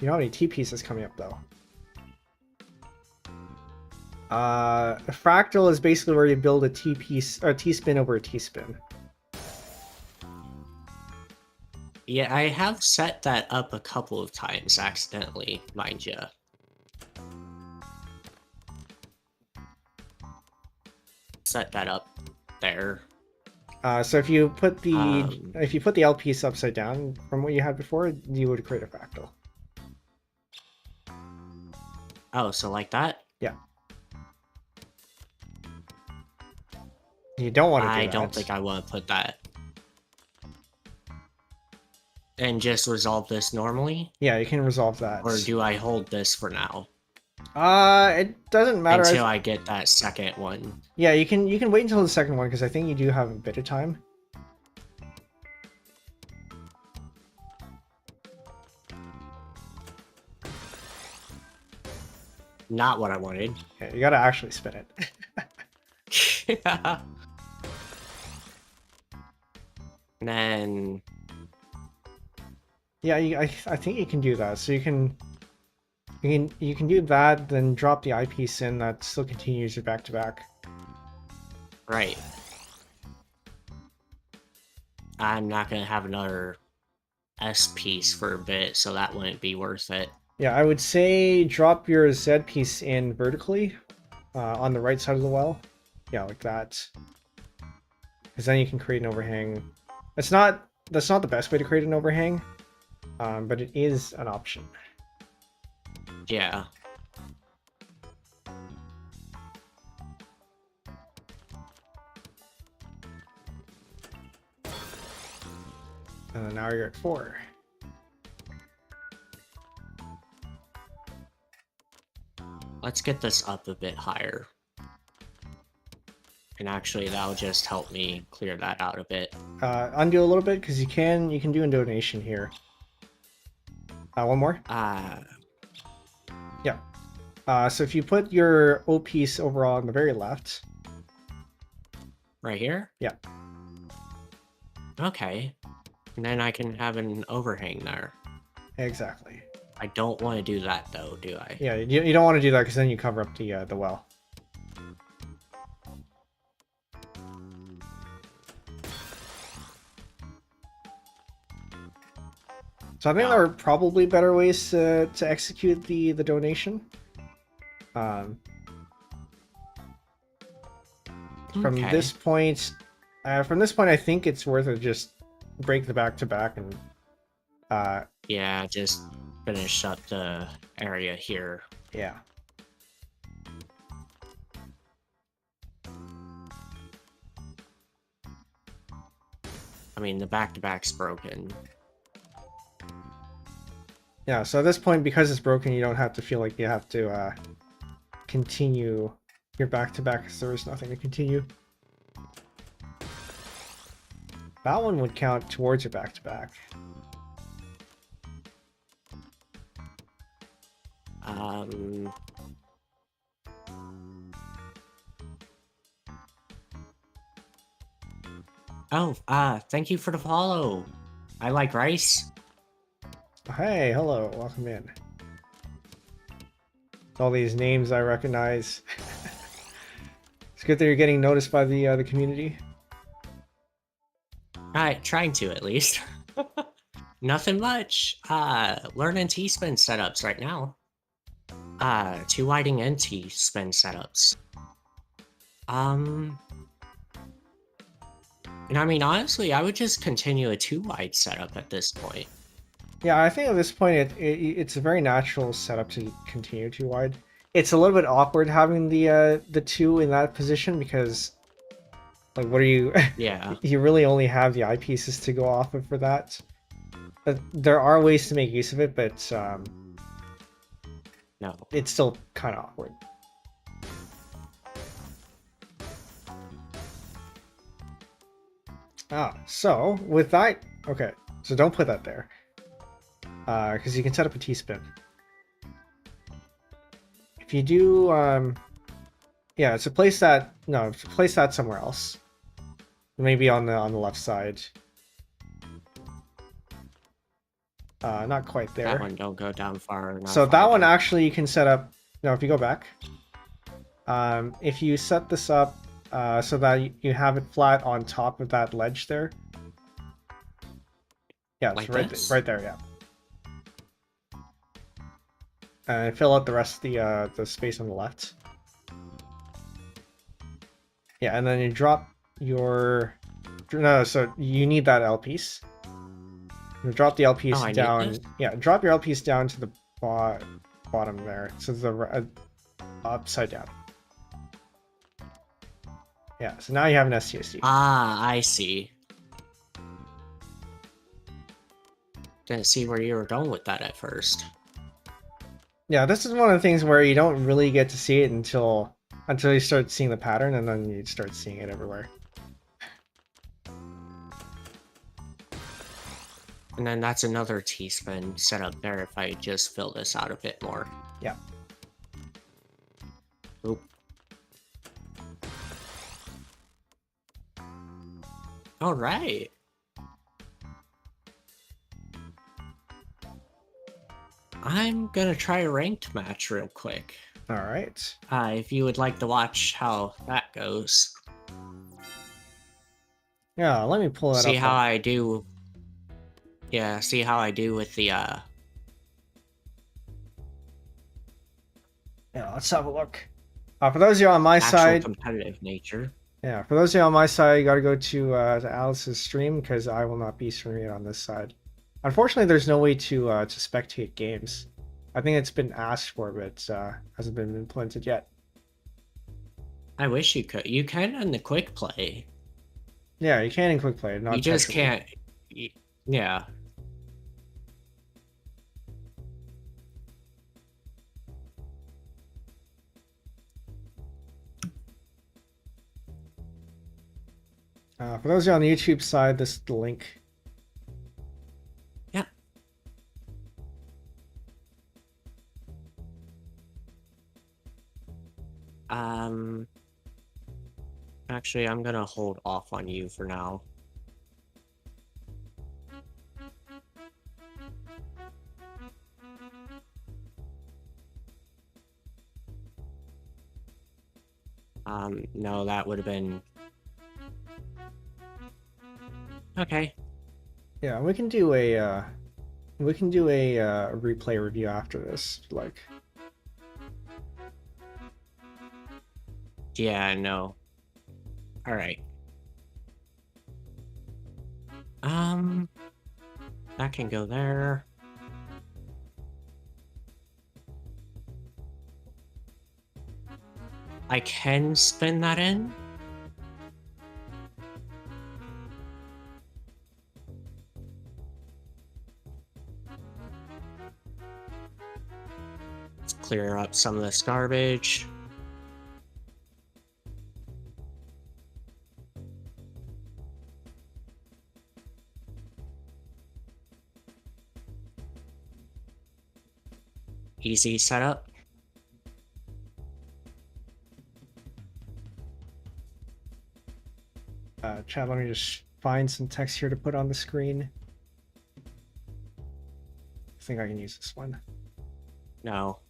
S1: You know how many T pieces coming up though? A fractal is basically where you build a T piece or a T spin over a T spin.
S2: Yeah, I have set that up a couple of times accidentally, mind you. set that up there.
S1: So if you put the L piece upside down from what you had before, you would create a fractal.
S2: Oh, so like that?
S1: Yeah. You don't want to do that.
S2: I don't think I want to put that. And just resolve this normally?
S1: Yeah, you can resolve that.
S2: Or do I hold this for now?
S1: It doesn't matter
S2: until I get that second one.
S1: Yeah, you can wait until the second one because I think you do have a bit of time.
S2: Not what I wanted.
S1: Yeah, you gotta actually spin it.
S2: And then...
S1: Yeah, I think you can do that. So you can do that, then drop the eyepiece in. That still continues your back-to-back.
S2: Right. I'm not gonna have another S piece for a bit, so that wouldn't be worth it.
S1: Yeah, I would say drop your Z piece in vertically on the right side of the well. Yeah, like that. Because then you can create an overhang. That's not the best way to create an overhang, but it is an option.
S2: Yeah.
S1: And now you're at 4.
S2: Let's get this up a bit higher. And actually, that'll just help me clear that out a bit.
S1: Undo a little bit, because you can do a donation here. One more? Yeah. So if you put your O piece overall on the very left.
S2: Right here?
S1: Yeah.
S2: Okay. And then I can have an overhang there.
S1: Exactly.
S2: I don't want to do that though, do I?
S1: Yeah, you don't want to do that because then you cover up the well. So I think there are probably better ways to execute the donation. From this point, I think it's worth it just break the back-to-back and
S2: yeah, just finish up the area here.
S1: Yeah.
S2: I mean, the back-to-back's broken.
S1: Yeah, so at this point, because it's broken, you don't have to feel like you have to continue your back-to-back because there is nothing to continue. That one would count towards your back-to-back.
S2: Oh, thank you for the follow. I like rice.
S1: Hey, hello, welcome in. All these names I recognize. It's good that you're getting noticed by the community.
S2: Trying to at least. Nothing much. Learning T-spin setups right now. Two whiting and T-spin setups. And I mean, honestly, I would just continue a 2-wide setup at this point.
S1: Yeah, I think at this point it's a very natural setup to continue 2-wide. It's a little bit awkward having the 2 in that position because, like, what are you?
S2: Yeah.
S1: You really only have the eyepieces to go off of for that. But there are ways to make use of it, but
S2: no,
S1: it's still kind of awkward. So with that, okay, so don't put that there. Because you can set up a T-spin. If you do, yeah, so place that somewhere else. Maybe on the left side. Not quite there.
S2: that one don't go down far.
S1: So that one actually you can set up. No, if you go back, if you set this up so that you have it flat on top of that ledge there. Yeah, it's
S2: like
S1: right there. Yeah. And fill out the rest of the space on the left. Yeah, and then you drop your... No, so you need that L piece. You drop the L piece
S2: I need
S1: down.
S2: this?
S1: Yeah, drop your L piece down to the bottom there. So the upside down. Yeah, so now you have an STSD.
S2: Ah, I see. Didn't see where you were going with that at first.
S1: Yeah, this is one of the things where you don't really get to see it until you start seeing the pattern, and then you start seeing it everywhere.
S2: And then that's another T-spin set up there if I just fill this out a bit more.
S1: Yeah.
S2: Oop. All right. I'm gonna try a ranked match real quick.
S1: All right.
S2: If you would like to watch how that goes.
S1: Yeah, let me pull that
S2: See
S1: up.
S2: how I do. Yeah, see how I do with the
S1: Yeah, let's have a look. For those of you on my
S2: actual
S1: side,
S2: competitive nature.
S1: yeah, for those of you on my side, you got to go to Alice's stream because I will not be streaming it on this side. Unfortunately, there's no way to spectate games. I think it's been asked for, but hasn't been implemented yet.
S2: I wish you could. You can in the quick play.
S1: Yeah, you can in quick play. Not
S2: You just
S1: technically.
S2: can't. Yeah.
S1: For those of you on the YouTube side, this is the link.
S2: Yeah. Actually, I'm gonna hold off on you for now. No, that would have been... Okay.
S1: Yeah, we can do a replay review after this, like.
S2: Yeah, no. Alright. That can go there. I can spin that in. Let's clear up some of this garbage. Easy setup.
S1: Chat, let me just find some text here to put on the screen. I think I can use this one.
S2: No.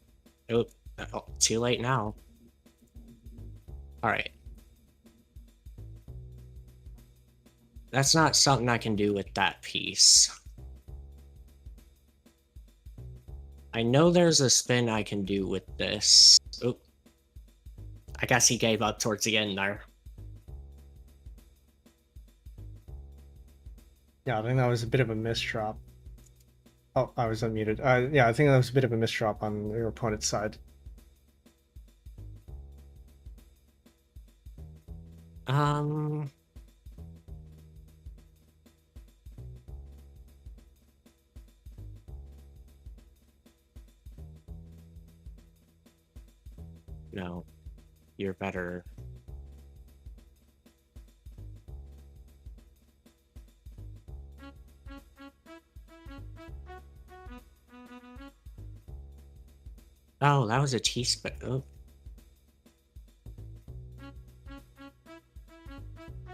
S2: Oh, too late now. Alright. That's not something I can do with that piece. I know there's a spin I can do with this. Oop. I guess he gave up towards the end there.
S1: Yeah, I think that was a bit of a misdrop. Oh, I was unmuted. Yeah, I think that was a bit of a misdrop on your opponent's side.
S2: No. You're better. Oh, that was a T-spin. Oh.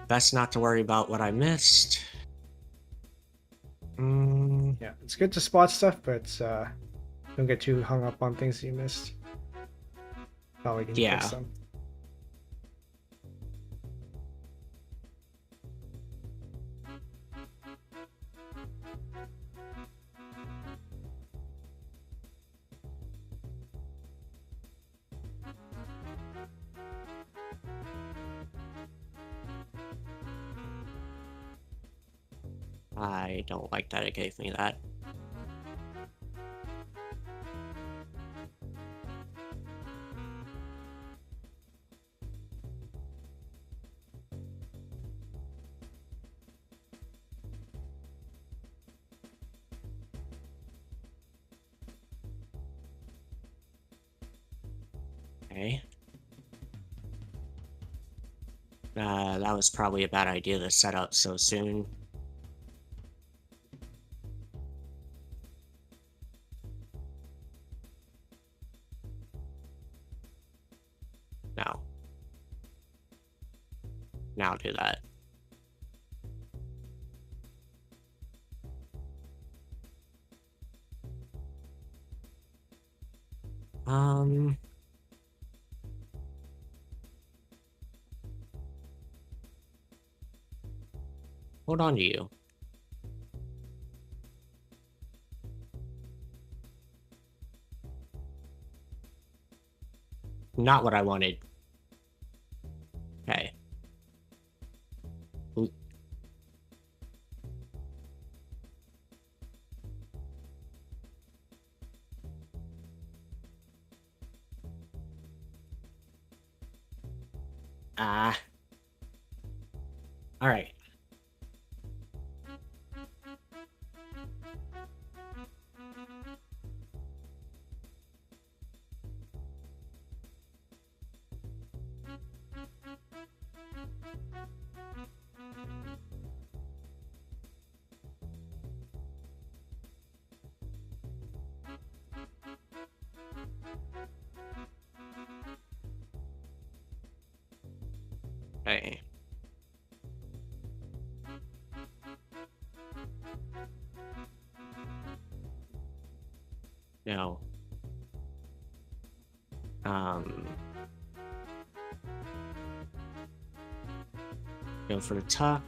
S2: Best not to worry about what I missed.
S1: Yeah, it's good to spot stuff, but don't get too hung up on things you missed. Oh, we can fix them.
S2: I don't like that it gave me that. Okay. That was probably a bad idea to set up so soon. No. Now do that. Hold on to you. Not what I wanted. Okay. Oop. All right. Okay. No. Go for the tuck.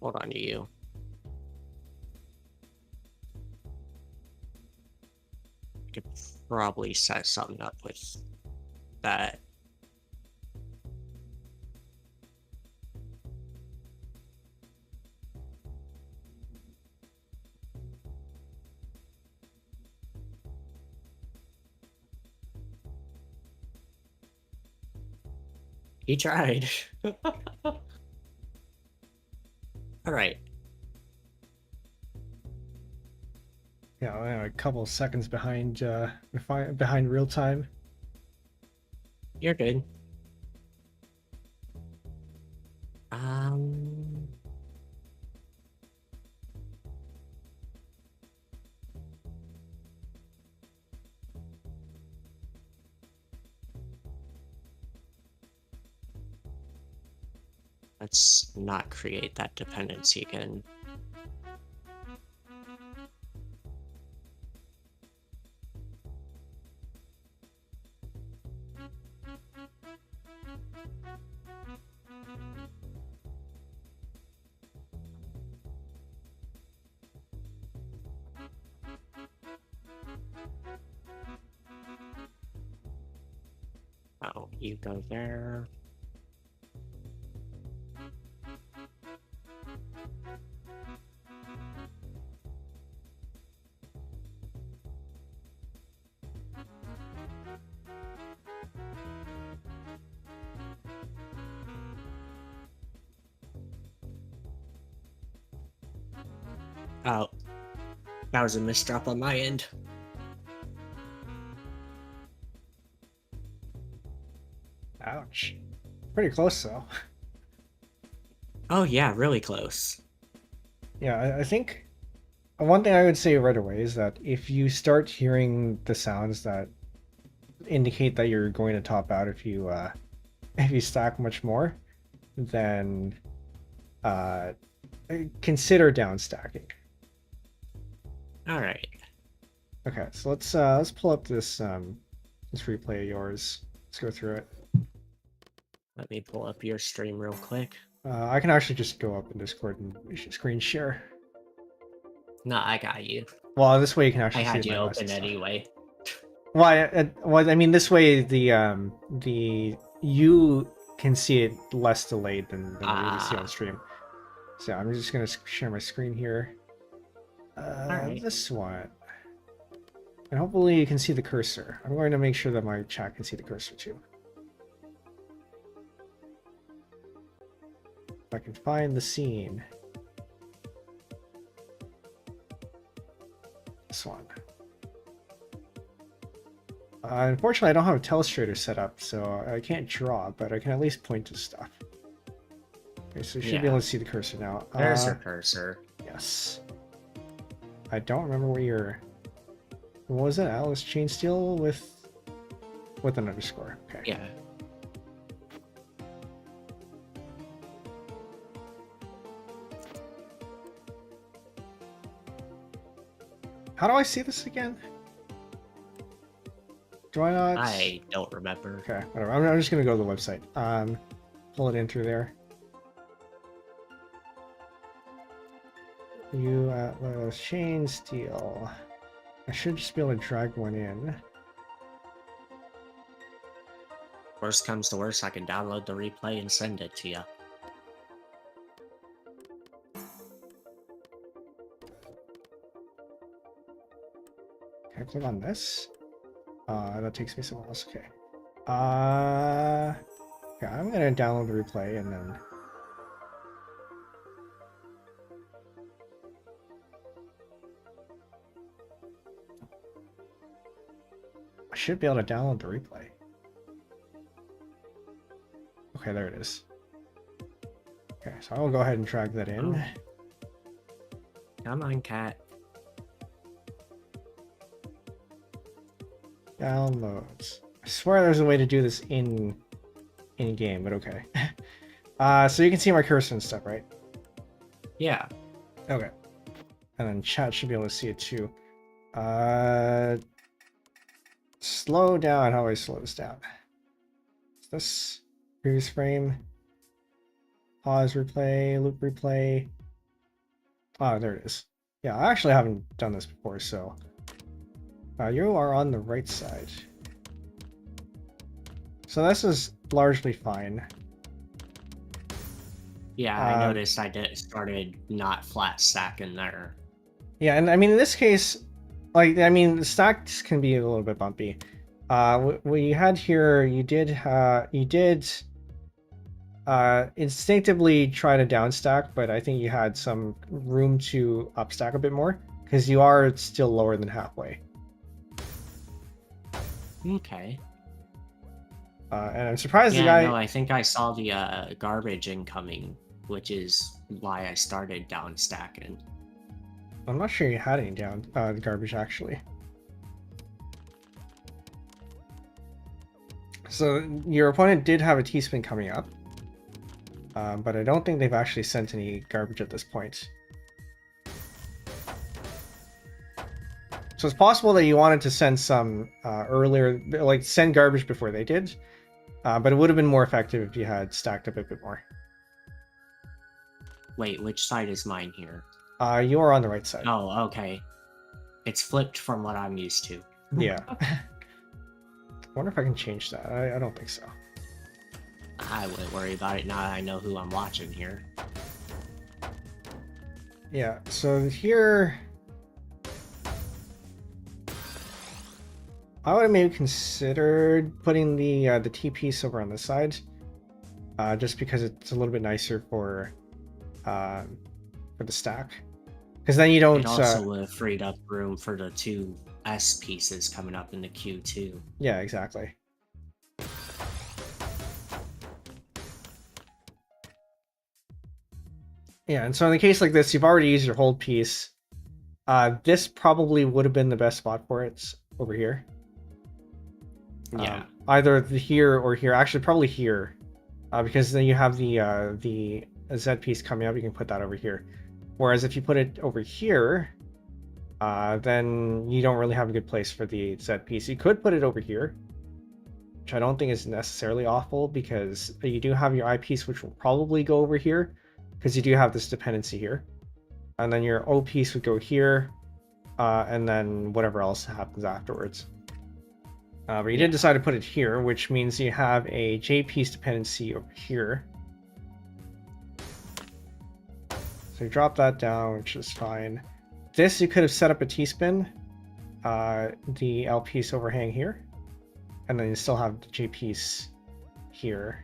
S2: Hold on to you. I could probably set something up with that. He tried. All right.
S1: Yeah, I'm a couple seconds behind behind real time.
S2: You're good. Let's not create that dependency again. Oh, you go there. Oh, that was a misdrop on my end.
S1: Ouch. Pretty close though.
S2: Oh yeah, really close.
S1: Yeah, I think one thing I would say right away is that if you start hearing the sounds that indicate that you're going to top out if you stack much more, then consider down stacking.
S2: All right.
S1: Okay, so let's pull up this replay of yours. Let's go through it.
S2: Let me pull up your stream real quick.
S1: I can actually just go up in Discord and screen share.
S2: No, I got you.
S1: Well, this way you can actually
S2: I had
S1: see
S2: you
S1: my
S2: open
S1: stuff.
S2: anyway.
S1: Well, I mean, this way the you can see it less delayed than what you see on stream. So I'm just gonna share my screen here.
S2: Alright.
S1: This one, and hopefully you can see the cursor. I'm going to make sure that my chat can see the cursor too. If I can find the scene. This one. Unfortunately, I don't have a telestrator set up, so I can't draw, but I can at least point to stuff. Okay, so you should be able to see the cursor now.
S2: There's your cursor.
S1: Yes. I don't remember what your... What was it? Atlas Chainsteel with an underscore. Okay.
S2: Yeah.
S1: How do I see this again? Do I not?
S2: I don't remember.
S1: Okay, whatever. I'm just gonna go to the website. Pull it in through there. Atlas Chainsteel. I should just be able to drag one in.
S2: Worst comes to worst, I can download the replay and send it to you.
S1: Can I click on this? That takes me somewhere else. Okay. Okay, I'm gonna download the replay and then. I should be able to download the replay. Okay, there it is. Okay, so I'll go ahead and drag that in.
S2: Oh. Come on, cat.
S1: Downloads. I swear there's a way to do this in game, but okay. So you can see my cursor and stuff, right?
S2: Yeah.
S1: Okay. And then chat should be able to see it too. Slow down. How do I slow this down? Is this previous frame? Pause, replay, loop replay. Oh, there it is. Yeah, I actually haven't done this before, so you are on the right side. So this is largely fine.
S2: Yeah, I noticed I started not flat stacking there.
S1: Yeah, and I mean in this case, like I mean the stacks can be a little bit bumpy. What you had here, you did instinctively try to downstack, but I think you had some room to upstack a bit more because you are still lower than halfway.
S2: Okay.
S1: And I'm surprised
S2: yeah,
S1: the guy.
S2: No, I think I saw the garbage incoming, which is why I started down stacking.
S1: I'm not sure you had any down garbage actually. So your opponent did have a T-spin coming up, but I don't think they've actually sent any garbage at this point. So it's possible that you wanted to send some earlier, like send garbage before they did, but it would have been more effective if you had stacked up a bit more.
S2: Wait, which side is mine here?
S1: You are on the right side.
S2: Oh, okay. It's flipped from what I'm used to.
S1: Yeah. I wonder if I can change that. I don't think so.
S2: I wouldn't worry about it now that I know who I'm watching here.
S1: Yeah, so here... I would have maybe considered putting the T piece over on this side, just because it's a little bit nicer for the stack. Because then you don't.
S2: It also would have freed up room for the two S pieces coming up in the queue too.
S1: Yeah, exactly. Yeah, and so in a case like this, you've already used your hold piece. This probably would have been the best spot for it over here.
S2: Yeah.
S1: Either here or here. Actually, probably here, because then you have the Z piece coming up. You can put that over here. Whereas if you put it over here, then you don't really have a good place for the Z piece. You could put it over here, which I don't think is necessarily awful, because you do have your eyepiece, which will probably go over here, because you do have this dependency here. And then your O piece would go here, and then whatever else happens afterwards. But you did decide to put it here, which means you have a J piece dependency over here. So you drop that down, which is fine. This you could have set up a T-spin, the L piece overhang here, and then you still have the J piece here.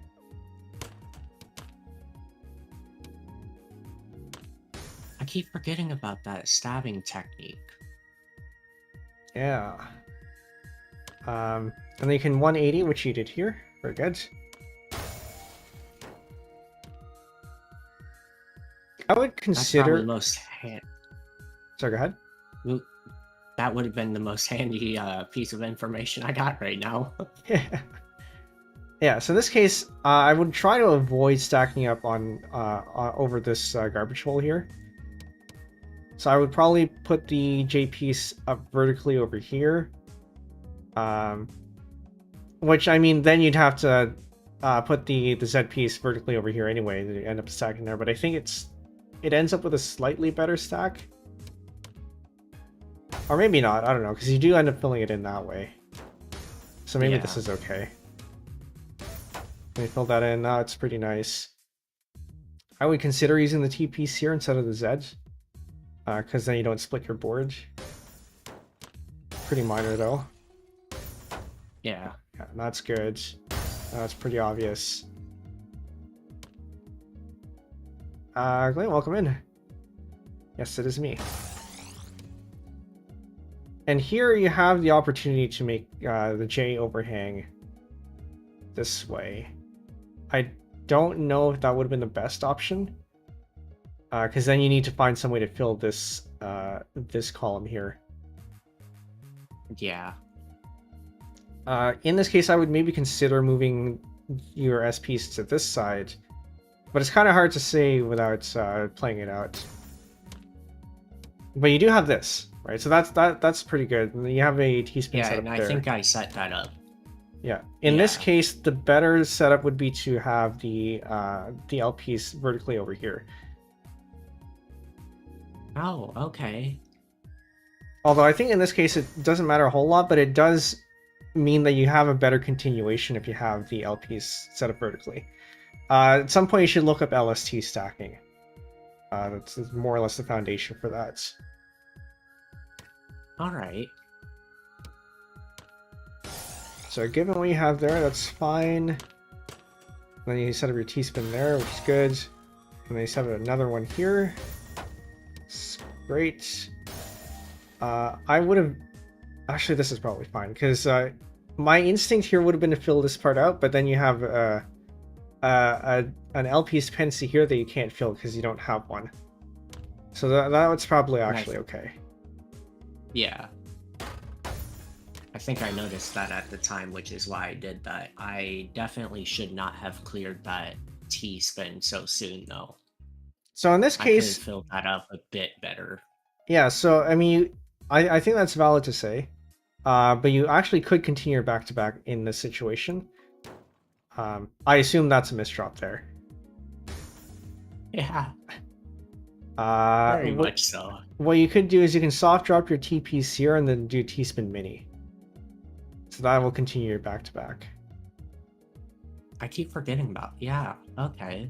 S2: I keep forgetting about that stabbing technique.
S1: Yeah. And then you can 180, which you did here. Very good. I would consider...
S2: That's
S1: Sorry, go ahead.
S2: That would have been the most handy piece of information I got right now.
S1: Yeah, so in this case, I would try to avoid stacking up on over this garbage hole here. So I would probably put the J piece up vertically over here. Which, I mean, then you'd have to put the Z piece vertically over here anyway to end up stacking there. But I think it ends up with a slightly better stack. Or maybe not, I don't know, because you do end up filling it in that way. So maybe this is okay. Let me fill that in. Now it's pretty nice. I would consider using the T piece here instead of the Z, because then you don't split your board. Pretty minor though.
S2: Yeah,
S1: that's good. That's pretty obvious. Glenn, welcome in. Yes, it is me. And here you have the opportunity to make the J overhang this way. I don't know if that would have been the best option, because then you need to find some way to fill this this column here.
S2: Yeah.
S1: In this case, I would maybe consider moving your S piece to this side, but it's kind of hard to say without playing it out. But you do have this, right? So that's pretty good. And you have a T-spin setup
S2: and
S1: there.
S2: I think I set that up.
S1: Yeah. In this case, the better setup would be to have the L piece vertically over here.
S2: Oh, okay.
S1: Although I think in this case it doesn't matter a whole lot, but it does mean that you have a better continuation if you have the L piece set up vertically. At some point you should look up LST stacking. That's more or less the foundation for that.
S2: Alright.
S1: So given what you have there, that's fine. Then you set up your T-spin there, which is good. And then you set up another one here. It's great. I would have... Actually, this is probably fine, because my instinct here would have been to fill this part out, but then you have an L piece dependency here that you can't fill because you don't have one. So that's probably actually okay.
S2: Yeah. I think I noticed that at the time, which is why I did that. I definitely should not have cleared that T-spin so soon, though.
S1: So in this case...
S2: I could have filled that up a bit better.
S1: Yeah, so, I mean, I think that's valid to say. But you actually could continue your back-to-back in this situation. I assume that's a misdrop there.
S2: Yeah. Very much so.
S1: What you could do is you can soft drop your T piece here and then do T-spin mini. So that will continue your back-to-back.
S2: I keep forgetting about... Yeah, okay.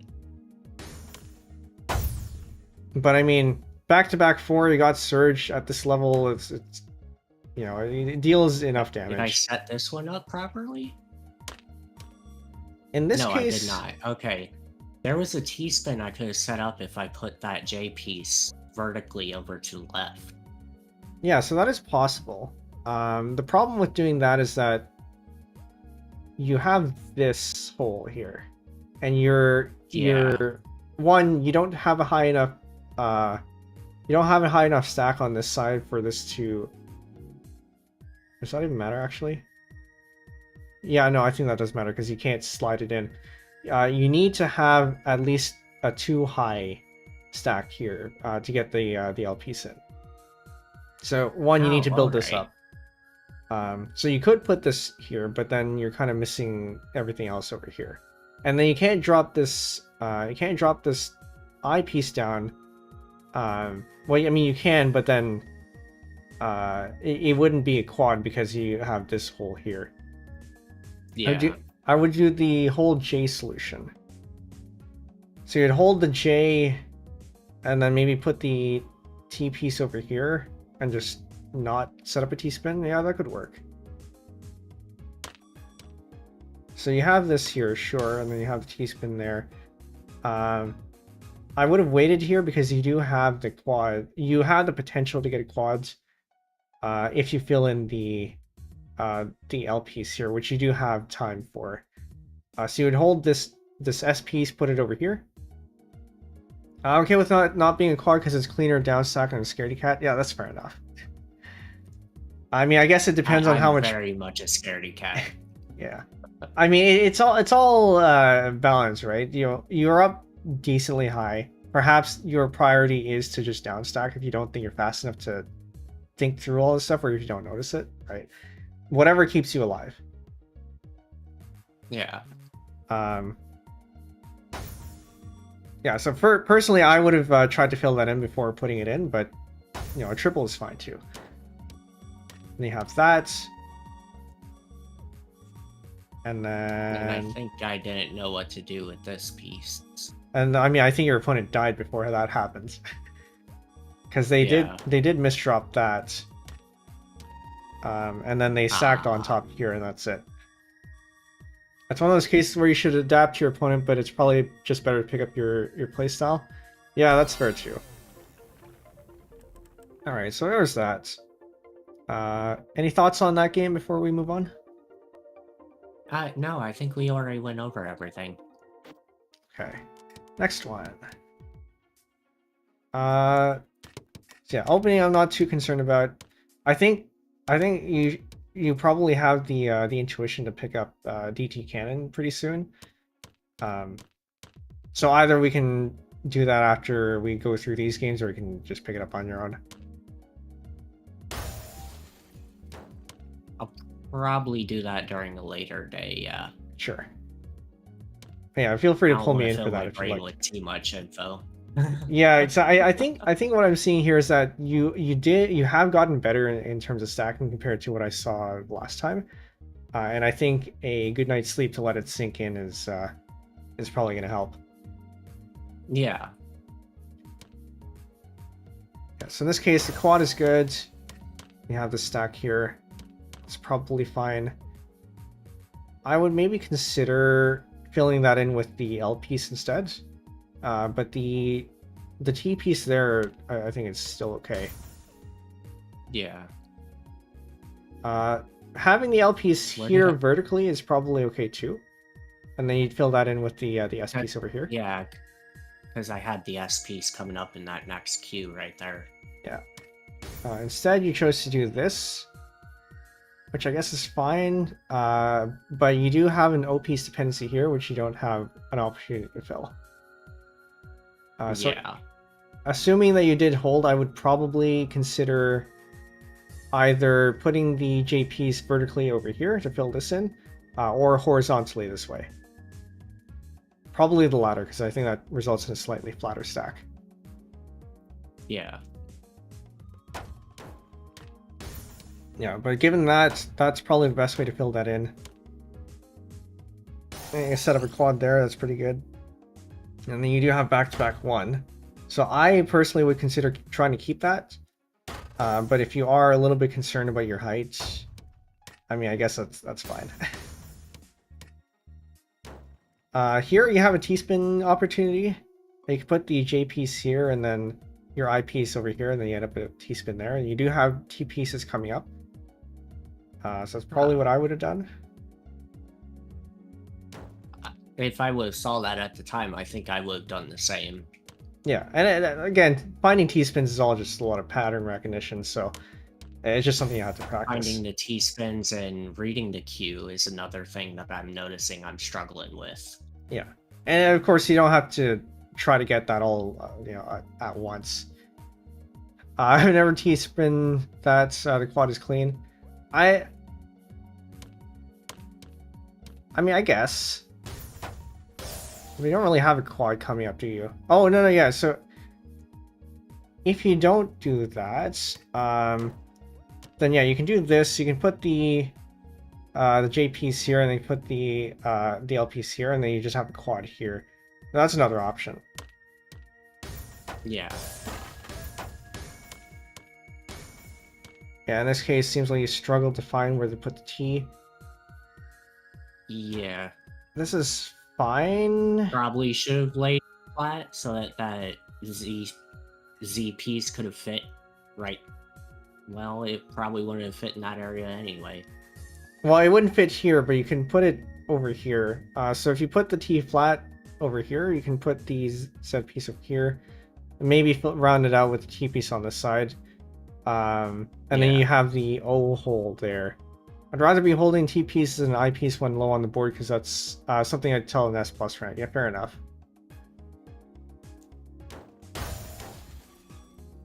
S1: But I mean, back-to-back 4, you got Surge at this level. It's you know, it deals enough damage.
S2: Did I set this one up properly?
S1: In this
S2: case...
S1: case...
S2: No, I did not. Okay. There was a T-spin I could have set up if I put that J piece vertically over to the left.
S1: Yeah, so that is possible. The problem with doing that is that you have this hole here, and you're one, you don't have a high enough stack on this side for this to... Does that even matter, actually? Yeah, no, I think that does matter, because you can't slide it in. You need to have at least a 2 high stack here to get the LPs in. So one, you need to
S2: Oh,
S1: build this
S2: alright.
S1: up. So you could put this here, but then you're kind of missing everything else over here. And then you can't drop this. You can't drop this eyepiece down. Well, I mean you can, but then it wouldn't be a quad because you have this hole here.
S2: Yeah.
S1: I would do the whole J solution. So you'd hold the J, and then maybe put the T piece over here, and just not set up a T-spin. Yeah, that could work. So you have this here, sure, and then you have the T-spin there. I would have waited here because you do have the quad. You have the potential to get a quad if you fill in the L piece here, which you do have time for. So you would hold this S piece, put it over here. I'm okay with not being a quad because it's cleaner down stack than a scaredy cat. Yeah, that's fair enough. I mean, I guess it depends on how much.
S2: I'm very much a scaredy cat.
S1: Yeah, I mean it's all balanced, right? You're up decently high. Perhaps your priority is to just down stack if you don't think you're fast enough to think through all this stuff, or if you don't notice it, right? Whatever keeps you alive.
S2: Yeah.
S1: Yeah, so personally, I would have tried to fill that in before putting it in, but you know, a triple is fine too. And you have that. And then...
S2: And I think I didn't know what to do with this piece.
S1: And I mean, I think your opponent died before that happened. Because they did misdrop that. And then they sacked on top here, and that's it. That's one of those cases where you should adapt to your opponent, but it's probably just better to pick up your playstyle. Yeah, that's fair too. Alright, so there's that. Any thoughts on that game before we move on?
S2: No, I think we already went over everything.
S1: Okay. Next one. So yeah, opening I'm not too concerned about. I think you probably have the intuition to pick up DT Cannon pretty soon. So either we can do that after we go through these games, or you can just pick it up on your own.
S2: I'll probably do that during a later day, yeah.
S1: Sure. Yeah, feel free to pull me in for that if you like.
S2: With too much info.
S1: Yeah, so I think what I'm seeing here is that you have gotten better in terms of stacking compared to what I saw last time, and I think a good night's sleep to let it sink in is probably going to help.
S2: Yeah.
S1: Yeah. So in this case, the quad is good. We have the stack here. It's probably fine. I would maybe consider filling that in with the L piece instead. But the T piece there, I think it's still okay.
S2: Yeah.
S1: Having the L piece here vertically is probably okay too. And then you'd fill that in with the S piece over here.
S2: Yeah, because I had the S piece coming up in that next queue right there.
S1: Yeah. Instead, you chose to do this, which I guess is fine. But you do have an O piece dependency here, which you don't have an opportunity to fill. So
S2: yeah.
S1: Assuming that you did hold, I would probably consider either putting the J piece vertically over here to fill this in, or horizontally this way. Probably the latter, because I think that results in a slightly flatter stack.
S2: Yeah.
S1: Yeah, but given that, that's probably the best way to fill that in. And you set up a quad there, that's pretty good. And then you do have back-to-back one. So I personally would consider trying to keep that. But if you are a little bit concerned about your height, I mean, I guess that's fine. Here you have a T-spin opportunity. You can put the J piece here and then your I piece over here, and then you end up with a T-spin there. And you do have T pieces coming up. So that's probably what I would have done.
S2: If I would have saw that at the time, I think I would have done the same.
S1: Yeah, and again, finding T-spins is all just a lot of pattern recognition, so it's just something you have to practice.
S2: Finding the T-spins and reading the queue is another thing that I'm noticing I'm struggling with.
S1: Yeah, and of course you don't have to try to get that all at once. I've never T-spin that the quad is clean. I mean, I guess. We don't really have a quad coming up, do you? Oh, no, yeah, so if you don't do that, then yeah, you can do this. You can put the J piece here, and then you put the L piece here, and then you just have the quad here. That's another option.
S2: Yeah.
S1: Yeah, in this case, seems like you struggled to find where to put the T.
S2: Yeah.
S1: This is fine.
S2: Probably should have laid flat so that Z piece could have fit right. Well, it probably wouldn't have fit in that area anyway.
S1: Well, it wouldn't fit here, but you can put it over here. So if you put the T flat over here, you can put the Z piece over here. Maybe round it out with the T piece on this side. And then you have the O hole there. I'd rather be holding T pieces and I piece when low on the board because that's something I'd tell an S plus friend. Yeah, fair enough.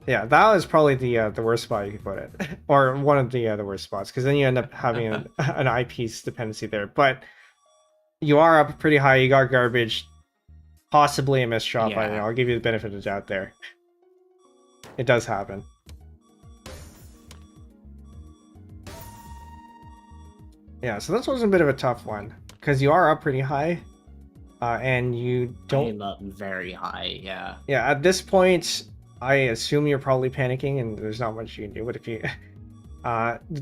S1: Yeah, that was probably the worst spot you could put it, or one of the worst spots, because then you end up having an eyepiece dependency there. But you are up pretty high. You got garbage, possibly a missed shot.
S2: Yeah.
S1: But I'll give you the benefit of the doubt there. It does happen. Yeah, so this was a bit of a tough one because you are up pretty high, and you don't.
S2: I'm up very high. Yeah.
S1: Yeah, at this point, I assume you're probably panicking, and there's not much you can do. But if you,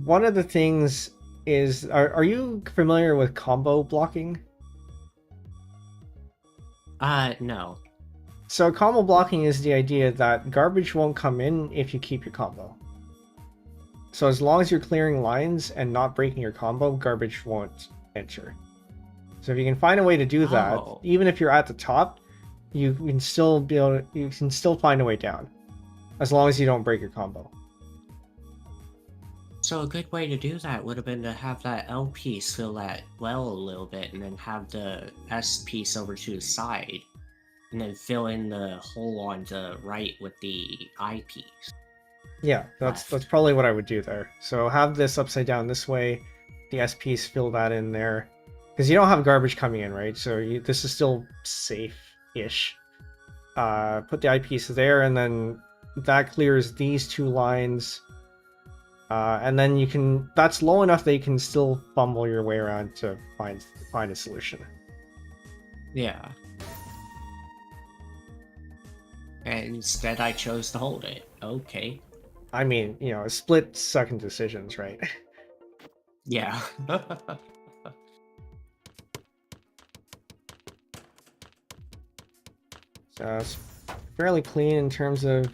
S1: one of the things is, are you familiar with combo blocking?
S2: No.
S1: So combo blocking is the idea that garbage won't come in if you keep your combo. So as long as you're clearing lines and not breaking your combo, garbage won't enter. So if you can find a way to do that, even if you're at the top, you can still find a way down, as long as you don't break your combo.
S2: So a good way to do that would have been to have that L piece fill that well a little bit, and then have the S piece over to the side, and then fill in the hole on the right with the I piece.
S1: Yeah, that's probably what I would do there. So have this upside down this way, the S piece, fill that in there, because you don't have garbage coming in, right? So this is still safe-ish. Put the eyepiece there, and then that clears these two lines, and then you can. That's low enough that you can still fumble your way around to find a solution.
S2: Yeah. And instead, I chose to hold it. Okay.
S1: I mean, split-second decisions, right?
S2: Yeah.
S1: So it's fairly clean in terms of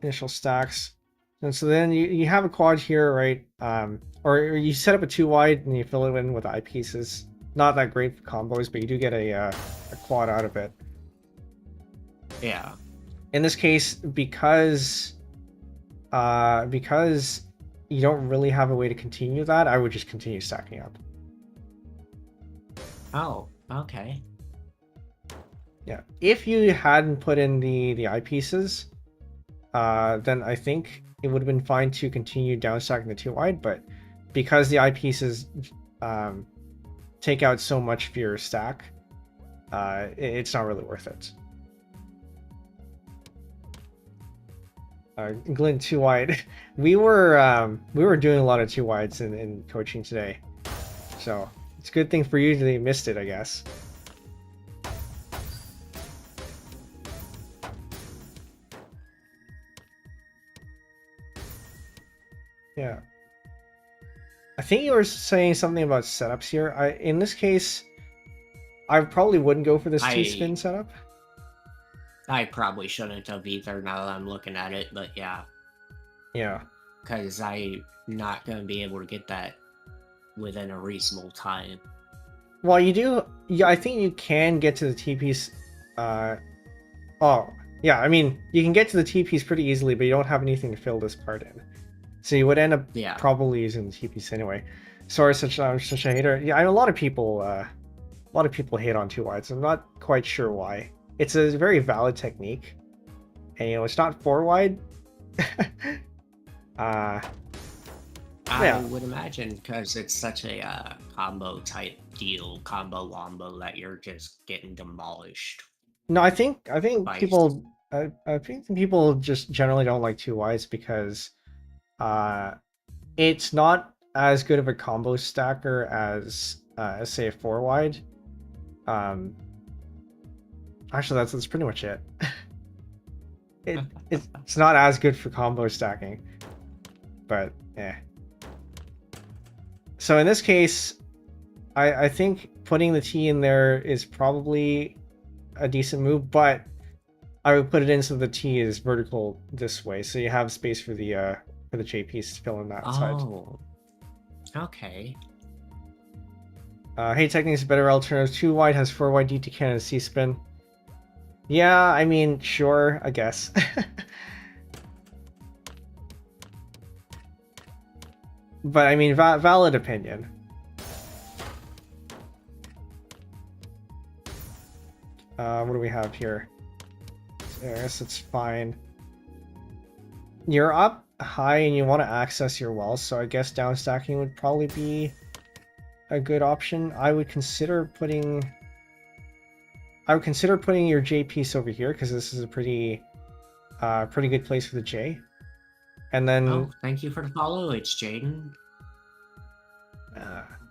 S1: initial stacks. And so then you have a quad here, right? Or you set up a 2-wide and you fill it in with eyepieces. Not that great for combos, but you do get a quad out of it.
S2: Yeah.
S1: In this case, because you don't really have a way to continue that, I would just continue stacking up.
S2: Oh, okay.
S1: Yeah, if you hadn't put in the eyepieces, then I think it would have been fine to continue down stacking the 2-wide, but because the eyepieces take out so much of your stack, it's not really worth it. Glenn 2-wide. We were doing a lot of 2-wides in coaching today, so it's a good thing for you that you missed it, I guess. Yeah. I think you were saying something about setups here. In this case, I probably wouldn't go for this 2-spin setup.
S2: I probably shouldn't have either now that I'm looking at it, but yeah.
S1: Yeah.
S2: Because I'm not going to be able to get that within a reasonable time.
S1: Well, you do. Yeah, I think you can get to the T-piece. Oh, yeah, I mean, you can get to the T-piece pretty easily, but you don't have anything to fill this part in. So you would end up probably using the T-piece anyway. Sorry, I'm such a hater. Yeah, I know a lot of people a lot of people hate on 2 wides. I'm not quite sure why. It's a very valid technique, and it's not 4 wide.
S2: I
S1: Yeah.
S2: would imagine because it's such a combo type deal, combo wombo, that you're just getting demolished.
S1: No, I think
S2: By
S1: people I think people just generally don't like 2 wides because it's not as good of a combo stacker as say a 4 wide. Actually, that's pretty much it. It's not as good for combo stacking, but yeah. So in this case, I think putting the T in there is probably a decent move, but I would put it in so the T is vertical this way, so you have space for the J piece to fill in that side.
S2: Oh, okay.
S1: Hey, techniques better alternatives. 2 wide has 4 wide DT cannon C spin. Yeah, I mean, sure, I guess. But I mean, valid opinion. What do we have here? I guess it's fine. You're up high and you want to access your wells, so I guess down stacking would probably be a good option. I would consider putting your J piece over here because this is a pretty good place for the J. And then
S2: Oh, thank you for the follow, it's Jaden.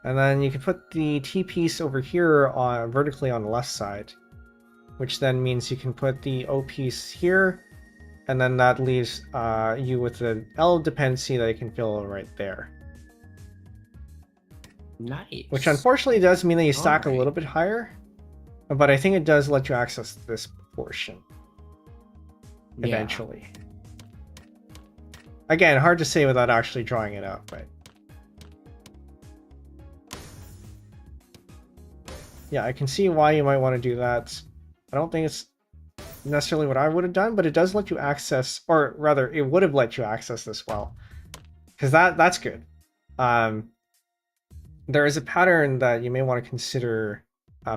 S1: And then you can put the T piece over here on vertically on the left side, which then means you can put the O piece here, and then that leaves you with the L dependency that you can fill right there.
S2: Nice.
S1: Which unfortunately does mean that you stack a
S2: Alright.
S1: little bit higher, but I think it does let you access this portion eventually. Again, hard to say without actually drawing it out, but yeah, I can see why you might want to do that. I don't think it's necessarily what I would have done, but it does let you access, or rather, it would have let you access this well, because that's good. There is a pattern that you may want to consider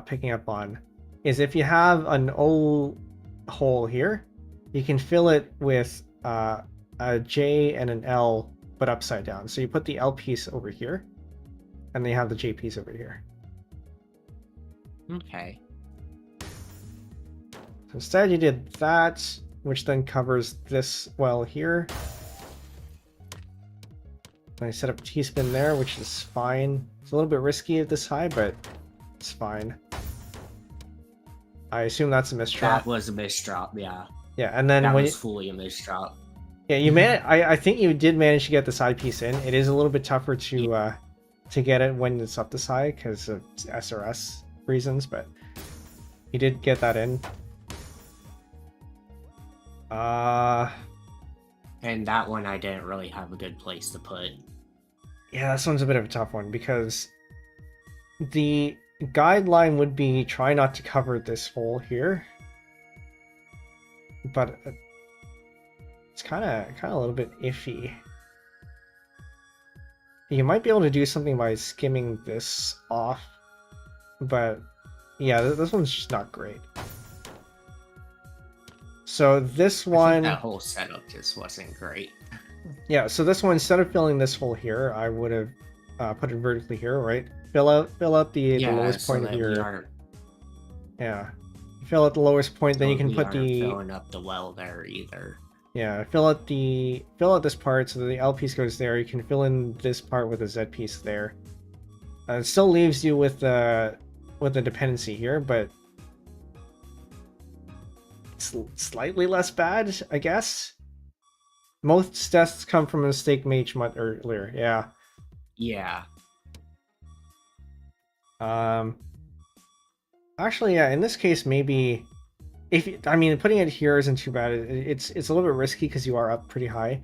S1: picking up on, is if you have an O hole here, you can fill it with a J and an L, but upside down. So you put the L piece over here, and then you have the J piece over here.
S2: Okay.
S1: So instead you did that, which then covers this well here. And I set up a T-spin there, which is fine. It's a little bit risky at this high, but it's fine. I assume that's a misdrop.
S2: That was a misdrop, yeah.
S1: Yeah, and then
S2: That
S1: when
S2: was fully a misdrop.
S1: yeah, you I think you did manage to get the side piece in. It is a little bit tougher to get it when it's up this high because of SRS reasons, but you did get that in.
S2: And that one I didn't really have a good place to put.
S1: Yeah, this one's a bit of a tough one because the guideline would be try not to cover this hole here, but it's kind of a little bit iffy. You might be able to do something by skimming this off, but yeah, this one's just not great. So this
S2: I
S1: one,
S2: think that whole setup just wasn't great.
S1: yeah. So this one, instead of filling this hole here, I would have put it vertically here, right? Fill out the lowest point of your. Yeah, fill out the lowest point, then you can put the
S2: filling up the well there either.
S1: Yeah, fill out this part so that the L piece goes there. You can fill in this part with a Z piece there. It still leaves you with the dependency here, but it's slightly less bad, I guess. Most deaths come from a mistake made much earlier. Yeah.
S2: Yeah.
S1: Actually, yeah. In this case, maybe I mean, putting it here isn't too bad. It's a little bit risky because you are up pretty high.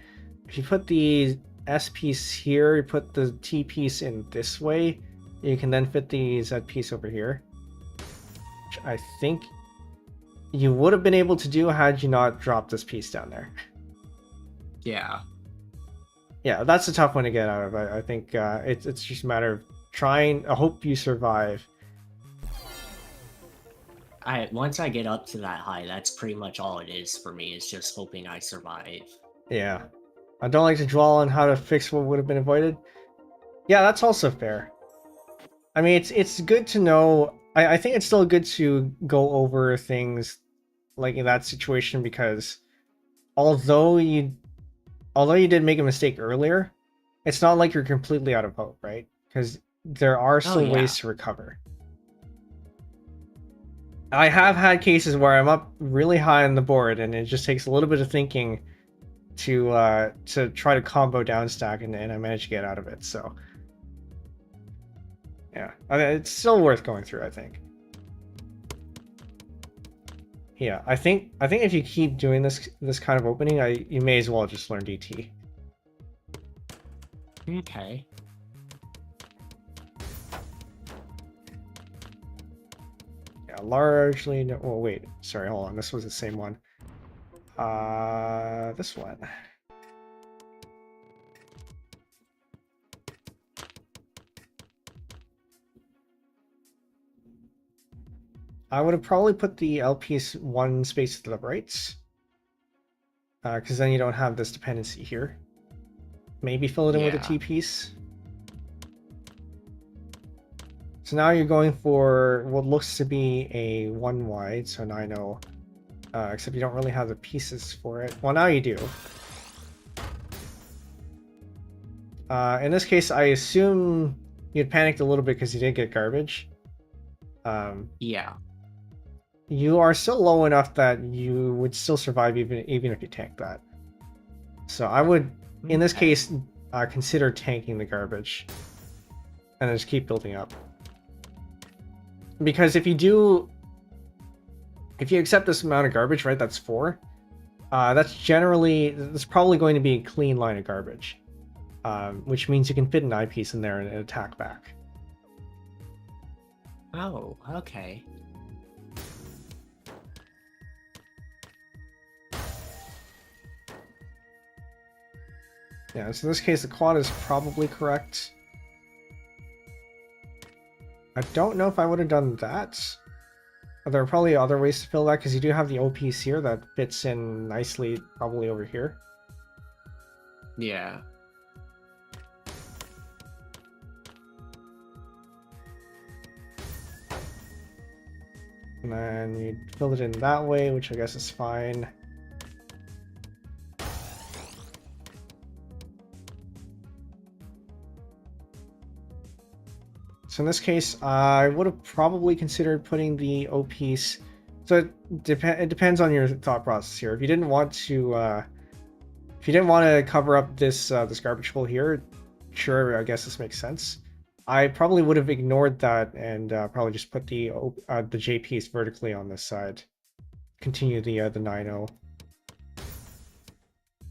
S1: If you put the S piece here, you put the T piece in this way, you can then fit the Z piece over here, which I think you would have been able to do had you not dropped this piece down there.
S2: Yeah.
S1: Yeah, that's a tough one to get out of. I think it's just a matter of trying. I hope you survive.
S2: Once I get up to that high, that's pretty much all it is for me. It's just hoping I survive.
S1: Yeah. I don't like to dwell on how to fix what would have been avoided. Yeah, that's also fair. I mean, it's good to know. I think it's still good to go over things like in that situation, because although you did make a mistake earlier, it's not like you're completely out of hope, right? Because there are
S2: Oh,
S1: still
S2: yeah.
S1: ways to recover. I have had cases where I'm up really high on the board, and it just takes a little bit of thinking to try to combo down stack, and I managed to get out of it. So yeah, I mean, it's still worth going through, I think. Yeah, I think if you keep doing this kind of opening, you may as well just learn DT.
S2: Okay.
S1: Yeah, largely no. Oh wait, sorry, hold on. This was the same one. This one. I would have probably put the L piece one space to the right, because then you don't have this dependency here. Maybe fill it in with a T piece. So now you're going for what looks to be a 1 wide, so 9-0. Except you don't really have the pieces for it. Well, now you do. In this case, I assume you'd panicked a little bit because you did get garbage.
S2: Yeah.
S1: You are still low enough that you would still survive even if you tank that. So I would, in this case, consider tanking the garbage, and then just keep building up. Because if you accept this amount of garbage, right, that's 4. That's probably going to be a clean line of garbage, which means you can fit an eyepiece in there and attack back.
S2: Oh, okay.
S1: Yeah, so in this case, the quad is probably correct. I don't know if I would have done that. There are probably other ways to fill that, because you do have the O piece here that fits in nicely, probably over here.
S2: Yeah.
S1: And then you fill it in that way, which I guess is fine. So in this case, I would have probably considered putting the O piece. So it depends on your thought process here. If you didn't want to cover up this this garbage hole here, sure, I guess this makes sense. I probably would have ignored that and probably just put the J piece vertically on this side. Continue the 9-0.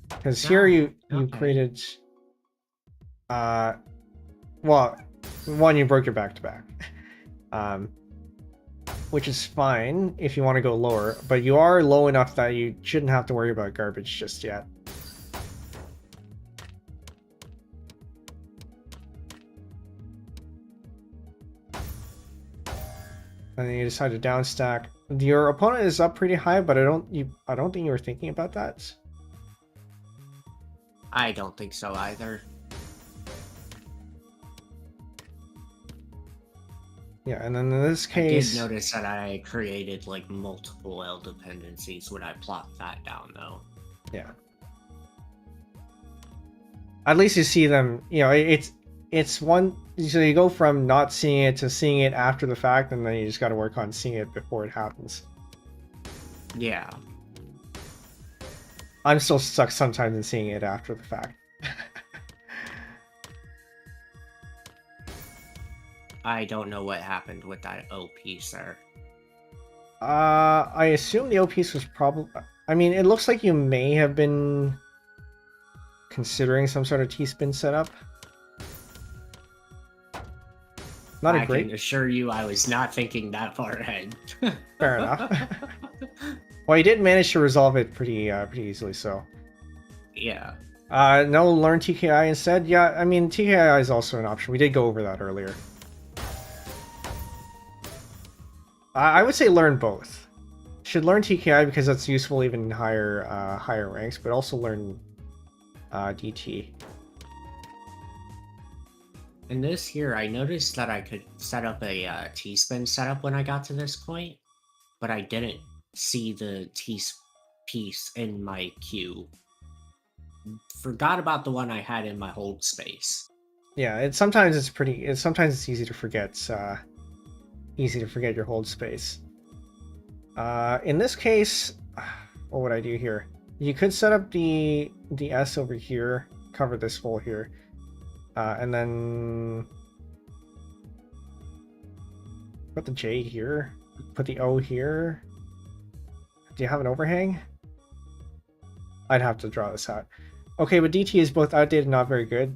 S1: Because here you created well, one, you broke your back-to-back, which is fine if you want to go lower, but you are low enough that you shouldn't have to worry about garbage just yet. And then you decide to downstack. Your opponent is up pretty high, but I don't think you were thinking about that.
S2: I don't think so either.
S1: Yeah, and then in this case,
S2: I did notice that I created like multiple L dependencies when I plopped that down, though.
S1: Yeah. At least you see them. You know, it's one. So you go from not seeing it to seeing it after the fact, and then you just got to work on seeing it before it happens.
S2: Yeah.
S1: I'm still stuck sometimes in seeing it after the fact.
S2: I don't know what happened with that O piece there.
S1: I assume the O piece was probably. I mean, it looks like you may have been considering some sort of T-spin setup. Not a great.
S2: I can assure you, I was not thinking that far ahead.
S1: Fair enough. Well, you did manage to resolve it pretty easily, so.
S2: Yeah.
S1: No, learn TKI instead. Yeah, I mean TKI is also an option. We did go over that earlier. I would say learn both. Should learn TKI because that's useful even in higher ranks, but also learn DT.
S2: In this here, I noticed that I could set up a T-spin setup when I got to this point, but I didn't see the T-piece in my queue. Forgot about the one I had in my hold space.
S1: Yeah, sometimes it's easy to forget. Easy to forget your hold space. In this case, what would I do here? You could set up the S over here, cover this hole here, and then put the J here, put the O here. Do you have an overhang? I'd have to draw this out. Okay, but DT is both outdated and not very good.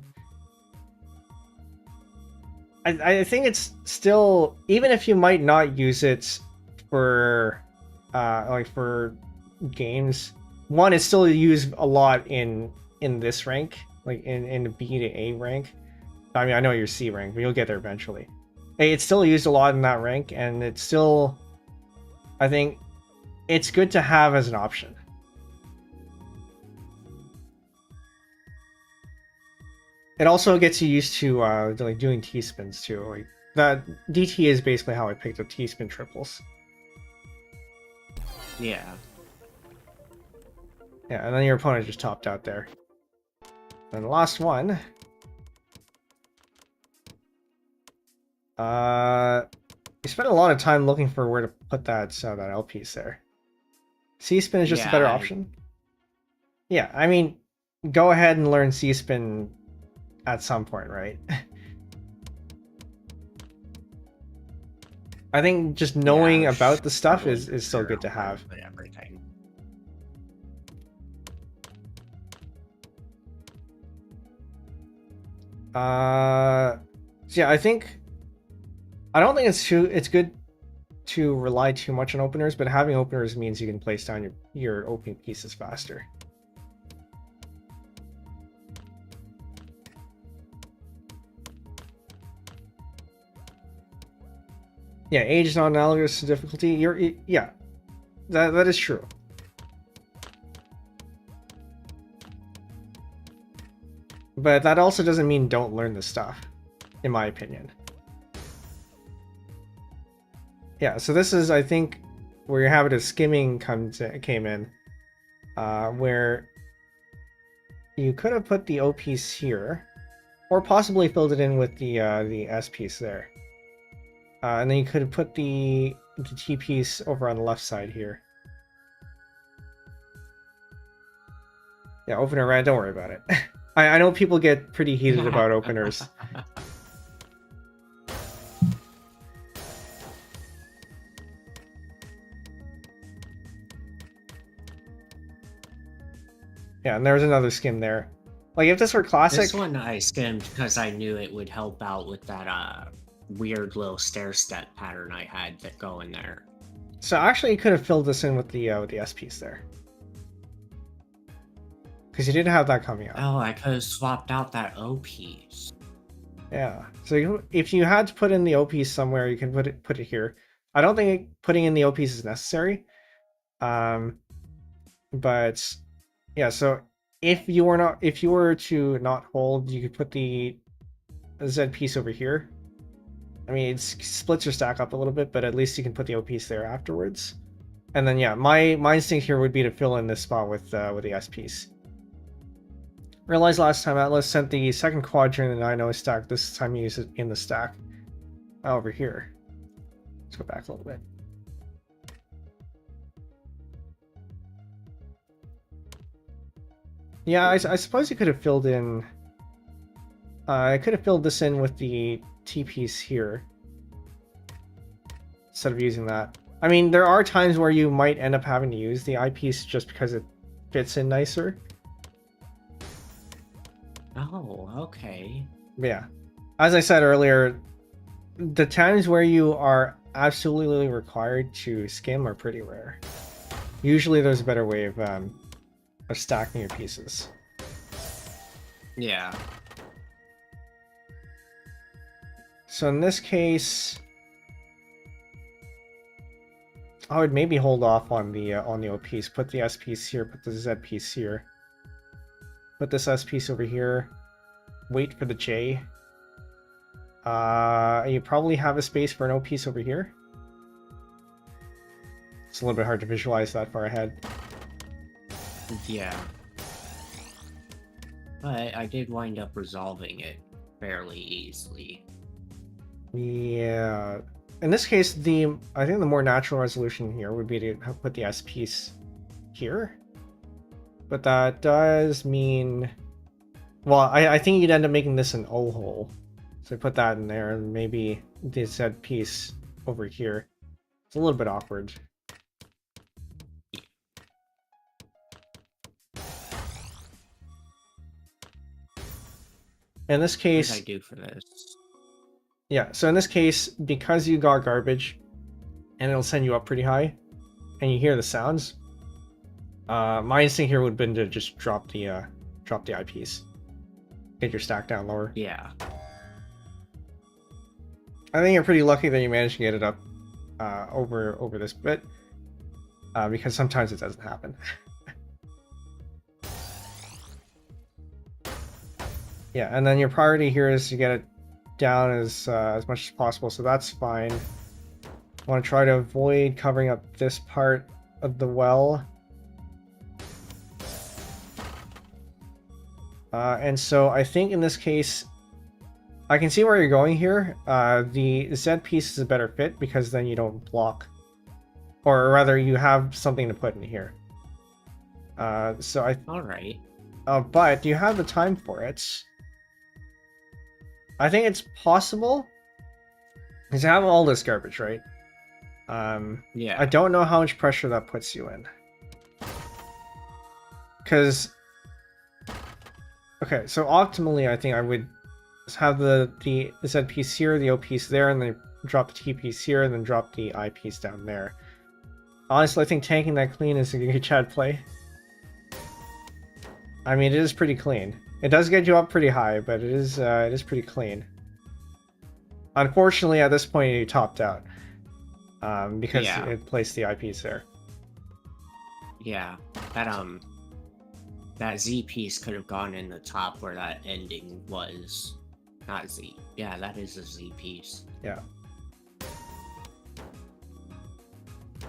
S1: I think it's still, even if you might not use it for like for games, one is still used a lot in this rank, like in the B to A rank. I mean, I know your C rank, but you'll get there eventually. It's still used a lot in that rank, and it's still, I think, it's good to have as an option. It also gets you used to like doing T-spins too. Like that DT is basically how I picked up T-spin triples.
S2: Yeah.
S1: Yeah, and then your opponent just topped out there. And the last one. You spent a lot of time looking for where to put that L piece there. C-spin is just a better option. Yeah, I mean, go ahead and learn C-spin at some point, right? I think just knowing about the stuff is still good to have.
S2: Everything.
S1: So yeah, I don't think it's good to rely too much on openers, but having openers means you can place down your opening pieces faster. Yeah, age is not analogous to difficulty. Yeah, that is true. But that also doesn't mean don't learn the stuff, in my opinion. Yeah, so this is, I think, where your habit of skimming came in, where you could have put the O piece here, or possibly filled it in with the S piece there. And then you could have put the T piece over on the left side here. Yeah, opener red, don't worry about it. I know people get pretty heated about openers. Yeah, and there's another skim there. Like, if this were classic...
S2: This one I skimmed because I knew it would help out with that weird little stair-step pattern I had that go in there.
S1: So actually, you could have filled this in with the S piece there. Because you didn't have that coming out.
S2: Oh, I could have swapped out that O piece.
S1: Yeah. So if you had to put in the O piece somewhere, you can put it here. I don't think putting in the O piece is necessary. But yeah, so if you were to not hold, you could put the Z piece over here. I mean, it splits your stack up a little bit, but at least you can put the O piece there afterwards. And then yeah, my instinct here would be to fill in this spot with the S piece. Realized last time Atlas sent the second quadrant in the 9-0 stack. This time you use it in the stack over here. Let's go back a little bit. Yeah, I suppose you could have filled in. I could have filled this in with the T piece here instead of using that. I mean, there are times where you might end up having to use the I piece just because it fits in nicer.
S2: Oh, okay.
S1: Yeah. As I said earlier, the times where you are absolutely required to skim are pretty rare. Usually there's a better way of stacking your pieces.
S2: Yeah.
S1: So in this case, I would maybe hold off on the O piece. Put the S piece here. Put the Z piece here. Put this S piece over here. Wait for the J. You probably have a space for an O piece over here. It's a little bit hard to visualize that far ahead.
S2: Yeah. But I did wind up resolving it fairly easily.
S1: Yeah. In this case, I think the more natural resolution here would be to put the S piece here. But that does mean... Well, I think you'd end up making this an O hole. So put that in there, and maybe the Z piece over here. It's a little bit awkward. In this case...
S2: What did I do for this?
S1: Yeah, so in this case, because you got garbage, and it'll send you up pretty high, and you hear the sounds, my instinct here would have been to just drop the eyepiece. Get your stack down lower.
S2: Yeah.
S1: I think you're pretty lucky that you managed to get it up over this bit, because sometimes it doesn't happen. Yeah, and then your priority here is to get it down as much as possible, so that's fine. I want to try to avoid covering up this part of the well. And so I think in this case, I can see where you're going here. The Z piece is a better fit because then you don't block, or rather you have something to put in here. So I...
S2: Alright.
S1: But do you have the time for it? I think it's possible. Because you have all this garbage, right?
S2: Yeah.
S1: I don't know how much pressure that puts you in. Because... Okay, so optimally, I think I would have the Z piece here, the O piece there, and then drop the T piece here, and then drop the I piece down there. Honestly, I think tanking that clean is a good Chad play. I mean, it is pretty clean. It does get you up pretty high, but it is pretty clean. Unfortunately, at this point, you topped out. Because it placed the eyepiece there.
S2: Yeah, that Z piece could have gone in the top where that ending was. Not Z. Yeah, that is a Z piece.
S1: Yeah.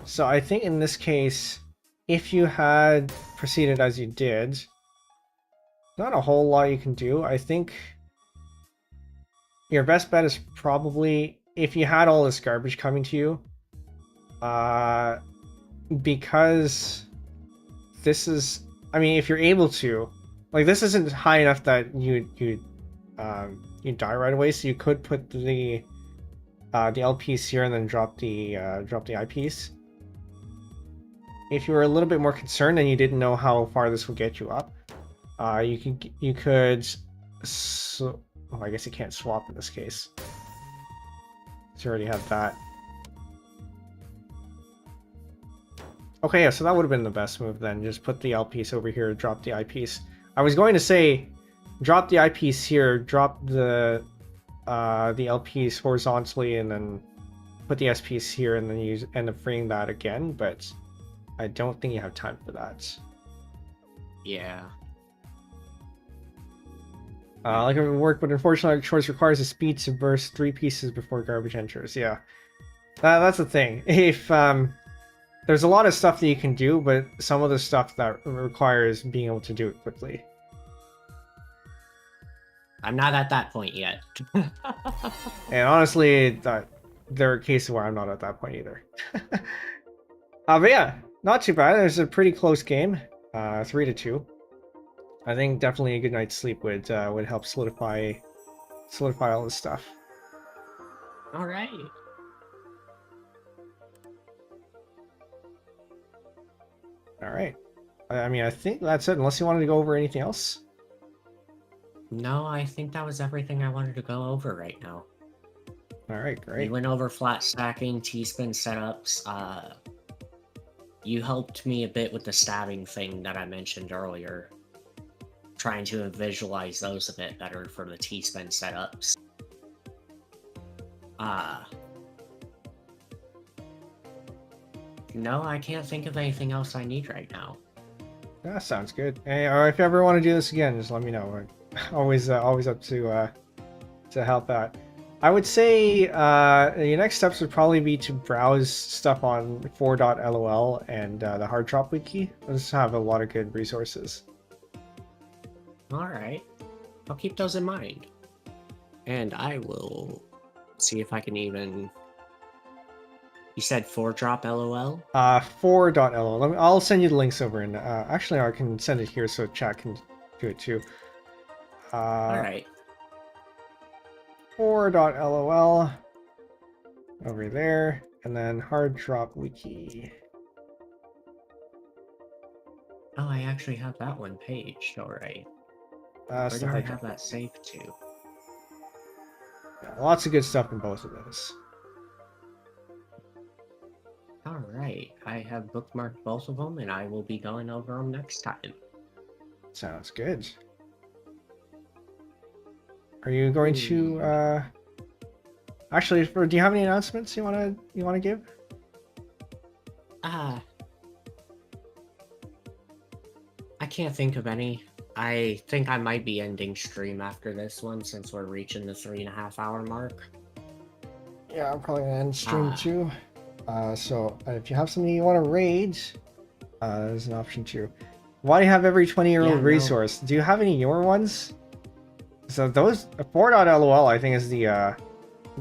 S1: So I think in this case, if you had proceeded as you did, not a whole lot you can do. I think your best bet is probably, if you had all this garbage coming to you, because this is, I mean, if you're able to, like, this isn't high enough that you die right away, so you could put the L piece here and then drop the eyepiece. If you were a little bit more concerned and you didn't know how far this would get you up, you could oh, I guess you can't swap in this case. So you already have that. Okay, yeah, so that would have been the best move then. Just put the L piece over here, drop the eyepiece. I was going to say, drop the eyepiece here, drop the L piece horizontally, and then put the S piece here, and then you end up freeing that again, but I don't think you have time for that.
S2: Yeah.
S1: Like it would work, but unfortunately, choice requires a speed to burst 3 pieces before garbage enters. Yeah, that's the thing. If there's a lot of stuff that you can do, but some of the stuff that requires being able to do it quickly.
S2: I'm not at that point yet.
S1: And honestly, there are cases where I'm not at that point either. But yeah, not too bad. It was a pretty close game, 3-2. I think definitely a good night's sleep would help solidify all this stuff.
S2: All right.
S1: All right. I mean, I think that's it. Unless you wanted to go over anything else.
S2: No, I think that was everything I wanted to go over right now.
S1: All right, great.
S2: We went over flat stacking, T-spin setups. You helped me a bit with the stabbing thing that I mentioned earlier. Trying to visualize those a bit better for the T-spin setups. No, I can't think of anything else I need right now.
S1: That sounds good. Hey, or if you ever want to do this again, just let me know. I'm always up to help out. I would say your next steps would probably be to browse stuff on 4.lol and the hard drop wiki. Those have a lot of good resources.
S2: Alright. I'll keep those in mind. And I will see if I can even... You said 4-drop LOL?
S1: 4.lol. I'll send you the links over, and actually I can send it here so chat can do it too.
S2: Alright.
S1: 4.lol over there, and then hard drop wiki.
S2: Oh, I actually have that one paged. Alright.
S1: Where
S2: do I have that saved to?
S1: Yeah, lots of good stuff in both of those.
S2: Alright, I have bookmarked both of them, and I will be going over them next time.
S1: Sounds good. Are you going to actually, do you have any announcements you wanna give?
S2: I can't think of any. I think I might be ending stream after this one since we're reaching the 3.5-hour mark.
S1: Yeah, I'm probably gonna end stream too. So if you have something you want to raid, there's an option too. Why do you have every 20-year-old resource? Do you have any newer ones? So those 4.lol I think is the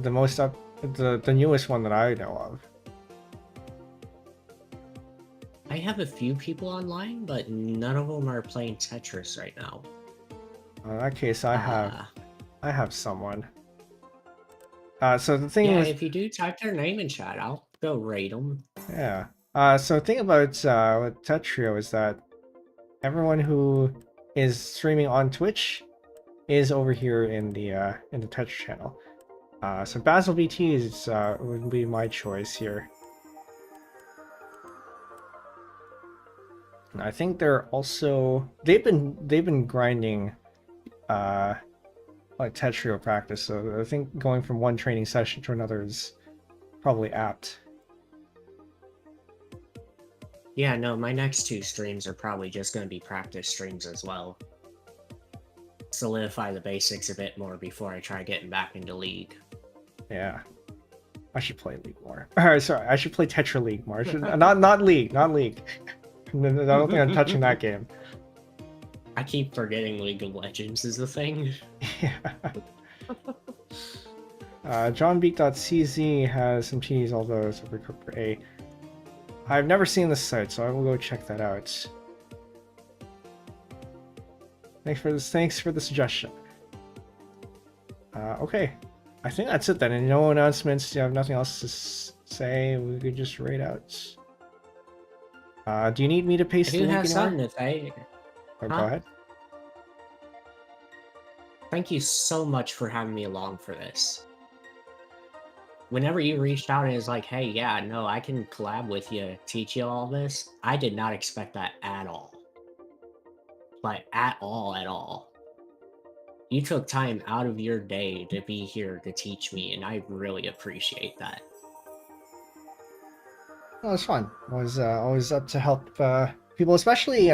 S1: most the newest one that I know of.
S2: I have a few people online, but none of them are playing Tetris right now.
S1: In that case, I have someone. So the thing is,
S2: if you do type their name in chat, I'll go raid them.
S1: Yeah. So the thing about with tetrio is that everyone who is streaming on Twitch is over here in the Tetris channel. So Basil BT is would be my choice here. And I think they're also they've been grinding like tetrio practice, so I think going from one training session to another is probably apt.
S2: Yeah, no, my next 2 streams are probably just going to be practice streams as well. Solidify the basics a bit more before I try getting back into League.
S1: Yeah. I should play League more. Sorry, I should play Tetra League more. Not League. I don't think I'm touching that game.
S2: I keep forgetting League of Legends is the thing.
S1: Yeah. JohnBeak.cz has some teas, although it's overcooked for A. I've never seen this site, so I will go check that out. Thanks for the suggestion. Okay. I think that's it then. And no announcements. You have nothing else to say. We could just raid out. Do you need me to paste the link anywhere?
S2: Something to say.
S1: Go ahead.
S2: Thank you so much for having me along for this. Whenever you reached out and was like, hey, yeah, no, I can collab with you, teach you all this, I did not expect that at all. Like, at all. You took time out of your day to be here to teach me, and I really appreciate that.
S1: Oh, it's fun. Always up to help people, especially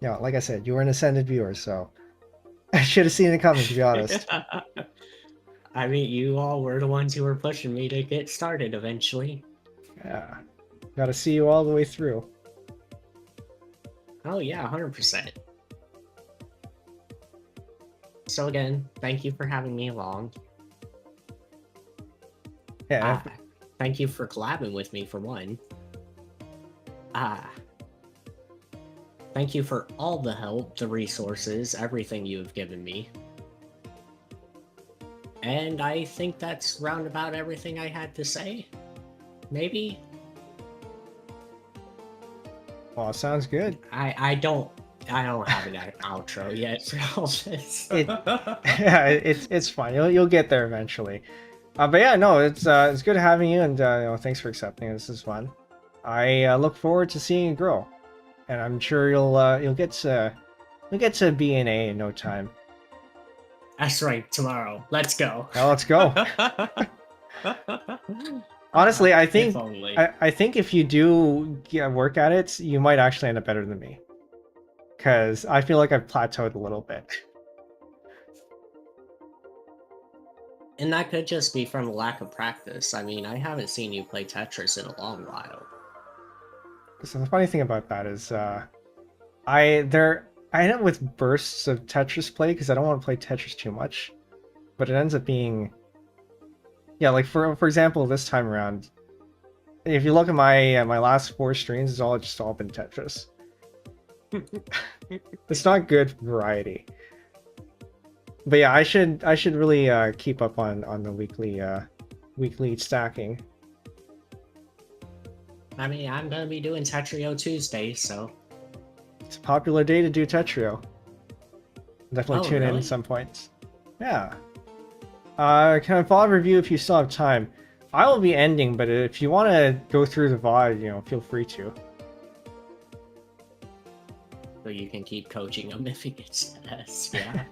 S1: like I said, you were an ascended viewer, so I should have seen it coming, to be honest.
S2: I mean, you all were the ones who were pushing me to get started eventually.
S1: Yeah. Gotta see you all the way through.
S2: Oh yeah, 100%. So again, thank you for having me along.
S1: Yeah.
S2: Thank you for collabing with me, for one. Thank you for all the help, the resources, everything you've given me. And I think that's roundabout everything I had to say. Maybe?
S1: Well, sounds good.
S2: I don't have an outro yet for all this.
S1: Yeah, it's fine. You'll get there eventually. But yeah, no, it's good having you, and thanks for accepting. This is fun. I look forward to seeing you grow, and I'm sure you'll get to BNA in no time.
S2: That's right, tomorrow. Let's go.
S1: Now let's go. Honestly, I
S2: If
S1: think
S2: only.
S1: I think if you do work at it, you might actually end up better than me. Because I feel like I've plateaued a little bit.
S2: And that could just be from lack of practice. I mean, I haven't seen you play Tetris in a long while.
S1: So the funny thing about that is, I end up with bursts of Tetris play because I don't want to play Tetris too much, but it ends up being, yeah, like for example, this time around, if you look at my last 4 streams, it's all been Tetris. It's not good variety. But yeah, I should really keep up on the weekly stacking.
S2: I mean, I'm gonna be doing Tetrio Tuesday, so
S1: It's a popular day to do tetrio. Definitely
S2: Oh,
S1: tune in
S2: really?
S1: at some points. Yeah. Can I follow review if you still have time? I will be ending, but if you want to go through the VOD, you know, feel free to.
S2: so you can keep coaching him if he gets S. Yeah,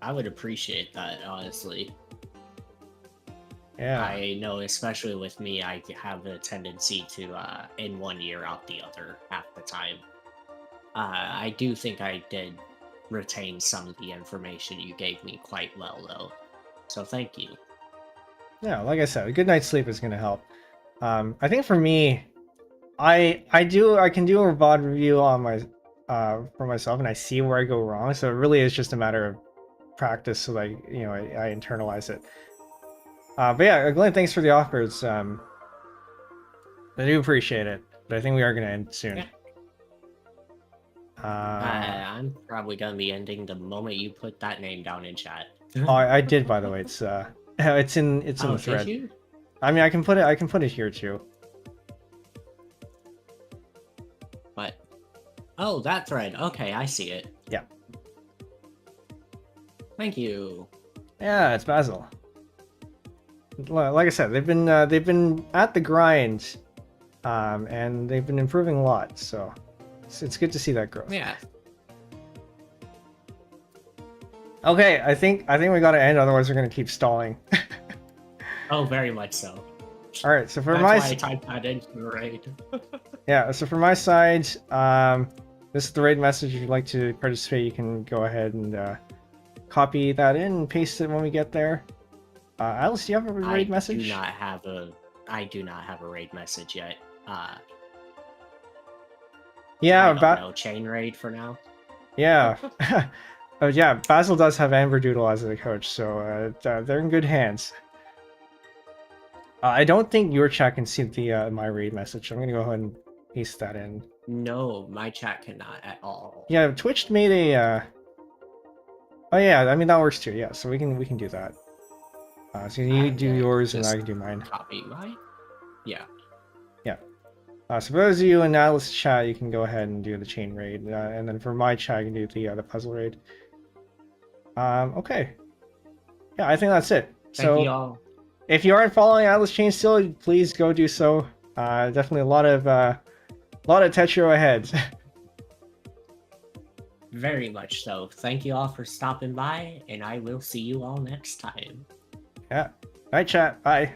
S2: I would appreciate that, honestly.
S1: Yeah.
S2: I know, especially with me, I have a tendency to in one ear out the other half the time. I do think I did retain some of the information you gave me quite well, though. So thank you.
S1: Yeah, like I said, a good night's sleep is going to help. I think for me, I can do a VOD review on my for myself, and I see where I go wrong. So it really is just a matter of practice, so like I internalize it. But yeah, Glenn, thanks for the offers. I do appreciate it, but I think we are going to end soon.
S2: Yeah. I'm probably gonna be ending the moment you put that name down in chat.
S1: Oh, I did, by the way. It's it's in the thread.
S2: Did you?
S1: I mean, I can put it here too.
S2: What? Oh, that thread. Okay, I see it.
S1: Yeah.
S2: Thank you.
S1: Yeah, it's Basil. Like I said, they've been at the grind, and they've been improving a lot. So it's good to see that growth.
S2: Yeah.
S1: Okay, I think we gotta end. Otherwise, we're gonna keep stalling.
S2: Oh, very much so.
S1: All right. So for
S2: That's
S1: my
S2: why I typed that into the raid.
S1: yeah. So for my side, this is the raid message. If you'd like to participate, you can go ahead and copy that in and paste it when we get there. Alice, do you have a raid message?
S2: I do not have a raid message yet.
S1: Yeah,
S2: about chain raid for now.
S1: Yeah. Yeah, Basil does have Amber Doodle as a coach, so they're in good hands. I don't think your chat can see the my raid message. I'm gonna go ahead and paste that in.
S2: No, my chat cannot at all.
S1: Yeah, Twitch made a. Oh yeah, I mean that works too. Yeah, so we can do that. So you do yours and I can do mine.
S2: Copy mine. Yeah.
S1: Yeah. So for those of you in Atlas chat, you can go ahead and do the chain raid, and then for my chat, I can do the puzzle raid. Okay. Yeah, I think that's it.
S2: Thank you all.
S1: If you aren't following Atlas Chainsteel, please go do so. Definitely a lot of tetrio ahead.
S2: Very much so. Thank you all for stopping by, and I will see you all next time.
S1: Yeah. All right, chat. Bye.